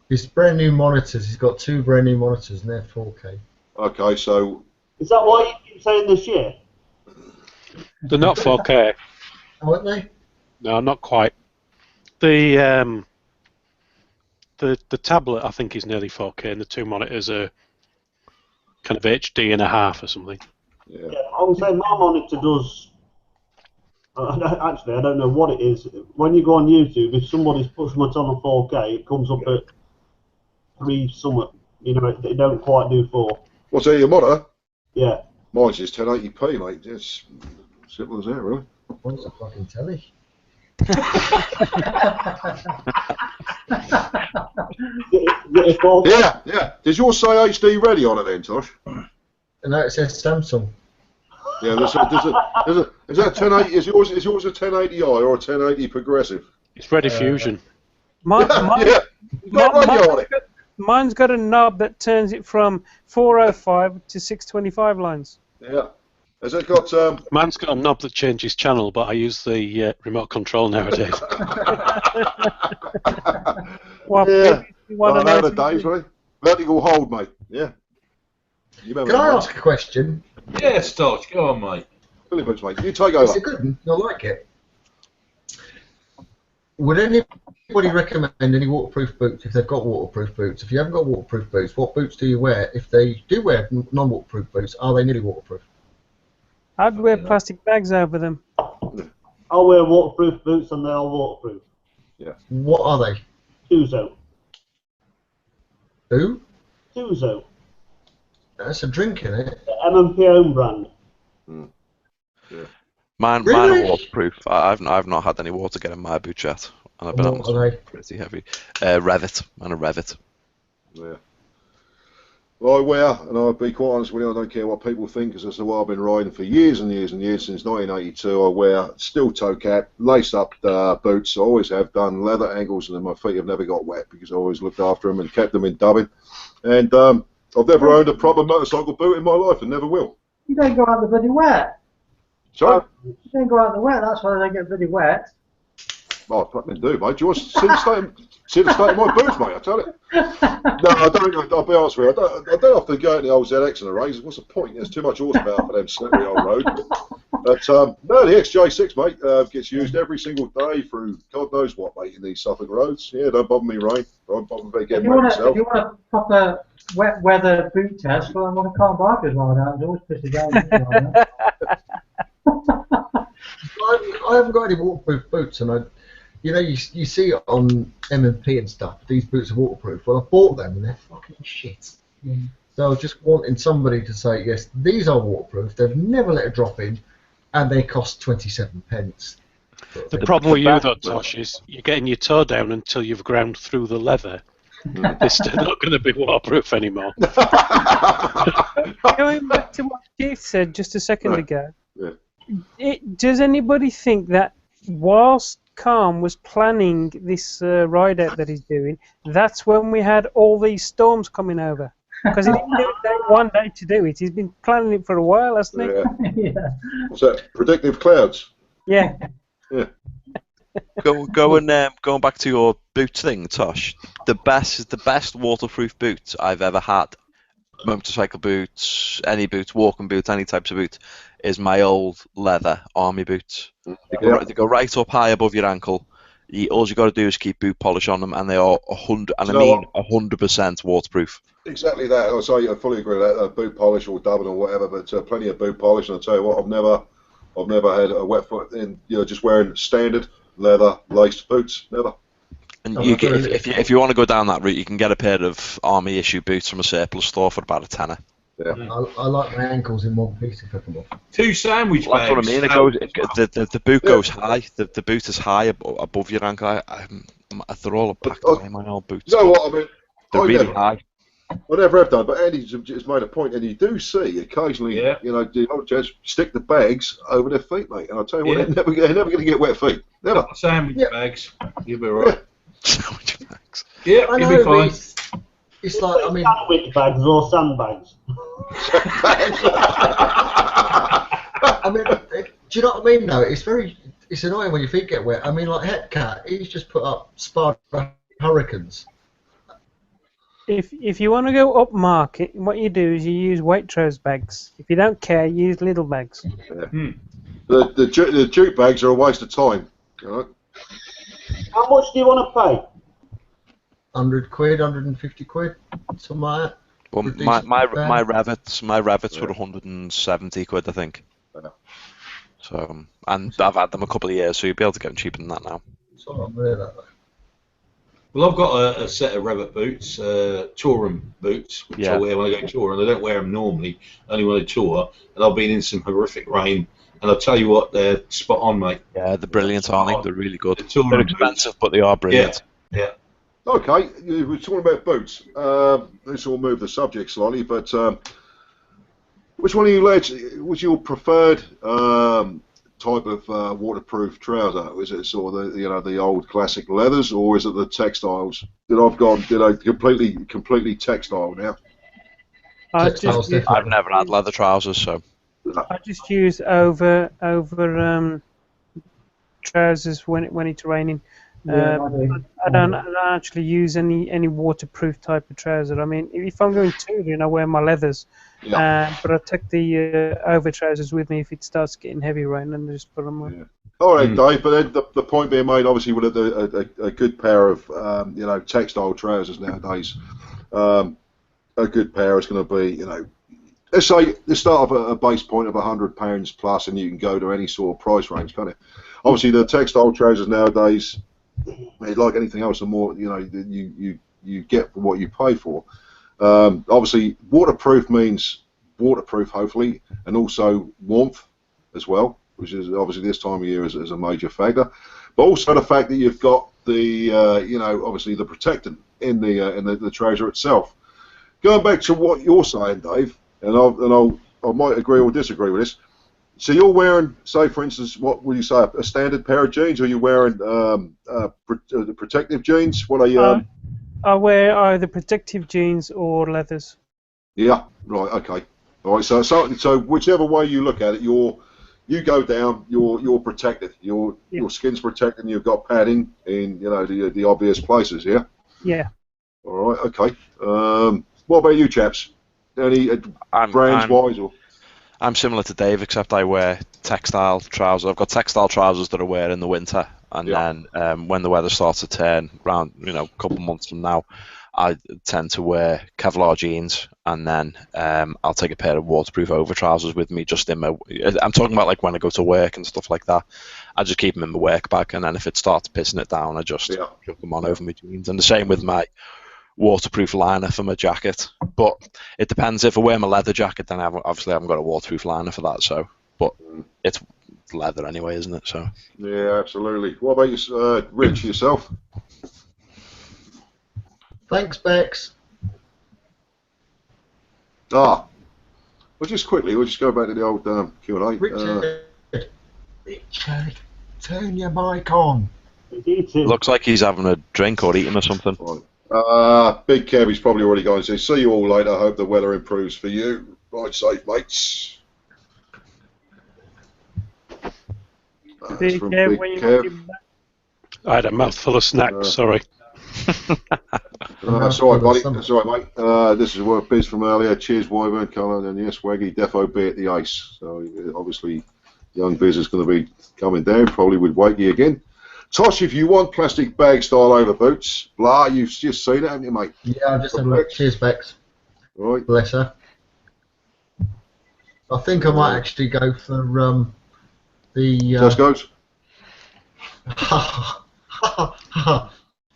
His brand new monitors. He's got 2 brand new monitors and they're 4K. Okay, so. Is that why you keep saying this year? They're not 4K. Aren't they? No, not quite. The tablet I think is nearly 4K, and the 2 monitors are kind of HD and a half or something. Yeah, I would say my monitor does. Actually, I don't know what it is. When you go on YouTube, if somebody's put something on a 4K, it comes up at 3 something. You know, they don't quite do 4. What's that, your monitor? Yeah. Mine's just 1080p, mate. It's simple as that, really. What's a fucking telly? Yeah. Does yours say HD ready on it then, Tosh? No, it says Samsung. Yeah, is that 1080? Is yours a 1080i or a 1080 progressive? It's Ready Fusion. Mine's got a knob that turns it from 405 to 625 lines. Yeah. Has it got? Mine's got a knob that changes channel, but I use the remote control nowadays. Well, yeah. I know the days, right? Vertical hold, mate. Yeah. Can I ask a question? Yes, Tosh, go on, mate. Philippines, mate. You take over. It's a good one. I like it. Would anybody recommend any waterproof boots if they've got waterproof boots? If you haven't got waterproof boots, what boots do you wear? If they do wear non-waterproof boots, are they nearly waterproof? I'd wear plastic bags over them. I'll wear waterproof boots and they are waterproof. Yeah. What are they? Tuzo. Who? Tuzo. That's a drink, isn't it? M&P own brand. Yeah. Mine Really? are waterproof. I've not had any water get in my boot yet, and I've been What are they? pretty heavy. Revit. Mine are Revit. Yeah. Well, I wear, and I'll be quite honest with you, I don't care what people think, because that's the way I've been riding for years and years and years, since 1982. I wear steel toe cap, laced up boots. I always have done, leather ankles, and then my feet have never got wet because I always looked after them and kept them in dubbing. And I've never owned a proper motorcycle boot in my life and never will. You don't go out the bloody wet. Sorry? You don't go out the wet. That's why they get bloody wet. Oh, I fucking do, mate. Do you want to see the state of my boots, mate? I tell you. No, I don't. I'll be honest with you. I don't often go in the old ZX and the Razors. What's the point? There's too much horsepower for them slippery old roads. But no, the XJ6, mate, gets used every single day through God knows what, mate, in these Suffolk roads. Yeah, don't bother me, rain. Don't bother me getting wet myself. If you want a proper wet weather boot test, well, I can't bikers ride out. It's always pissing down. I haven't got any waterproof boots, and you see it on M&P and stuff. These boots are waterproof. Well, I bought them and they're fucking shit. Mm. So I was just wanting somebody to say, yes, these are waterproof. They've never let a drop in, and they cost 27 pence. The problem with you, though, Tosh, is you're getting your toe down until you've ground through the leather. They're still not going to be waterproof anymore. Going back to what Keith said just a second ago, Yeah. Does anybody think that whilst Calm was planning this ride out that he's doing, that's when we had all these storms coming over? Because he didn't do it one day to do it. He's been planning it for a while, hasn't he? Yeah. What's that? Predictive clouds. Yeah. Yeah. Going back to your boots thing, Tosh. The best waterproof boots I've ever had. Motorcycle boots, any boots, walking boots, any types of boots, is my old leather army boots. They go right up high above your ankle. All you got to do is keep boot polish on them, and they are 100% waterproof. Exactly that. I fully agree with that. Boot polish or dubbing or whatever, but plenty of boot polish. And I tell you what, I've never had a wet foot in just wearing standard leather laced boots. Never. And if you want to go down that route, you can get a pair of army issue boots from a surplus store for about a tenner. Yeah. I like my ankles in one piece if I come off. 2 sandwich bags. That's what I mean. The boot goes high. The boot is high above your ankle. They're all packed away, my old boots. You know what I mean? They're really high. I never have done, but Andy's just made a point, and you do see occasionally, the old gents stick the bags over their feet, mate. And I'll tell you what, they're never going to get wet feet. Never. Sandwich bags. You'll be right. Sandwich bags. Yeah, I you'll know, be fine. It's like, I mean, Sandwich bags or sandbags. I mean, do you know what I mean? Though it's annoying when your feet get wet. I mean, like Hepcat, he's just put up Sparta Hurricanes. If you want to go up market, what you do is you use Waitrose bags. If you don't care, use little bags. Yeah. The jute bags are a waste of time. Right? How much do you want to pay? 100 quid, 150 quid, something like that. Well, my Revits were 170 quid, I think. Yeah. So, and I've had them a couple of years, so you'll be able to get them cheaper than that now. It's not really that way. Well, I've got a set of Revit boots, touring boots, which I wear when I go touring. I don't wear them normally, only when I tour. And I've been in some horrific rain, and I'll tell you what, they're spot on, mate. Yeah, they're brilliant, aren't they? They're really good. They're expensive, but they are brilliant. Yeah. Okay, we were talking about boots. This will move the subject slightly, but which one of you lads was your preferred type of waterproof trouser? Is it sort of the old classic leathers, or is it the textiles that I've gone completely textile now? I've never had leather trousers, so I just use over trousers when it's raining. I don't actually use any waterproof type of trouser. I mean, if I'm going touring, I wear my leathers, but I take the over trousers with me if it starts getting heavy rain, and just put them on. Yeah. All right, Dave. But then the point being made, obviously, with a good pair of textile trousers nowadays, a good pair is going to be let's say the start of a base point of £100 plus, and you can go to any sort of price range, can't it? Obviously, the textile trousers nowadays, like anything else, the more you get for what you pay for. Obviously, waterproof means waterproof, hopefully, and also warmth as well, which is obviously this time of year is a major factor. But also the fact that you've got the obviously the protectant in the trouser itself. Going back to what you're saying, Dave, and I might agree or disagree with this. So you're wearing, say, for instance, what would you say, a standard pair of jeans, or are you wearing protective jeans? What are you? I wear either protective jeans or leathers. Yeah, right, okay. All right, so whichever way you look at it, you go down, you're protected. Your skin's protected, and you've got padding in the obvious places. Yeah. Yeah. All right. Okay. What about you, chaps? Any brands wise or? I'm similar to Dave, except I wear textile trousers. I've got textile trousers that I wear in the winter, and then when the weather starts to turn, around a couple of months from now, I tend to wear Kevlar jeans, and then I'll take a pair of waterproof over trousers with me. Just in my, I'm talking about like when I go to work and stuff like that. I just keep them in my work bag, and then if it starts pissing it down, I just chuck them on over my jeans. And the same with my waterproof liner for my jacket. But it depends. If I wear my leather jacket, then I haven't got a waterproof liner for that. So, but it's leather anyway, isn't it? So. Yeah, absolutely. What about you, Rich, yourself? Thanks, Bex. Well, just quickly, we'll just go back to the old Q&A. Richard, turn your mic on. Looks like he's having a drink or eating or something. Big Kev, he's probably already going to say, see you all later. I hope the weather improves for you. Ride safe, mates. Big Kev, when you I had a mouthful of snacks, sorry. That's all right, buddy. That's all right, mate. This is what biz from earlier. Cheers, Wyvern, Colin, and yes, Waggy, defo be at the ice. So obviously, young Biz is going to be coming down, probably with Wakey again. Tosh, if you want plastic bag style over boots, blah, you've just seen it, haven't you, mate? Yeah, I've just had a look. Cheers, Bex. Right. Bless her. I think I might actually go for the. Tesco's?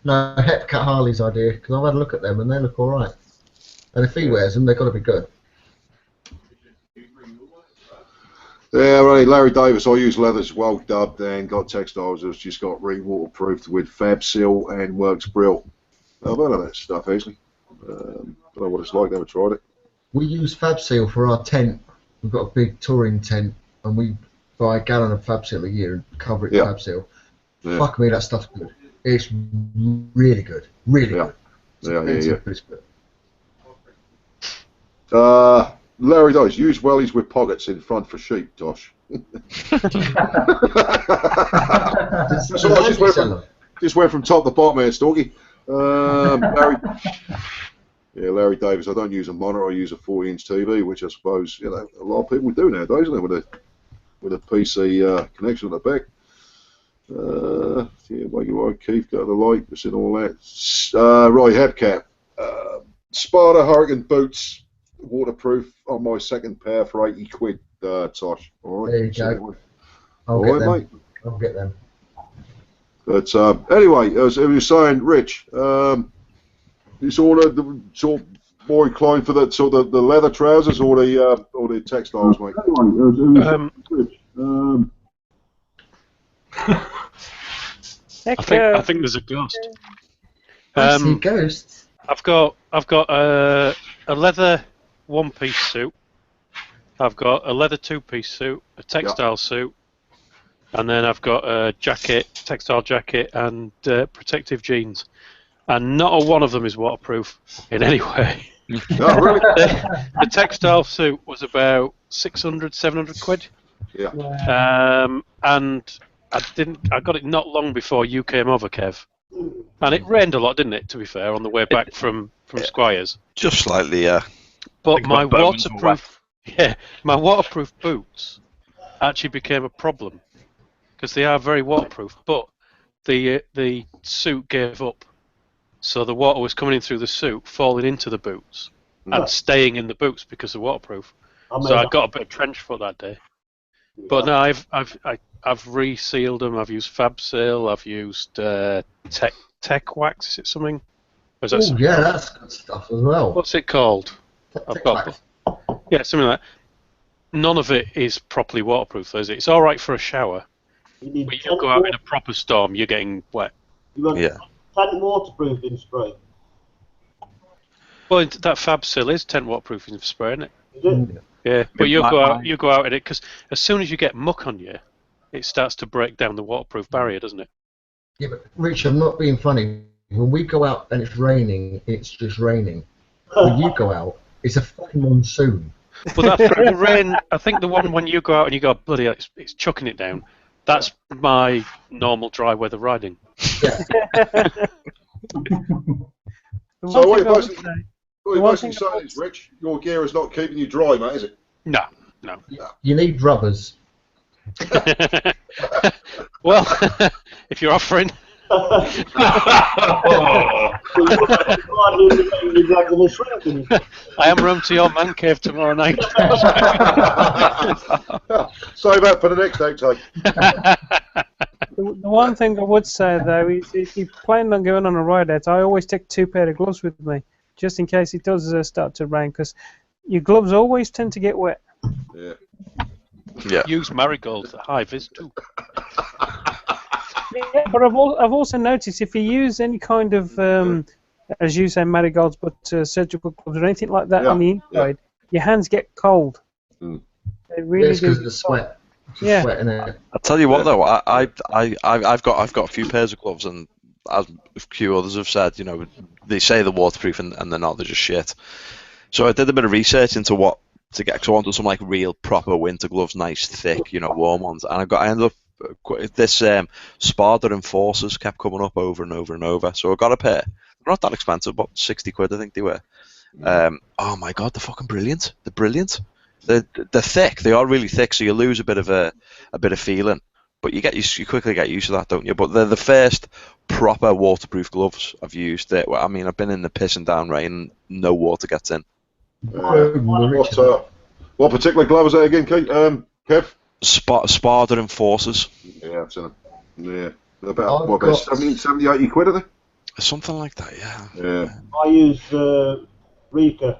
No, Hepcat Harley's idea, because I've had a look at them and they look alright. And if he wears them, they've got to be good. Yeah, right. Larry Davis, I use leathers, well dubbed, and got textiles. It's just got re-waterproofed with Fab Seal and Works Brill. I've heard of that stuff, actually. Don't know what it's like, never tried it. We use Fab Seal for our tent. We've got a big touring tent, and we buy a gallon of Fab Seal a year and cover it in Fab Seal. Yeah. Fuck me, that stuff's good. It's really good. Really good. It's good. Larry does use wellies with pockets in front for sheep, Tosh. Just went from top to bottom here, Storky. Larry Davis. I don't use a monitor. I use a 40-inch TV, which I suppose a lot of people do nowadays, don't they, with a PC connection at the back. Keith got the light. It's in all that. Right, Hepcat. Sparta Hurricane boots. Waterproof on my second pair for 80 quid, Tosh. All right. There you go. I'll get them. Mate. I'll get them. But anyway, as I was saying, Rich, you sort of more inclined for the sort of the leather trousers or the textiles, mate. I think there's a ghost. I see ghosts. I've got a leather one-piece suit. I've got a leather two-piece suit, a textile suit, and then I've got a jacket, textile jacket, and protective jeans. And not a one of them is waterproof in any way. Oh, really? The textile suit was about 600, 700 quid. Yeah. And I got it not long before you came over, Kev. And it rained a lot, didn't it, to be fair, on the way back from Squires? Just slightly, yeah. But my waterproof boots actually became a problem because they are very waterproof. But the suit gave up, so the water was coming in through the suit, falling into the boots, and staying in the boots because they're waterproof. So I got a bit of trench foot that day. But no, I've resealed them. I've used Fab Seal. I've used Tech Wax. Is it something? Oh yeah, that's good stuff as well. What's it called? Yeah, something like that. None of it is properly waterproof, though, is it? It's all right for a shower. But you go out in a proper storm, you're getting wet. You want tent waterproofing spray? Well, that Fab Seal is tent waterproofing spray, isn't it? Is it? Yeah, but you go out in it because as soon as you get muck on you, it starts to break down the waterproof barrier, doesn't it? Yeah, but Rich, I'm not being funny. When we go out and it's raining, it's just raining. When you go out, it's a fucking monsoon. But the rain, I think the one when you go out and you go, bloody hell, it's chucking it down. That's my normal dry weather riding. So what you're basically saying is, Rich, your gear is not keeping you dry, mate, is it? No. You need rubbers. Well, if you're offering. I am room to your man cave tomorrow night. Save that for the next outtake. The one thing I would say though is if you plan on going on a ride out, I always take 2 pairs of gloves with me, just in case it does start to rain, because your gloves always tend to get wet. Yeah. Use marigolds at high vis too. Yeah, but I've also noticed if you use any kind of, as you say, marigolds, but surgical gloves or anything like that on the inside, your hands get cold. They really do. Because of the sweat. Yeah. Sweat in it. I'll tell you what though, I've got a few pairs of gloves, and as a few others have said, you know, they say they're waterproof and they're not, they're just shit. So I did a bit of research into what to get, because I wanted some like real proper winter gloves, nice thick, you know, warm ones, and I ended up this Sparta Enforcers kept coming up over and over and over, so I got a pair. They're not that expensive, about 60 quid I think they were. Oh my god, they're fucking brilliant. They're brilliant. They're thick. They are really thick, so you lose a bit of feeling, but you quickly get used to that, don't you? But they're the first proper waterproof gloves I've used. I mean, I've been in the pissing down rain, no water gets in. What particular gloves are they again, Kev? Sparta Enforcers. Yeah, I've seen them. Yeah, they're about 70, 80 quid, are they? Something like that, yeah. I use Rika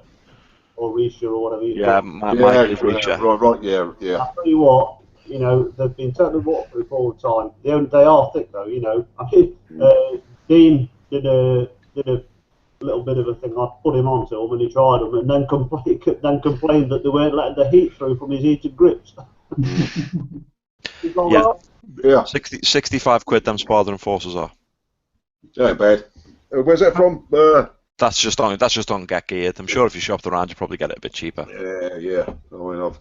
or Risha or whatever you call it. Mine is Risha. Right, yeah. I tell you what, you know, they've been totally waterproof all the time. They are thick though, you know. I mean, Dean did a little bit of a thing. I put him onto them and he tried them, and then complained that they weren't letting the heat through from his heated grips. Yeah. 65 quid them Sparta Enforcers are. Ain't bad. Where's that from? That's just on Get Geared. I'm sure if you shopped around, you'd probably get it a bit cheaper. Yeah. I mean,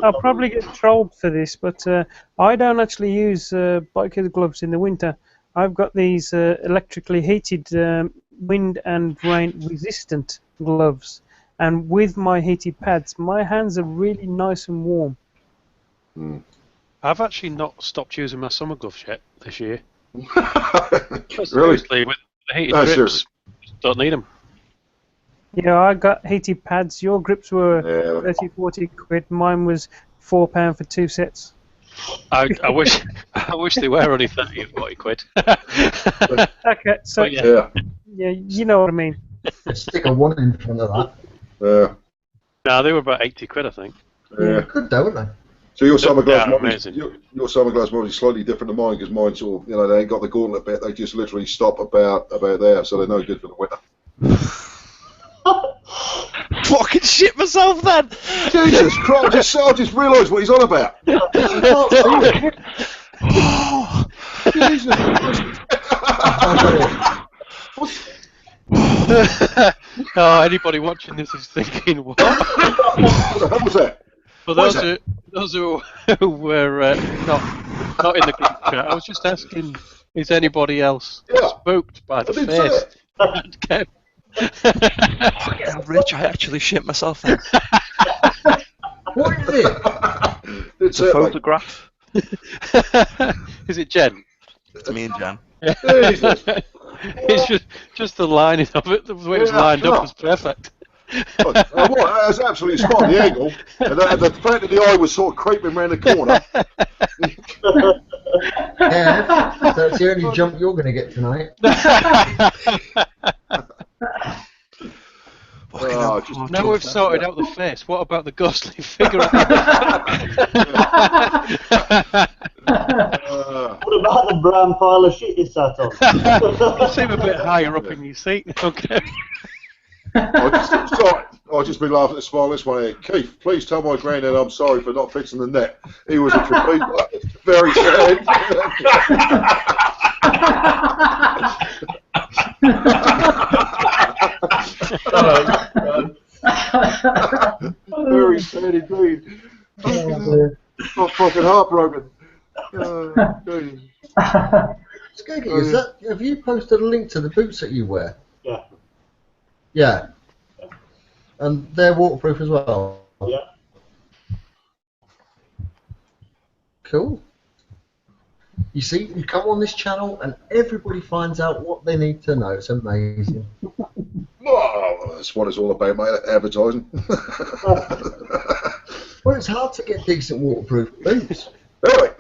I'll probably get trolled for this, but I don't actually use biker gloves in the winter. I've got these electrically heated wind and rain resistant gloves, and with my heated pads, my hands are really nice and warm. I've actually not stopped using my summer gloves yet this year. Really? Seriously, with the heated grips, don't need them. Yeah, I got heated pads. Your grips were 30, 40 quid. Mine was £4 for 2 sets. I wish they were only 30 or 40 quid. Okay, so yeah, you know what I mean. Stick a 1 in front of that. No, they were about 80 quid, I think. Yeah, good though, weren't they? So your summer gloves, your summer gloves might be slightly different to mine, because mine sort of, you know, they ain't got the gauntlet bit. They just literally stop about there, so they're no good for the winter. Fucking shit myself then. Jesus Christ! I just realised what he's on about. Jesus Christ! Anybody watching this is thinking, what? What the hell was that? For those who were not in the group chat, I was just asking, is anybody else spooked by the face? Fucking Rich, I actually shit myself then. What is it? It's a photograph. Is it Jen? It's me and Jen. It's just the lining of it, the way it was lined up was perfect. That's absolutely spot on the angle, and the fact that the eye was sort of creeping around the corner. Yeah, that's the only jump you're going to get tonight. Now we've sorted out the face, what about the ghostly figure? What about the brown pile of shit you sat on? You seem a bit higher up in your seat. Okay. I'll just be laughing at the smile this one here. Keith, please tell my granddad I'm sorry for not fixing the net. He was a complete, very sad. Sandy Green. Oh, I'm fucking heartbroken. Jeez. Skeggy, have you posted a link to the boots that you wear? Yeah. Yeah. And they're waterproof as well? Yeah. Cool. You see, you come on this channel and everybody finds out what they need to know. It's amazing. Oh, that's what it's all about, mate. Advertising. Well, it's hard to get decent waterproof boots. Anyway,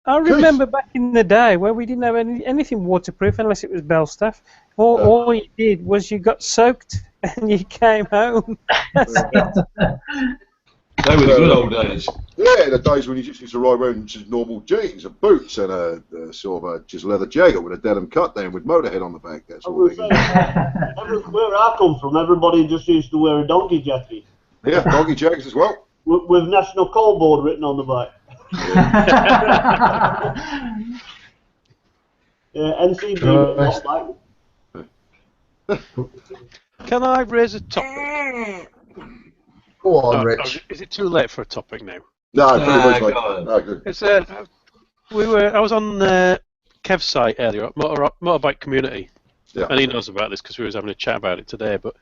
I remember back in the day where we didn't have anything waterproof unless it was Belstaff. All you did was you got soaked and you came home. They were the good old days. yeah, the days when you just used to ride around in just normal jeans and boots and a sort of a just leather jacket with a denim cut down with Motorhead on the back. That's I all. will say, where I come from, everybody just used to wear a donkey jacket. Yeah, donkey jackets as well. With National Coal Board written on the back. Yeah, NCB written on the back. Can I raise a topic? Go on, Rich. Is it too late for a topic now? No, pretty much like go on. no, good. It's I was on Kev's site earlier, motorbike community, and he knows about this because we was having a chat about it today. But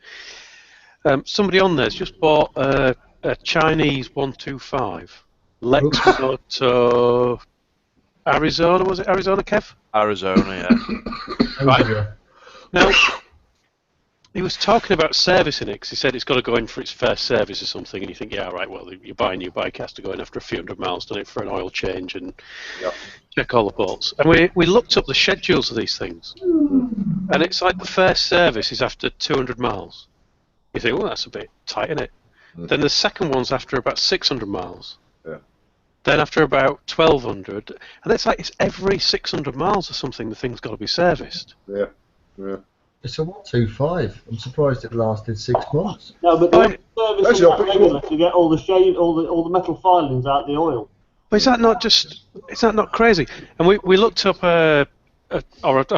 somebody on there's just bought a Chinese 125 Lex Moto Arizona. Was it Arizona, Kev? Arizona, yeah. Right. Now, he was talking about servicing it because he said it's got to go in for its first service or something, and you think, yeah, right, well, you buy a new bike, it has to go in after a few hundred miles, done it for an oil change and check all the bolts. And we looked up the schedules of these things, and it's like the first service is after 200 miles. You think, well, that's a bit tight, isn't it? Then the second one's after about 600 miles. Yeah. Then after about 1,200, and it's like it's every 600 miles or something the thing's got to be serviced. Yeah, yeah. It's a 125. I'm surprised it lasted 6 months. No, but they service Actually, that regular to get all the shade, all the metal filings out of the oil. But is that not crazy? And we looked up or I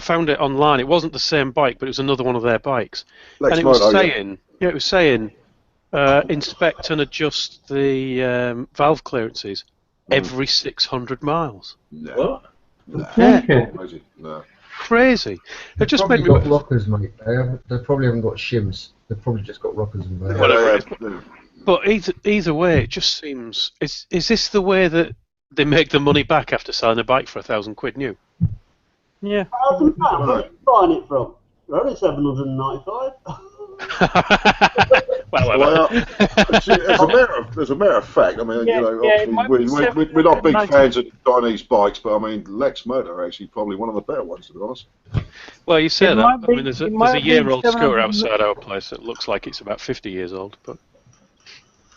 found it online. It wasn't the same bike, but it was another one of their bikes, Lex and it was Moto, saying, inspect and adjust the valve clearances every 600 miles. No. Okay. No. Crazy. It just made Probably me. got rockers, mate. They probably haven't got shims. They've probably just got rockers and valves. Whatever it is. But either way, it just seems. Is this the way that they make the money back after selling a bike for £1,000 new? Yeah. £1,000? Where are you buying it from? They're only 795. Well, as a matter of fact, I mean, Yeah, you know, yeah, it obviously might be we're not big 790. fans of Chinese bikes, but I mean, Lex Moto are actually probably one of the better ones, to be honest. Well, you say It that. might be- I mean, there's it a might be year-old scooter 700 outside our place that looks like it's about 50 years old, but.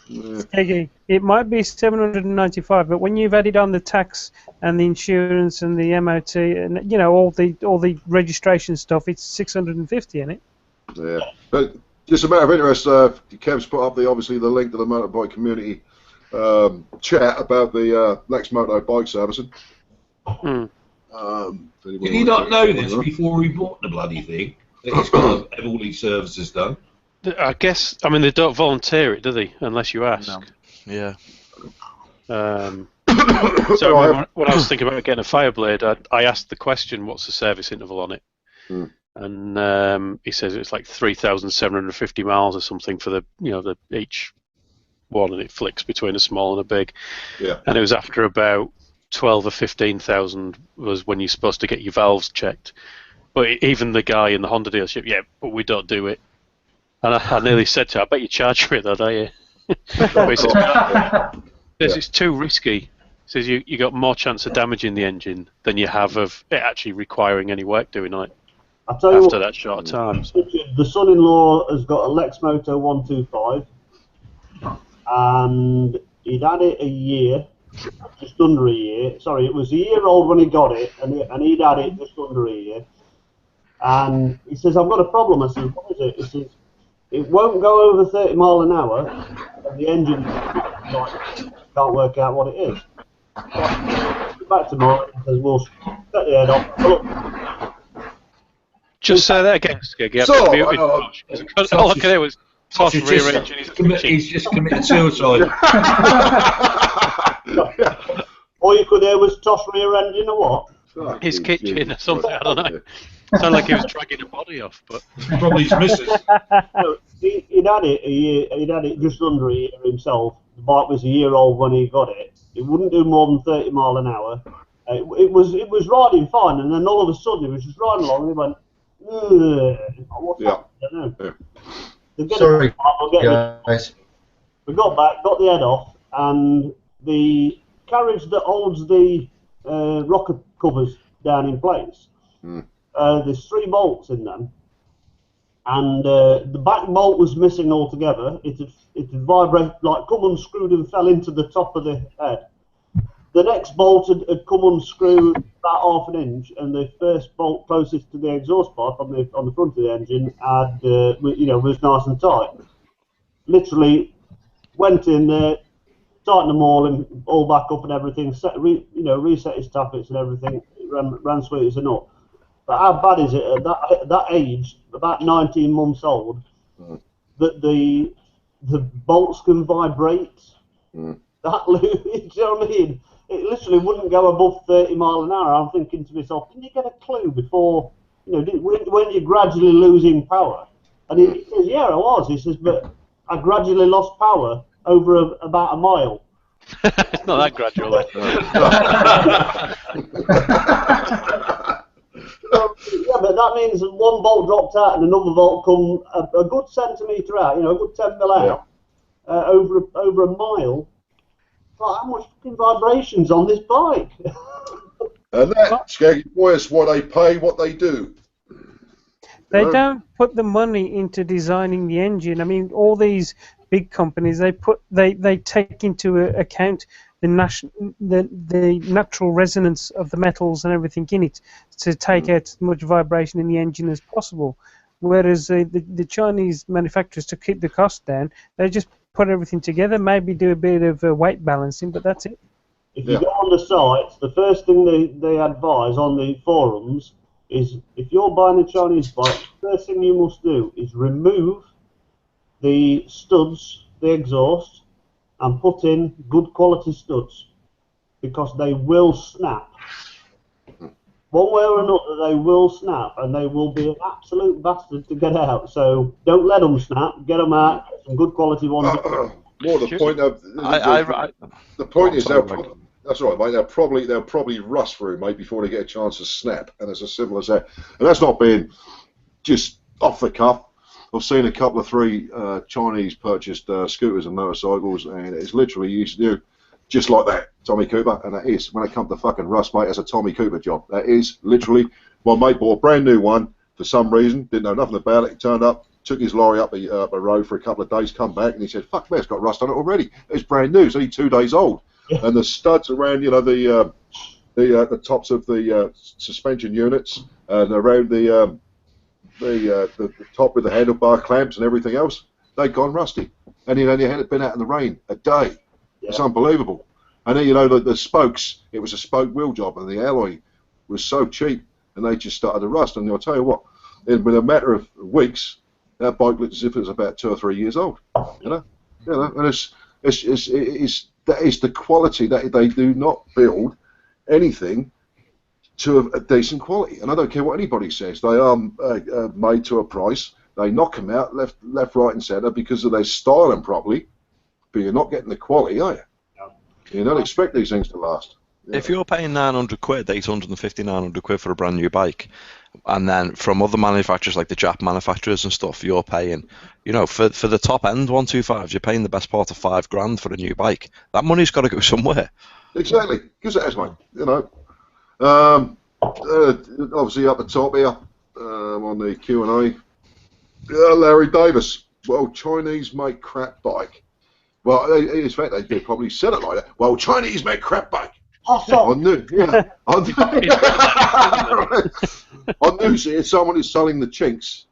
Skeggy, it might be 795, but when you've added on the tax and the insurance and the MOT and all the registration stuff, it's 650, isn't it? Yeah, but just a matter of interest, Kev's put up obviously the link to the motorbike community chat about the Lex Moto bike servicing. Hmm. Did he not know this before he bought the bloody thing? That he's got to have all these services done. I guess, I mean, they don't volunteer it, do they? Unless you ask. No. Yeah. So when I was thinking about getting a Fireblade, I asked the question, what's the service interval on it? And he says it's like 3,750 miles or something for the each one, and it flicks between a small and a big. Yeah. And it was after about 12 or 15,000 was when you're supposed to get your valves checked. But even the guy in the Honda dealership, yeah, but we don't do it. And I nearly said to her, I bet you charge for it though, don't you? He says it's too risky. He says you got more chance of damaging the engine than you have of it actually requiring any work doing on it I'll tell you after what, that short time. So. the son-in-law has got a Lex Moto 125, and he'd had it a year, just under a year. Sorry, it was a year old when he got it, and he'd had it just under a year. And he says, I've got a problem. I said, what is it? He says, it won't go over 30 mile an hour, and the engine can't work out what it is. So back to Mark and says, well, set the head off. Just say that again, Skeggy. So, all I could hear was Tosh He's rearranging his kitchen. he's just committed suicide. All you could hear was Tosh rearranging a what? His kitchen or something, I don't know. Sounded like he was dragging a body off, but Probably his missus. No, he'd had it a year. He'd had it just under a year himself. The bike was a year old when he got it. It wouldn't do more than 30 mile an hour. It was riding fine, and then all of a sudden he was just riding along. And he went, what's that? I don't know. Sorry, guys. We got back, got the head off, and the carriage that holds the rocker covers down in place. There's 3 bolts in them, and the back bolt was missing altogether. It had vibrated, like come unscrewed and fell into the top of the head. The next bolt had come unscrewed about half an inch, and the first bolt closest to the exhaust pipe on the front of the engine had was nice and tight. Literally went in there, tightened them all back up and everything. Reset his tappets and everything. It ran sweet as a nut. But how bad is it at that age, about 19 months old, that the bolts can vibrate? That you know what I mean? It literally wouldn't go above 30 mile an hour. I'm thinking to myself, didn't you get a clue before? Weren't you gradually losing power? And he says, yeah, I was. He says, but I gradually lost power over about a mile. It's not that gradual. Yeah, but that means that one bolt dropped out and another bolt come a good centimetre out, a good 10 mil out, over a mile. Like, how much fucking vibrations on this bike? And that, Skaggy Boy, is what they pay, what they do. They don't put the money into designing the engine. I mean, all these big companies, they take into account the natural resonance of the metals and everything in it to take out as much vibration in the engine as possible. Whereas the Chinese manufacturers, to keep the cost down, they just put everything together, maybe do a bit of weight balancing, but that's it. If you go on the sites, the first thing they advise on the forums is if you're buying a Chinese bike, the first thing you must do is remove the studs, the exhaust, and put in good quality studs, because they will snap. One way or another, they will snap, and they will be an absolute bastard to get out. So don't let them snap. Get them out. Get some good quality ones. More the point of the point is that's right, mate. They'll probably rust through, mate, before they get a chance to snap, and it's as simple as that. And that's not being just off the cuff. I've seen a couple of 3 Chinese purchased scooters and motorcycles, and it's literally used to do just like that, Tommy Cooper, and that is, when it comes to fucking rust, mate, that's a Tommy Cooper job. That is literally, my mate bought a brand new one for some reason, didn't know nothing about it. He turned up, took his lorry up the road for a couple of days, come back, and he said, fuck me, it's got rust on it already. It's brand new, it's only 2 days old. And the studs around, the tops of the suspension units, and around the top with the handlebar clamps and everything else, they'd gone rusty. And he'd only had been out in the rain a day. Yeah. It's unbelievable. And then, the spokes, it was a spoke wheel job, and the alloy was so cheap, and they just started to rust. And I'll tell you what, in a matter of weeks, that bike looked as if it was about 2 or 3 years old. And that is the quality that they do not build anything to a decent quality. And I don't care what anybody says. They are made to a price. They knock them out left, right, and centre because of their styling properly. But you're not getting the quality, are you? No. You don't expect these things to last. Yeah. If you're paying 900 quid, 850, 900 quid for a brand new bike, and then from other manufacturers like the Jap manufacturers and stuff, you're paying, for the top end 125s, you're paying the best part of $5,000 for a new bike. That money's got to go somewhere. Exactly, because it has, mate. Obviously up the top here, on the Q&A, Larry Davis. Well, Chinese make crap bike. Well, in fact, they probably said it like that. Well, Chinese make crap bike. On news, on news here, someone is selling the chinks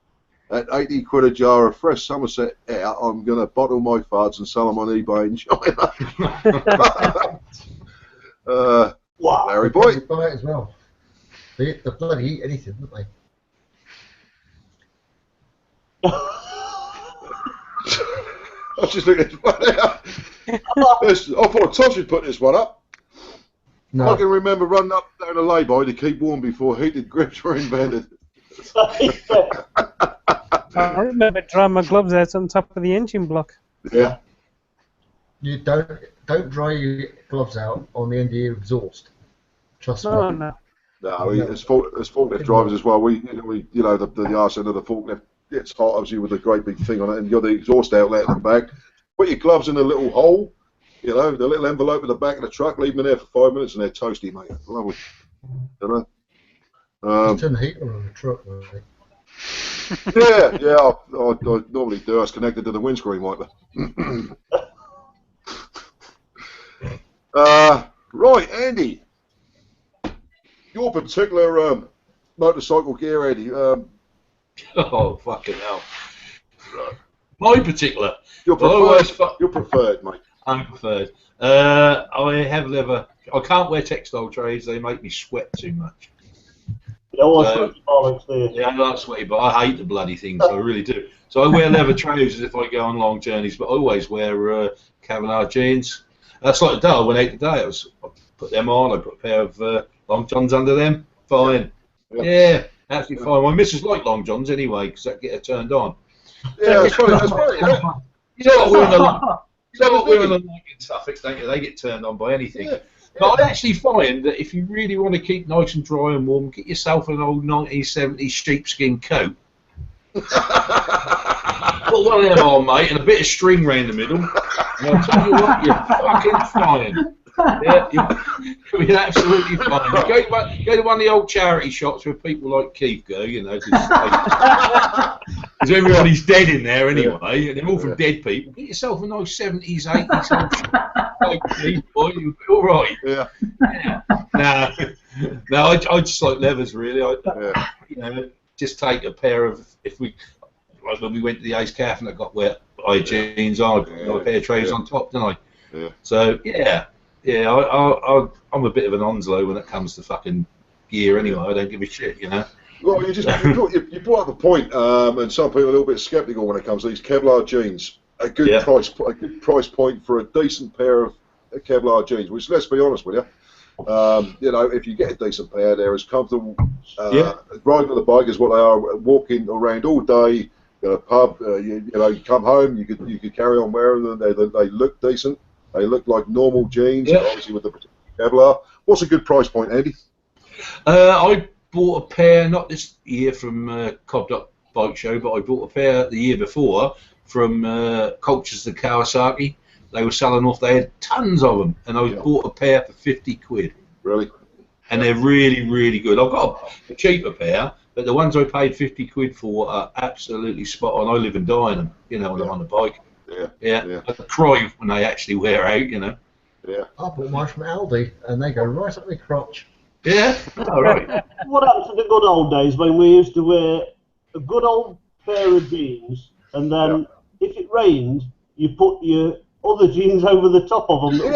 at 80 quid a jar of fresh Somerset air. I'm going to bottle my farts and sell them on eBay in China. Wow. Larry boy. They buy it as well. They bloody eat anything, don't they? was just looking at this one out. I thought Tosh would put this one up. No. I can remember running up down a lay-by to keep warm before heated grips were invented. I remember drying my gloves out on top of the engine block. Yeah. You don't dry your gloves out on the end of your exhaust. Trust me. No, no. No, as forklift drivers as well, we the arse end of the forklift gets hot, obviously, with a great big thing on it, and you've got the exhaust outlet at the back. Put your gloves in a little hole, the little envelope in the back of the truck, leave them there for 5 minutes, and they're toasty, mate. Lovely. Just turn the heater on the truck, mate. Yeah, I normally do. It's connected to the windscreen wiper. Right, Andy. Your particular motorcycle gear, Andy. Oh, fucking hell. My particular. Your preferred, mate. I'm preferred. I have leather. I can't wear textile trays. They make me sweat too much. Yeah, I like sweaty, but I hate the bloody things. I really do. So I wear leather trousers if I go on long journeys, but I always wear Cavanagh jeans. That's like the day I went out today. I put them on. I put a pair of long johns under them. Fine. Yeah, absolutely fine. My missus like long johns anyway because that get her turned on. Yeah, that's right. You know what women are like in Suffolk, don't you? They get turned on by anything. Yeah. But I actually find that if you really want to keep nice and dry and warm, get yourself an old 1970s sheepskin coat. Put one of them on, mate, and a bit of string round the middle. And I'll tell you what, you're fucking flying. Yeah, you'll be absolutely fine. You go to one of the old charity shops where people like Keith go, because everybody's dead in there anyway, and they're all from dead people. Get yourself a nice 70s, 80s old Keith, boy, you'll be all right. Yeah. No, I just like leathers, really. Just take a pair of, like when we went to the Ace Cafe and I got wet, I had jeans on, I put a pair of trays on top, didn't I? Yeah. So, I'm a bit of an Onslow when it comes to fucking gear anyway. I don't give a shit, Well, you brought up a point, and some people are a little bit sceptical when it comes to these Kevlar jeans. A good price point for a decent pair of Kevlar jeans. Which, let's be honest with you, if you get a decent pair, they're as comfortable riding on the bike as what they are walking around all day. In a pub, you come home, you could carry on wearing them. They look decent. They look like normal jeans, obviously with the Kevlar. What's a good price point, Andy? I bought a pair, not this year from Cobbed Up Bike Show, but I bought a pair the year before from Colchester Kawasaki. They were selling off, they had tons of them, and I bought a pair for 50 quid. Really? And they're really, really good. I've got a cheaper pair, but the ones I paid 50 quid for are absolutely spot on. I live and die in them, when I'm on the bike. Yeah. I cry when they actually wear out, Yeah. I bought mine from Aldi, and they go right up my crotch. Yeah? All right. What happened to the good old days when we used to wear a good old pair of jeans, and then if it rained, you put your other jeans over the top of them. It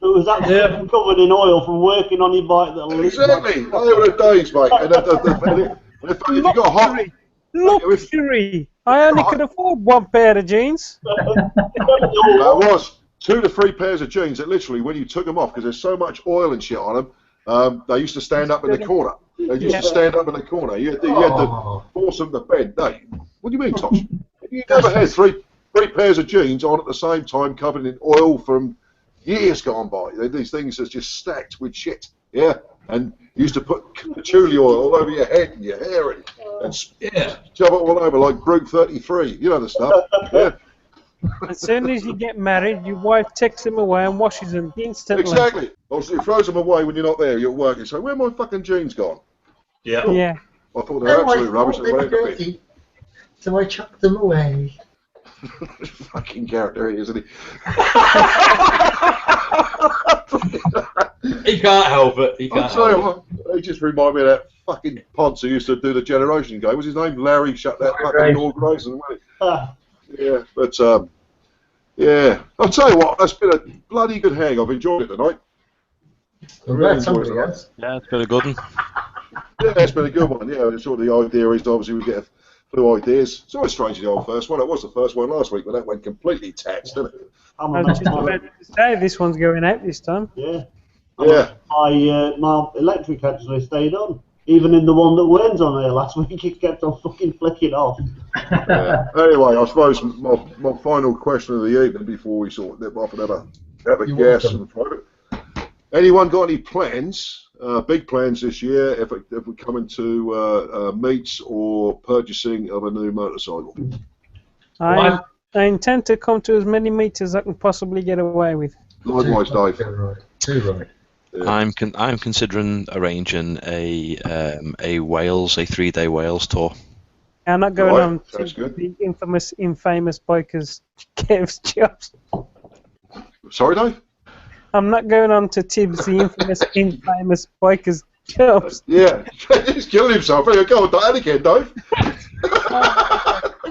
was absolutely covered in oil from working on your bike. Exactly. They were the days, mate. And if you got hot... Luxury! I only could afford one pair of jeans. That was 2 to 3 pairs of jeans that literally, when you took them off, because there's so much oil and shit on them, they used to stand up in the corner. They used to stand up in the corner. You had to force them to bend. No, what do you mean, Tosh? You never had three pairs of jeans on at the same time, covered in oil from years gone by. These things are just stacked with shit. Yeah, and you used to put patchouli oil all over your head and your hair and shove it all over like Brute 33. You know the stuff. Yeah. As soon as you get married, your wife takes them away and washes them instantly. Exactly. Also, it throws them away when you're not there. You're at work. You say, "Where are my fucking jeans gone?" Yeah. Yeah. I thought they were absolute rubbish. They went a bit. So I chucked them away. Fucking character, isn't he? He can't help it. He can't help it. What, they just remind me of that fucking Ponce who used to do the Generation game. What's his name? Larry shut that fucking door, Grayson, wasn't it? Yeah, but I'll tell you what, that's been a bloody good hang. I've enjoyed it tonight. Really enjoyed it tonight. Yeah, it's been a good one. Yeah, it's been a good one. Yeah, sort of the idea is obviously we get a few ideas. It's always strange the old first one. It was the first one last week, but that went completely taxed, didn't it? I was just about to say this one's going out this time. Yeah. Yeah. My electric actually stayed on. Even in the one that weren't on there last week, it kept on fucking flicking off. Anyway, I suppose my final question of the evening before we sort of nip off and have a guess and private. Anyone got any plans, big plans this year, if we come into meets or purchasing of a new motorcycle? I intend to come to as many meets as I can possibly get away with. Likewise, Dave. Too right. Yeah. I'm considering arranging a Wales, a 3-day Wales tour. I'm not going on to good. the infamous BIKERS Kev's jobs. Sorry, Dave? I'm not going on to Tibbs, the infamous BIKERS jobs. Yeah, he's killing himself. There you go, that again, Dave.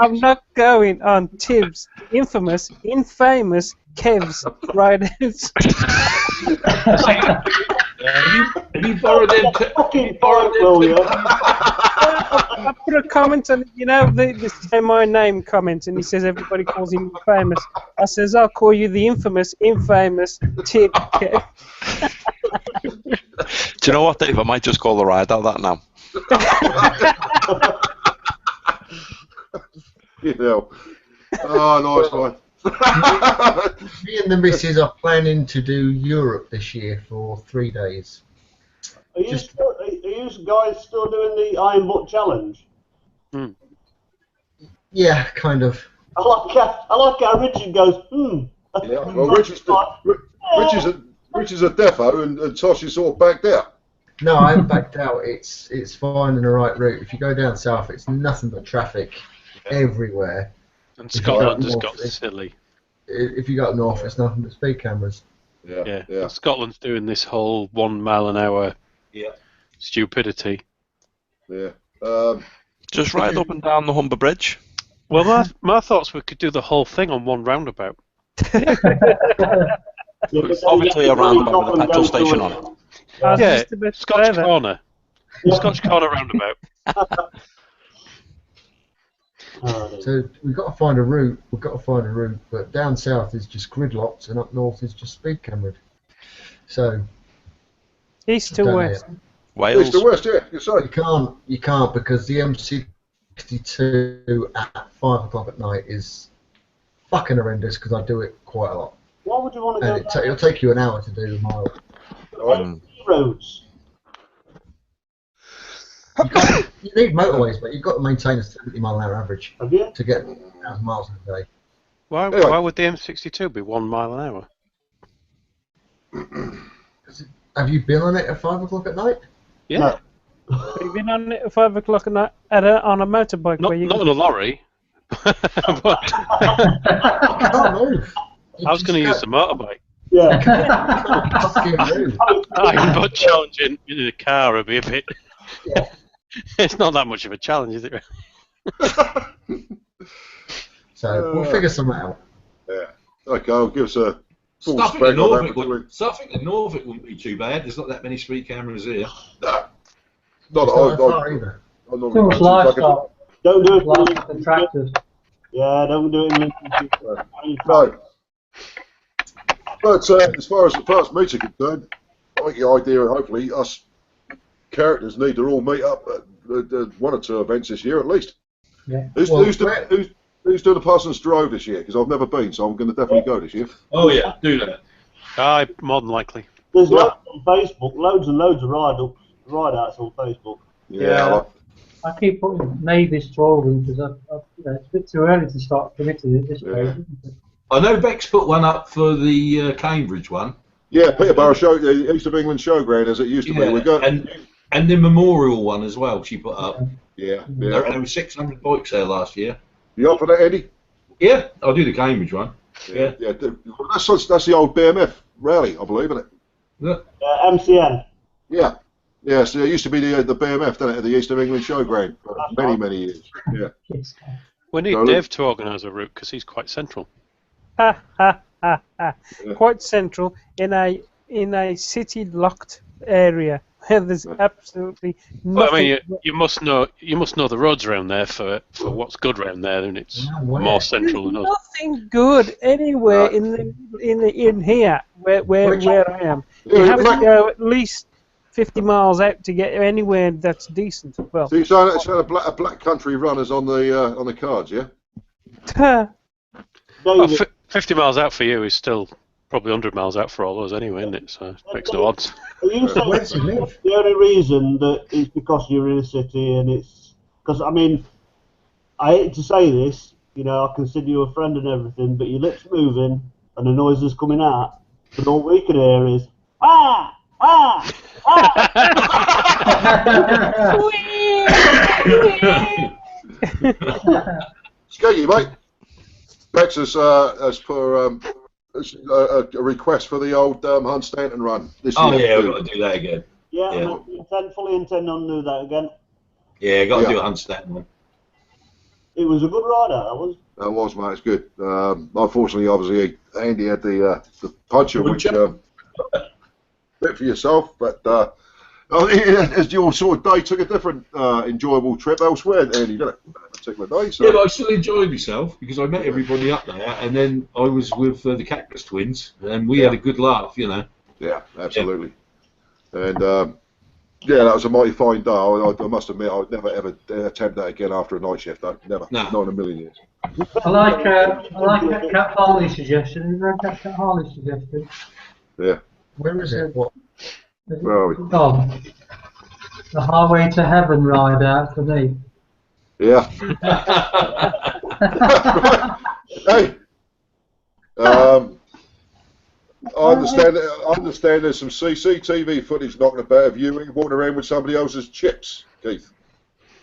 I'm not going on Tibbs, infamous Kev's Riders. Have you borrowed them? I put a comment on, the say my name comment, and he says everybody calls him famous. I says I'll call you the infamous Tib Kev. Do you know what, Dave? I might just call the ride out that now. Oh, nice one. Me and the missus are planning to do Europe this year for 3 days. Are you guys still doing the Iron Butt Challenge? Yeah, kind of. I like how Richard goes, Yeah, well, Rich is a defo, and Tosh is sort of backed out. No, I haven't backed out. It's finding the right route. If you go down south, it's nothing but traffic everywhere. And Scotland has got silly. If you go up north, it's nothing but speed cameras. Yeah. Scotland's doing this whole 1 mile an hour stupidity. Yeah. Just ride up and down the Humber Bridge. Well, my thoughts we could do the whole thing on one roundabout. Obviously a roundabout with a petrol station on it. Yeah, Scotch Corner. Scotch Corner roundabout. So we've got to find a route. But down south is just gridlocked, and up north is just speed cameraed. So east to west. Wales. East to west, yeah. You're sorry. You can't because the M62 at 5 o'clock at night is fucking horrendous because I do it quite a lot. Why would you want to And go? it'll take you an hour to do the mile. Roads. You need motorways, but you've got to maintain a 70 mile an hour average Have you? to get 1,000 miles in a day. Why would the M62 be 1 mile an hour? Have you been on it at 5 o'clock at night? Yeah. Have you been on it at 5 o'clock at night on a motorbike? Not on a lorry. You can't move. I was going to use the motorbike. Yeah. But challenging in a car would be a bit. It's not that much of a challenge, is it? So we'll figure something out. Yeah. Okay, I'll give us a full Stuff spec in on Norfolk that. wouldn't be too bad. There's not that many speed cameras here. No. It's not that far either. Too much lifestyle. Don't do it. Life and tractors. Yeah, don't do it in Lincoln. No. But as far as the first meets are concerned, I think the idea, hopefully, us characters need to all meet up at 1 or 2 events this year at least. Yeah. Who's doing the Parsons Drove this year? Because I've never been, so I'm going to definitely go this year. Oh yeah, do that. More than likely. There's loads on Facebook, loads and loads of ride-outs on Facebook. Yeah. I keep putting maybes to all of them because it's a bit too early to start committing at this stage, isn't it? I know Beck's put one up for the Cambridge one. Yeah, Peterborough show, the East of England showground as it used to be. We got and the Memorial one as well. She put up. Yeah. There were 600 bikes there last year. You up for that, Eddie? Yeah, I'll do the Cambridge one. Yeah. That's the old BMF rally, I believe, isn't it? MCN. Yeah. Yeah, so it used to be the BMF, didn't it, the East of England showground for many years. Yeah. We need Dave to organise a route because he's quite central. Quite central in a city locked area. where there's absolutely nothing. Well, I mean, you must know the roads around there for what's good around there, and it's more central than us. Nothing good anywhere in here where I am. You have to go at least 50 miles out to get anywhere that's decent. Well, So you're saying it's a black country runners on the cards, yeah? Well, 50 miles out for you is still probably 100 miles out for all of us anyway, isn't it? So it makes no odds. Are you saying the only reason that is because you're in a city and it's... Because, I mean, I hate to say this, you know, I consider you a friend and everything, but your lips moving and the noises coming out, but all we can hear is, ah! Ah! Ah! Skeggy, mate. Bex has put a request for the old Hunt Stanton run. This Oh year. yeah, we've got to do that again. Yeah, Yeah. I fully intend on doing that again. Yeah, got to do a Hunt Stanton one. It was a good ride out, that was. That was, mate. It's good. Unfortunately, obviously, Andy had the puncher, which bit for yourself, but as your sort of day took a different enjoyable trip elsewhere, Andy, didn't it? That particular day. So. Yeah, but I still enjoyed myself because I met everybody up there, and then I was with the Cactus Twins, and we had a good laugh, you know. Yeah, absolutely. Yeah. And yeah, that was a mighty fine day. I must admit, I would never ever attempt that again after a night shift. Though. Never, not in a million years. I like Cat Harley's suggestion. Is that Cat Harley's suggestion? Yeah. Where is it? What? Where are we? Oh, the Highway to Heaven ride out for me. Yeah. Hey. I understand there's some CCTV footage knocking about of you walking around with somebody else's chips, Keith.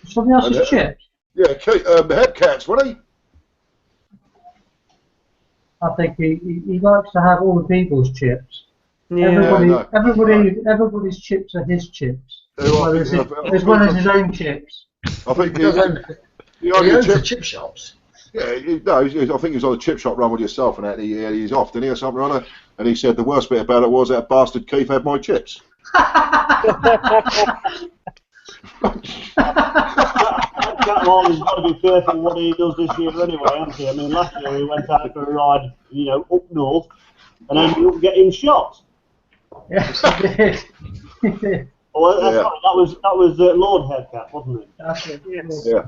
Somebody else's chips? Yeah, Keith, Hepcats, wasn't he? I think he likes to have all the people's chips. Yeah. Everybody's chips are his chips. As well as his own chips. I think he owns the chip shops. Yeah, I think he was on a chip shop run with yourself, and that he's off, didn't he, or something or other? And he said the worst bit about it was that bastard Keith had my chips. Harley's got to be careful what he does this year anyway, hasn't he? I mean, last year he went out for a ride, you know, up north, and ended up getting shot. Yes, he did. He did. Well, that's right. That was Lord Hepcat, wasn't it? That's it. Yes. Yeah.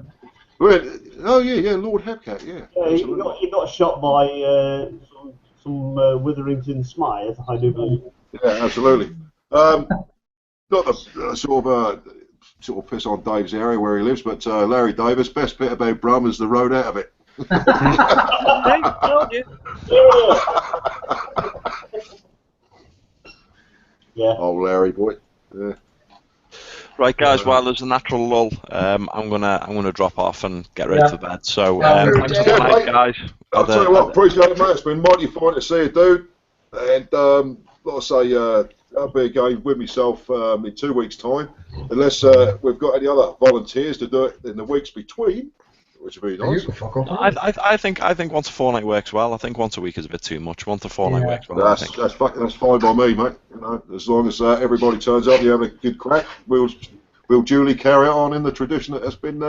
Oh yeah, Lord Hepcat, yeah. Yeah, he got shot by some Witherington Smythe, I do believe. Yeah, absolutely. Not the sort of piss on Dave's area where he lives, but Larry Davis, best bit about Brum is the road out of it. Yeah. Oh, Larry boy. Yeah. Right, guys. While there's a natural lull, I'm gonna drop off and get ready for bed. So thanks for the night, guys. I'll tell you what, appreciate it, mate. It's been mighty fine to see you, dude. And like I say, I'll be again with myself in 2 weeks' time, unless we've got any other volunteers to do it in the weeks between, which would be nice. I think once a fortnight works well. I think once a week is a bit too much. Once a fortnight works well. That's fine by me, mate. You know, as long as everybody turns up, you have a good crack. We'll duly carry on in the tradition that has been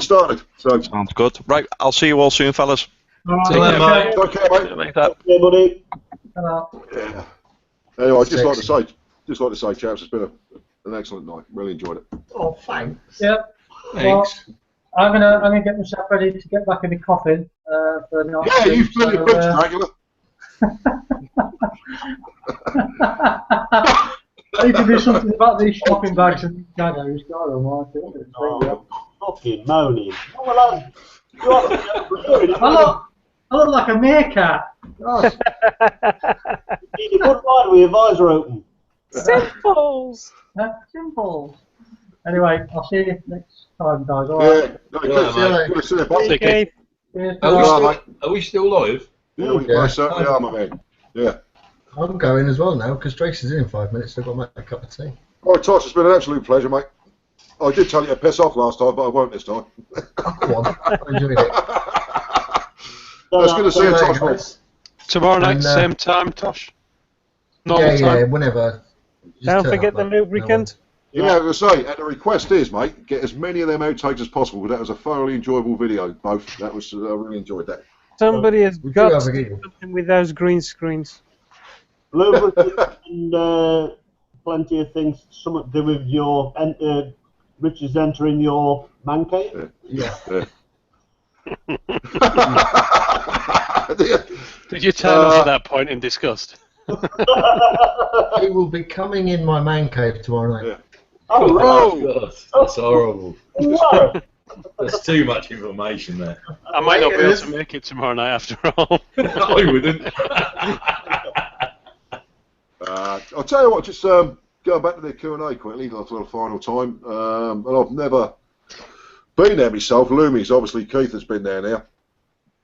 started. So sounds good. Right, I'll see you all soon, fellas. Take care, mate. Okay, mate. Yeah, buddy. Yeah. Anyway, I'd just like to say, chaps, it's been an excellent night. Really enjoyed it. Oh, thanks. Yep. Thanks. Well, I'm gonna get myself ready to get back in the coffin for the night. Yeah, you've plenty of books, Dracula. I need to do something about these shopping bags and shadows. God almighty. Fucking moaning. I look like a meerkat. God. You need a good ride with your visor open. Simples. Simples. Anyway, I'll see you next time, guys. All right. Good to see you, bud. Okay. Are we still live? Yeah, we certainly are, my man. Yeah. I'm going as well now because Drake's is in 5 minutes, so I've got to make a cup of tea. All right, Tosh, it's been an absolute pleasure, mate. I did tell you to piss off last time, but I won't this time. Oh, go on. I enjoyed it. That's good to see you, Tosh, mate. Tomorrow night, same time, Tosh. Yeah, whenever. Don't forget the lubricant. Yeah, I was going to say, and the request is, mate, get as many of them outtakes as possible, because that was a thoroughly enjoyable video, both. That was, I really enjoyed that. Somebody has We do got have to a do giggle. something with those green screens. Lubricant and plenty of things, something to do with your Richard's entering your man cave. Yeah. Did you turn off at that point in disgust? He will be coming in my man cave tomorrow night. Yeah. Oh, right. God, that's horrible. Right. That's too much information there. I might not be able to make it tomorrow night after all. I wouldn't. I'll tell you what, just going back to the Q&A quickly, for the final time, and I've never been there myself. Loomies, obviously Keith has been there now.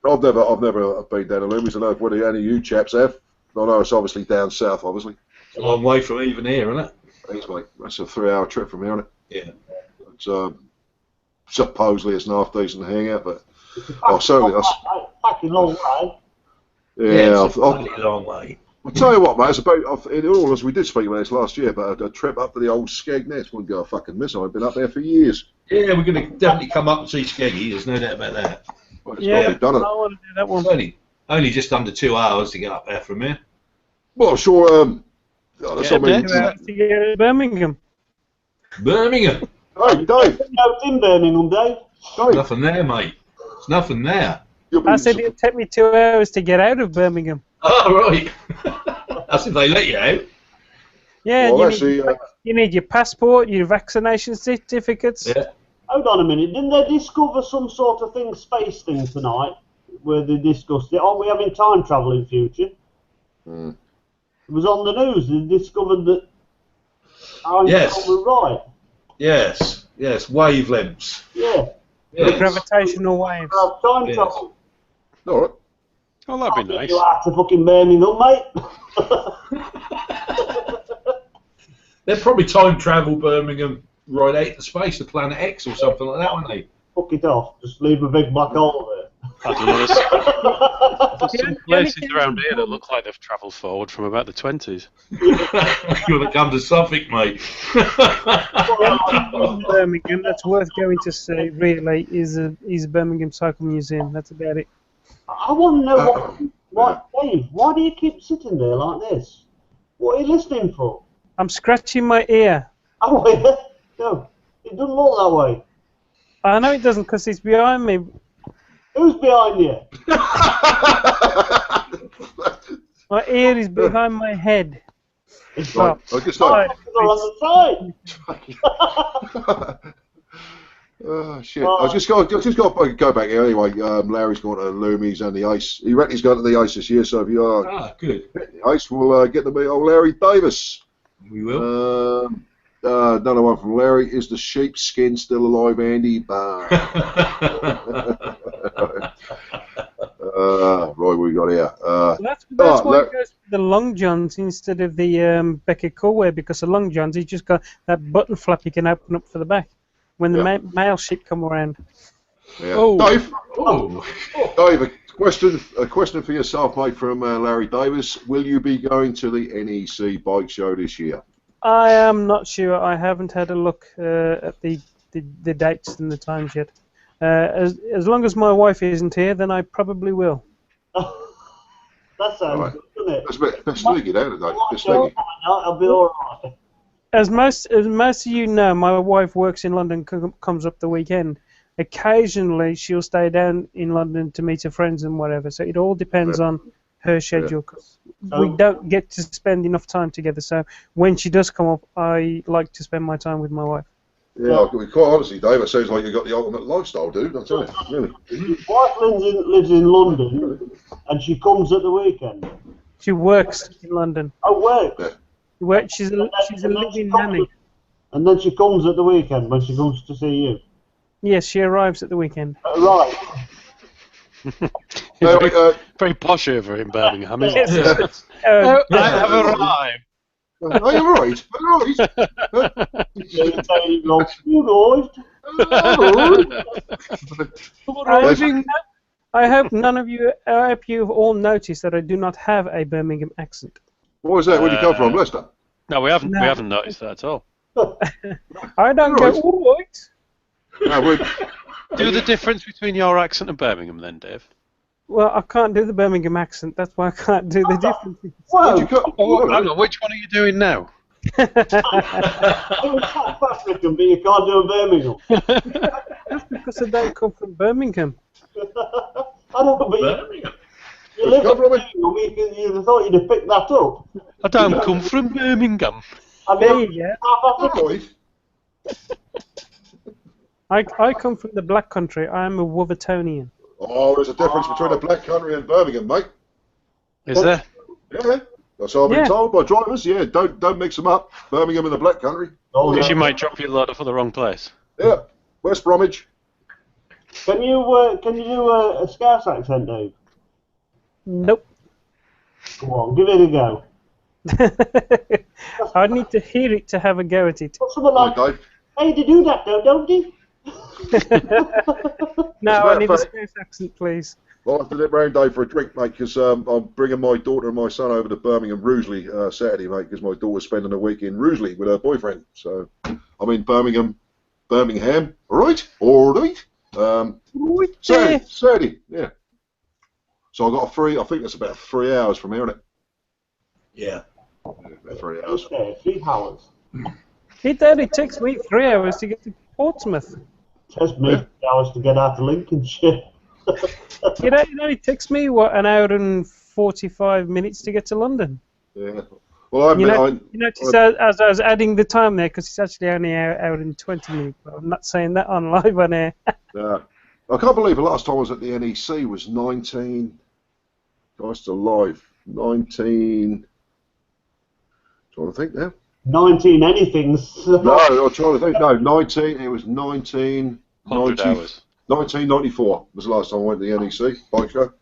I've never been down to Loomies. I don't know whether any of you chaps have. I know it's obviously down south, obviously. It's a long way from even here, isn't it? Thanks, mate. That's a 3-hour trip from here, isn't it? Yeah. It's, supposedly it's an half decent hangout, but certainly that's Fucking long way. yeah. It's a bloody long way. I'll tell you what, mate. It's about in all as we did speak about this last year, but a trip up to the old Skegness wouldn't go a fucking miss. I've been up there for years. Yeah, we're going to definitely come up and see Skeggy. There's no doubt about that. Well, it's got to be done. I want to do that one. Only just under 2 hours to get up there from here. Well, I'm sure. Yeah, I mean, 2 hours to get to Birmingham. Birmingham. hey, Dave. No, in Birmingham, Dave. Dave, Nothing there, mate. There's nothing there. you'll be I said it'd take me 2 hours to get out of Birmingham. Oh, right. That's if they let you out. Yeah, Well, you need your passport, your vaccination certificates. Yeah. Hold on a minute. Didn't they discover some sort of thing, space thing tonight, where they discussed it? Aren't we having time travel in future? Mm. It was on the news. They discovered that Yes. Einstein was right. Yes. Wavelengths. Yeah. Yes. Gravitational waves. Time Yes. travel. all right. Oh, that'd be nice. You out to fucking Birmingham, mate. They'll probably time travel Birmingham right out to space to Planet X or something like that, won't they? Fuck it off. Just leave a big black hole there. I don't know. There's some places around here that look like they've travelled forward from about the 20s. You're going to come to Suffolk, mate. Birmingham that's worth going to see really is Birmingham Cycle Museum. That's about it. I want to know what Dave, why do you keep sitting there like this? What are you listening for? I'm scratching my ear. Oh, yeah. No, it doesn't look that way. I know it doesn't because it's behind me. Who's behind you? My ear is behind my head. It's Right. not. I just Right. On the side. oh shit! I just got to go back here anyway. Larry's going to Loomies and the Ice. He reckons he's going to the Ice this year. So if you are Good. the Ice, we'll get to meet old Larry Davis. We will. Another one from Larry. Is the sheepskin still alive, Andy? Right, what we got here? That's why it goes for the long johns instead of the Becker Coolwear, because the long johns, you just got that button flap you can open up for the back when the male sheep come around. Yeah. Oh. Dave, Oh. Dave, a question for yourself, mate, from Larry Davis. Will you be going to the NEC bike show this year? I am not sure. I haven't had a look at the dates and the times yet. As long as my wife isn't here, then I probably will. That sounds good, doesn't it? Let's sneak it out today. Let's sneak it. I'll be alright. As most of you know, my wife works in London, comes up the weekend. Occasionally, she'll stay down in London to meet her friends and whatever. So it all depends on her schedule. 'Cause we don't get to spend enough time together. So when she does come up, I like to spend my time with my wife. Yeah, quite honestly, Dave, it sounds like you've got the ultimate lifestyle, dude. I'm telling you, really. His wife lives in London, and she comes at the weekend. She works in London. Oh, wait. She's a living nanny. And then she comes at the weekend when she comes to see you. Yes, she arrives at the weekend. Right. Very posh over in Birmingham, isn't it? Yes. I have arrived. Are you right? Are you right? I hope none of you. I hope you've all noticed that I do not have a Birmingham accent. What was that? Where'd you come from, Leicester? No, we haven't. We haven't noticed that at all. I don't go, all right. No, Do the difference between your accent and Birmingham then, Dave? Well, I can't do the Birmingham accent. That's why I can't do the difference. Whoa! Hang on, which one are you doing now? You're South African, but you can't do a Birmingham. That's because I don't come from Birmingham. I don't know, but you live in Birmingham, you thought you'd have picked that up. I don't come from Birmingham. I There mean, you go. South Africa. I come from the Black Country. I am a Wolvertonian. Oh, there's a difference between the Black Country and Birmingham, mate. Is there? Yeah, that's what I've been told by drivers. Yeah, don't mix them up. Birmingham and the Black Country. Oh, Because you might drop your load off at the wrong place. Yeah, West Bromwich. Can you do a Scouse accent, Dave? Nope. Come on, give it a go. I need to hear it to have a go at it. What's something like, Dave. hey, they do that though, don't they? No, I need a Scouse accent, please. Well, I have to nip round, Dave, for a drink, mate, because I'm bringing my daughter and my son over to Birmingham, Rugeley, Saturday, mate, because my daughter's spending a week in Rugeley with her boyfriend. So I'm in Birmingham, all right? Saturday, yeah. So I got I think that's about 3 hours from here, isn't it? Yeah. About 3 hours. Okay, 3 hours. It only takes me 3 hours to get to Portsmouth. Takes me 3 hours to get out to Lincolnshire. It only takes me, what, an hour and 45 minutes to get to London. Yeah. Well, You notice as I was adding the time there, because it's actually only an hour and 20 minutes, but I'm not saying that on live on air. Yeah. I can't believe the last time I was at the NEC was 19... Christ alive. 19... Trying to think now. 19 anythings. No, I'm trying to think. No, 19... It was 100 hours. 1994 was the last time I went to the NEC bike show.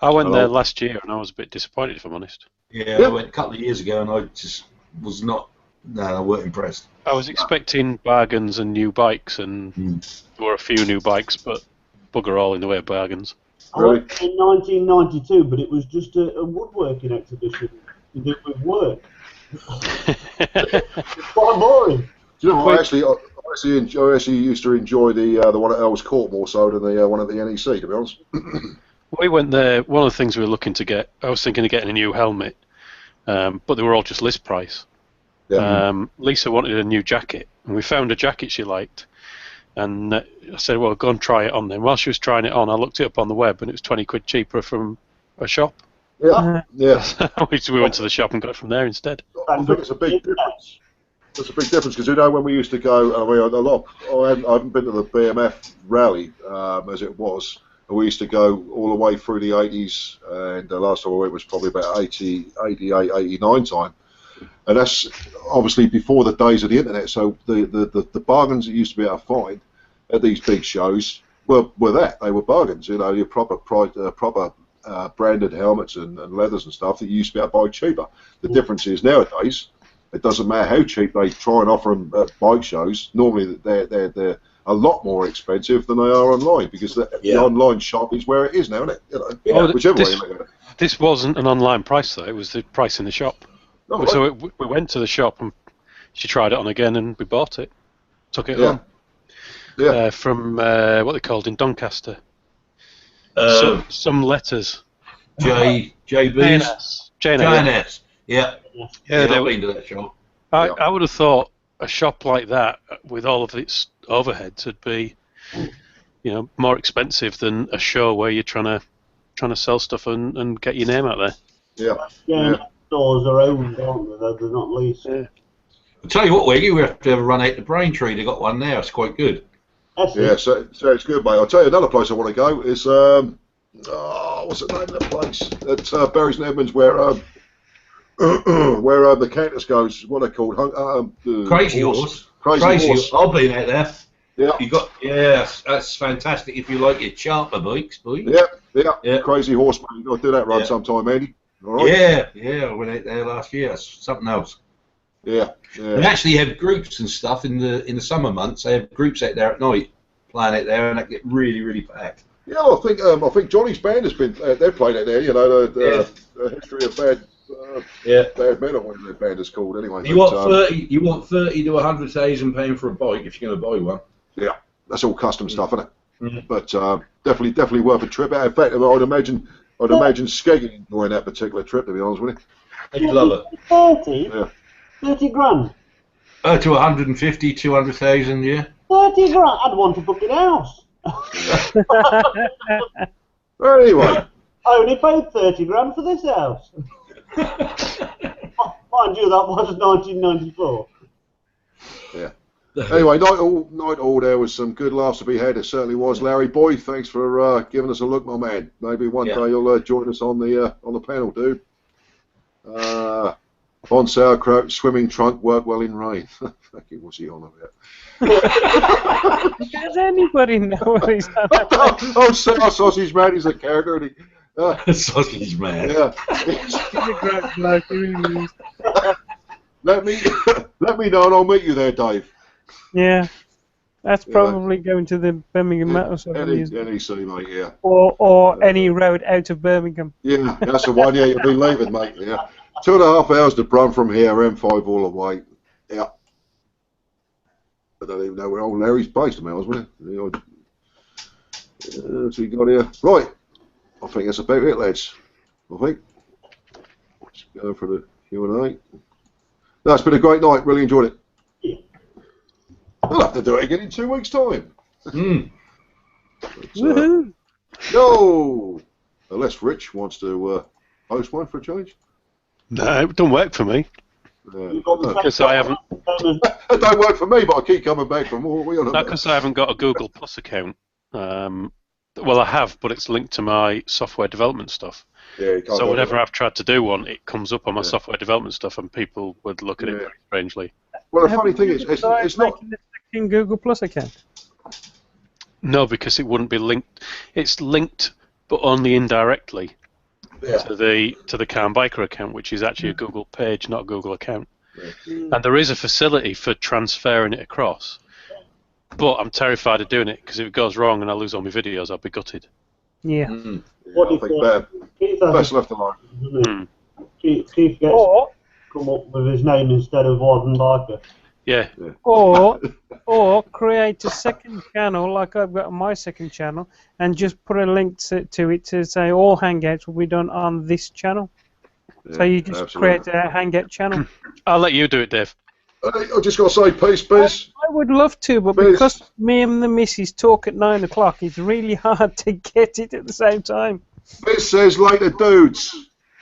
I went there last year and I was a bit disappointed, if I'm honest. Yeah, I went a couple of years ago and I just was not. No, I weren't impressed. I was expecting bargains and new bikes, and there were a few new bikes, but bugger all in the way of bargains. I went in 1992, but it was just a woodworking exhibition to do with work. It's quite boring. Do you know what? I actually used to enjoy the one at Earl's Court more so than the one at the NEC, to be honest. We went there. One of the things we were looking to get, I was thinking of getting a new helmet, but they were all just list price. Yeah. Lisa wanted a new jacket, and we found a jacket she liked. And I said, well, go and try it on then. While she was trying it on, I looked it up on the web, and it was 20 quid cheaper from a shop. Yeah, yeah. We went to the shop and got it from there instead. I think it's a big difference. It's a big difference because, you know, when we used to go, I haven't been to the BMF rally as it was. We used to go all the way through the 80s, and the last time I went was probably about 88, 89 time. And that's obviously before the days of the internet, so the bargains that you used to be able to find at these big shows were that. They were bargains, you know, your proper branded helmets and leathers and stuff that you used to be able to buy cheaper. The difference is nowadays, it doesn't matter how cheap they try and offer them at bike shows, normally they're a lot more expensive than they are online, because the online shop is where it is now, isn't it? You know, whichever way you look at it. This wasn't an online price, though. It was the price in the shop. Oh, so we went to the shop and she tried it on again, and we bought it. Took it home. Yeah. From what they called in Doncaster. Some letters. JB's. JNS. Yeah. Yeah, they've been to that shop. I would have thought a shop like that, with all of its overheads, would be, you know, more expensive than a show where you're trying to sell stuff and get your name out there. Yeah. Stores are owned, aren't they? They're not leased. Yeah. I'll tell you what, Wiggy, we have to have a run out to Braintree. They've got one there. It's quite good. Yeah, so it's good, mate. I'll tell you another place I want to go is what's the name of the place? It's Bury St Edmunds, where the Countess goes. What are they called? Crazy Horse. Crazy Horse. I've been out there. Yeah. That's fantastic. If you like your charter bikes, boy. Yeah. Crazy Horse, mate. I'll do that run sometime, Andy. All right. Yeah. I went out there last year. That's something else. Yeah. They actually have groups and stuff in the summer months. They have groups out there at night playing out there, and they get really, really packed. Yeah, I think Johnny's band has been. They've played out there. You know, the history of Yeah. Bad men, or what their band is called anyway. You want 30? You want 30 to 100,000 pound for a bike if you're going to buy one. Yeah, that's all custom stuff, isn't it? Mm. But definitely worth a trip. In fact, I'd imagine Skeggy enjoying that particular trip. To be honest with you. I'd love it. 30? Yeah. 30 grand? To 150, 200,000, yeah. 30 grand? I'd want to book it house. Anyway. I only paid 30 grand for this house. Mind you, that was 1994. Yeah. Anyway, night all. There was some good laughs to be had. It certainly was. Larry Boy, thanks for giving us a look, my man. Maybe one day you'll join us on the panel, dude. On sauerkraut, swimming trunk, work well in rain. Fucking, what's he on about? Does anybody know what he's on about? Oh, Sausage Man, he's a character. And he, Sausage Man. Yeah. He's a great bloke, he really is. Let me know and I'll meet you there, Dave. Yeah. That's probably going to the Birmingham Metal Society. NEC, mate, yeah. Or any road out of Birmingham. Yeah, that's the one, yeah, you'll be leaving, mate, yeah. 2.5 hours to Brum from here, M5 all the way. Yeah. I don't even know where old Larry's based, I wasn't it? So you got here. Right. I think that's about it, lads. I think. Let's go for the Q&A. No, it's been a great night. Really enjoyed it. We'll have to do it again in 2 weeks' time. Woohoo! No! Unless Rich wants to host one for a change. No, it don't work for me. Because I haven't. It don't work for me, but I keep coming back from what we on about. Not because I haven't got a Google Plus account. Well, I have, but it's linked to my software development stuff. Yeah, you can't so whenever I've tried to do one, it comes up on my software development stuff, and people would look at it very strangely. Well, the funny thing is, it's not. In Google Plus account. No, because it wouldn't be linked. It's linked, but only indirectly to the Car and Biker account, which is actually a Google page, not a Google account. And there is a facility for transferring it across, but I'm terrified of doing it because if it goes wrong and I lose all my videos, I'll be gutted. Yeah. What I think best left alone. Keith gets come up with his name instead of Warden Biker. Yeah. Or create a second channel like I've got on my second channel and just put a link to it to say all Hangouts will be done on this channel. So you just create a Hangout channel. I'll let you do it, Dave. I just got to say peace. I would love to, but because me and the missus talk at 9 o'clock, it's really hard to get it at the same time. Biz says later, dudes.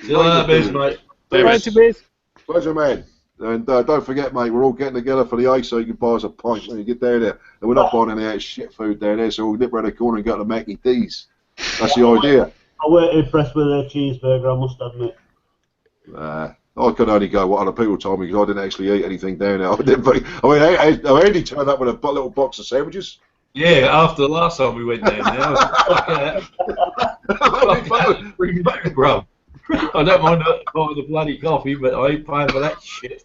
See you later, Biz, mate. Later, Biz. Pleasure, man. And don't forget, mate, we're all getting together for the ice so you can buy us a pint when you get down there. And we're not buying any of that shit food down there, so we'll nip around the corner and go to Mackie D's. That's the idea. I weren't impressed with their cheeseburger, I must admit. I could only go what other people told me because I didn't actually eat anything down there. Andy turned up with a little box of sandwiches. Yeah, after the last time we went down there, I was like, bring back the grub. I don't mind buying the bloody coffee, but I ain't paying for that shit.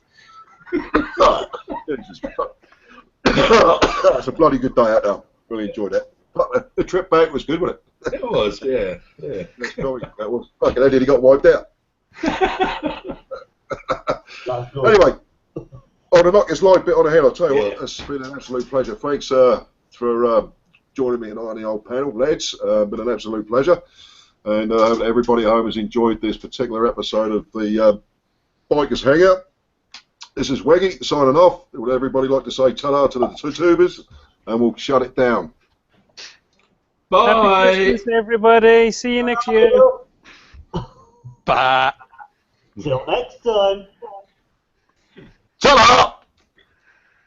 It's a bloody good day out there. Really enjoyed it. But the trip back was good, wasn't it? It was, yeah. That was. Fucking hell, he got wiped out. Anyway, on the knock this live bit on the head, I'll tell you what, it's been an absolute pleasure. Thanks for joining me on the old panel, lads. Been an absolute pleasure. And everybody at home has enjoyed this particular episode of the Bikers Hangout. This is Weggy signing off. Would everybody like to say ta-da to the tubers? And we'll shut it down. Bye. Happy Christmas, everybody. See you next year. Bye. Till next time. Ta-da!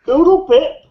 Doodle pip.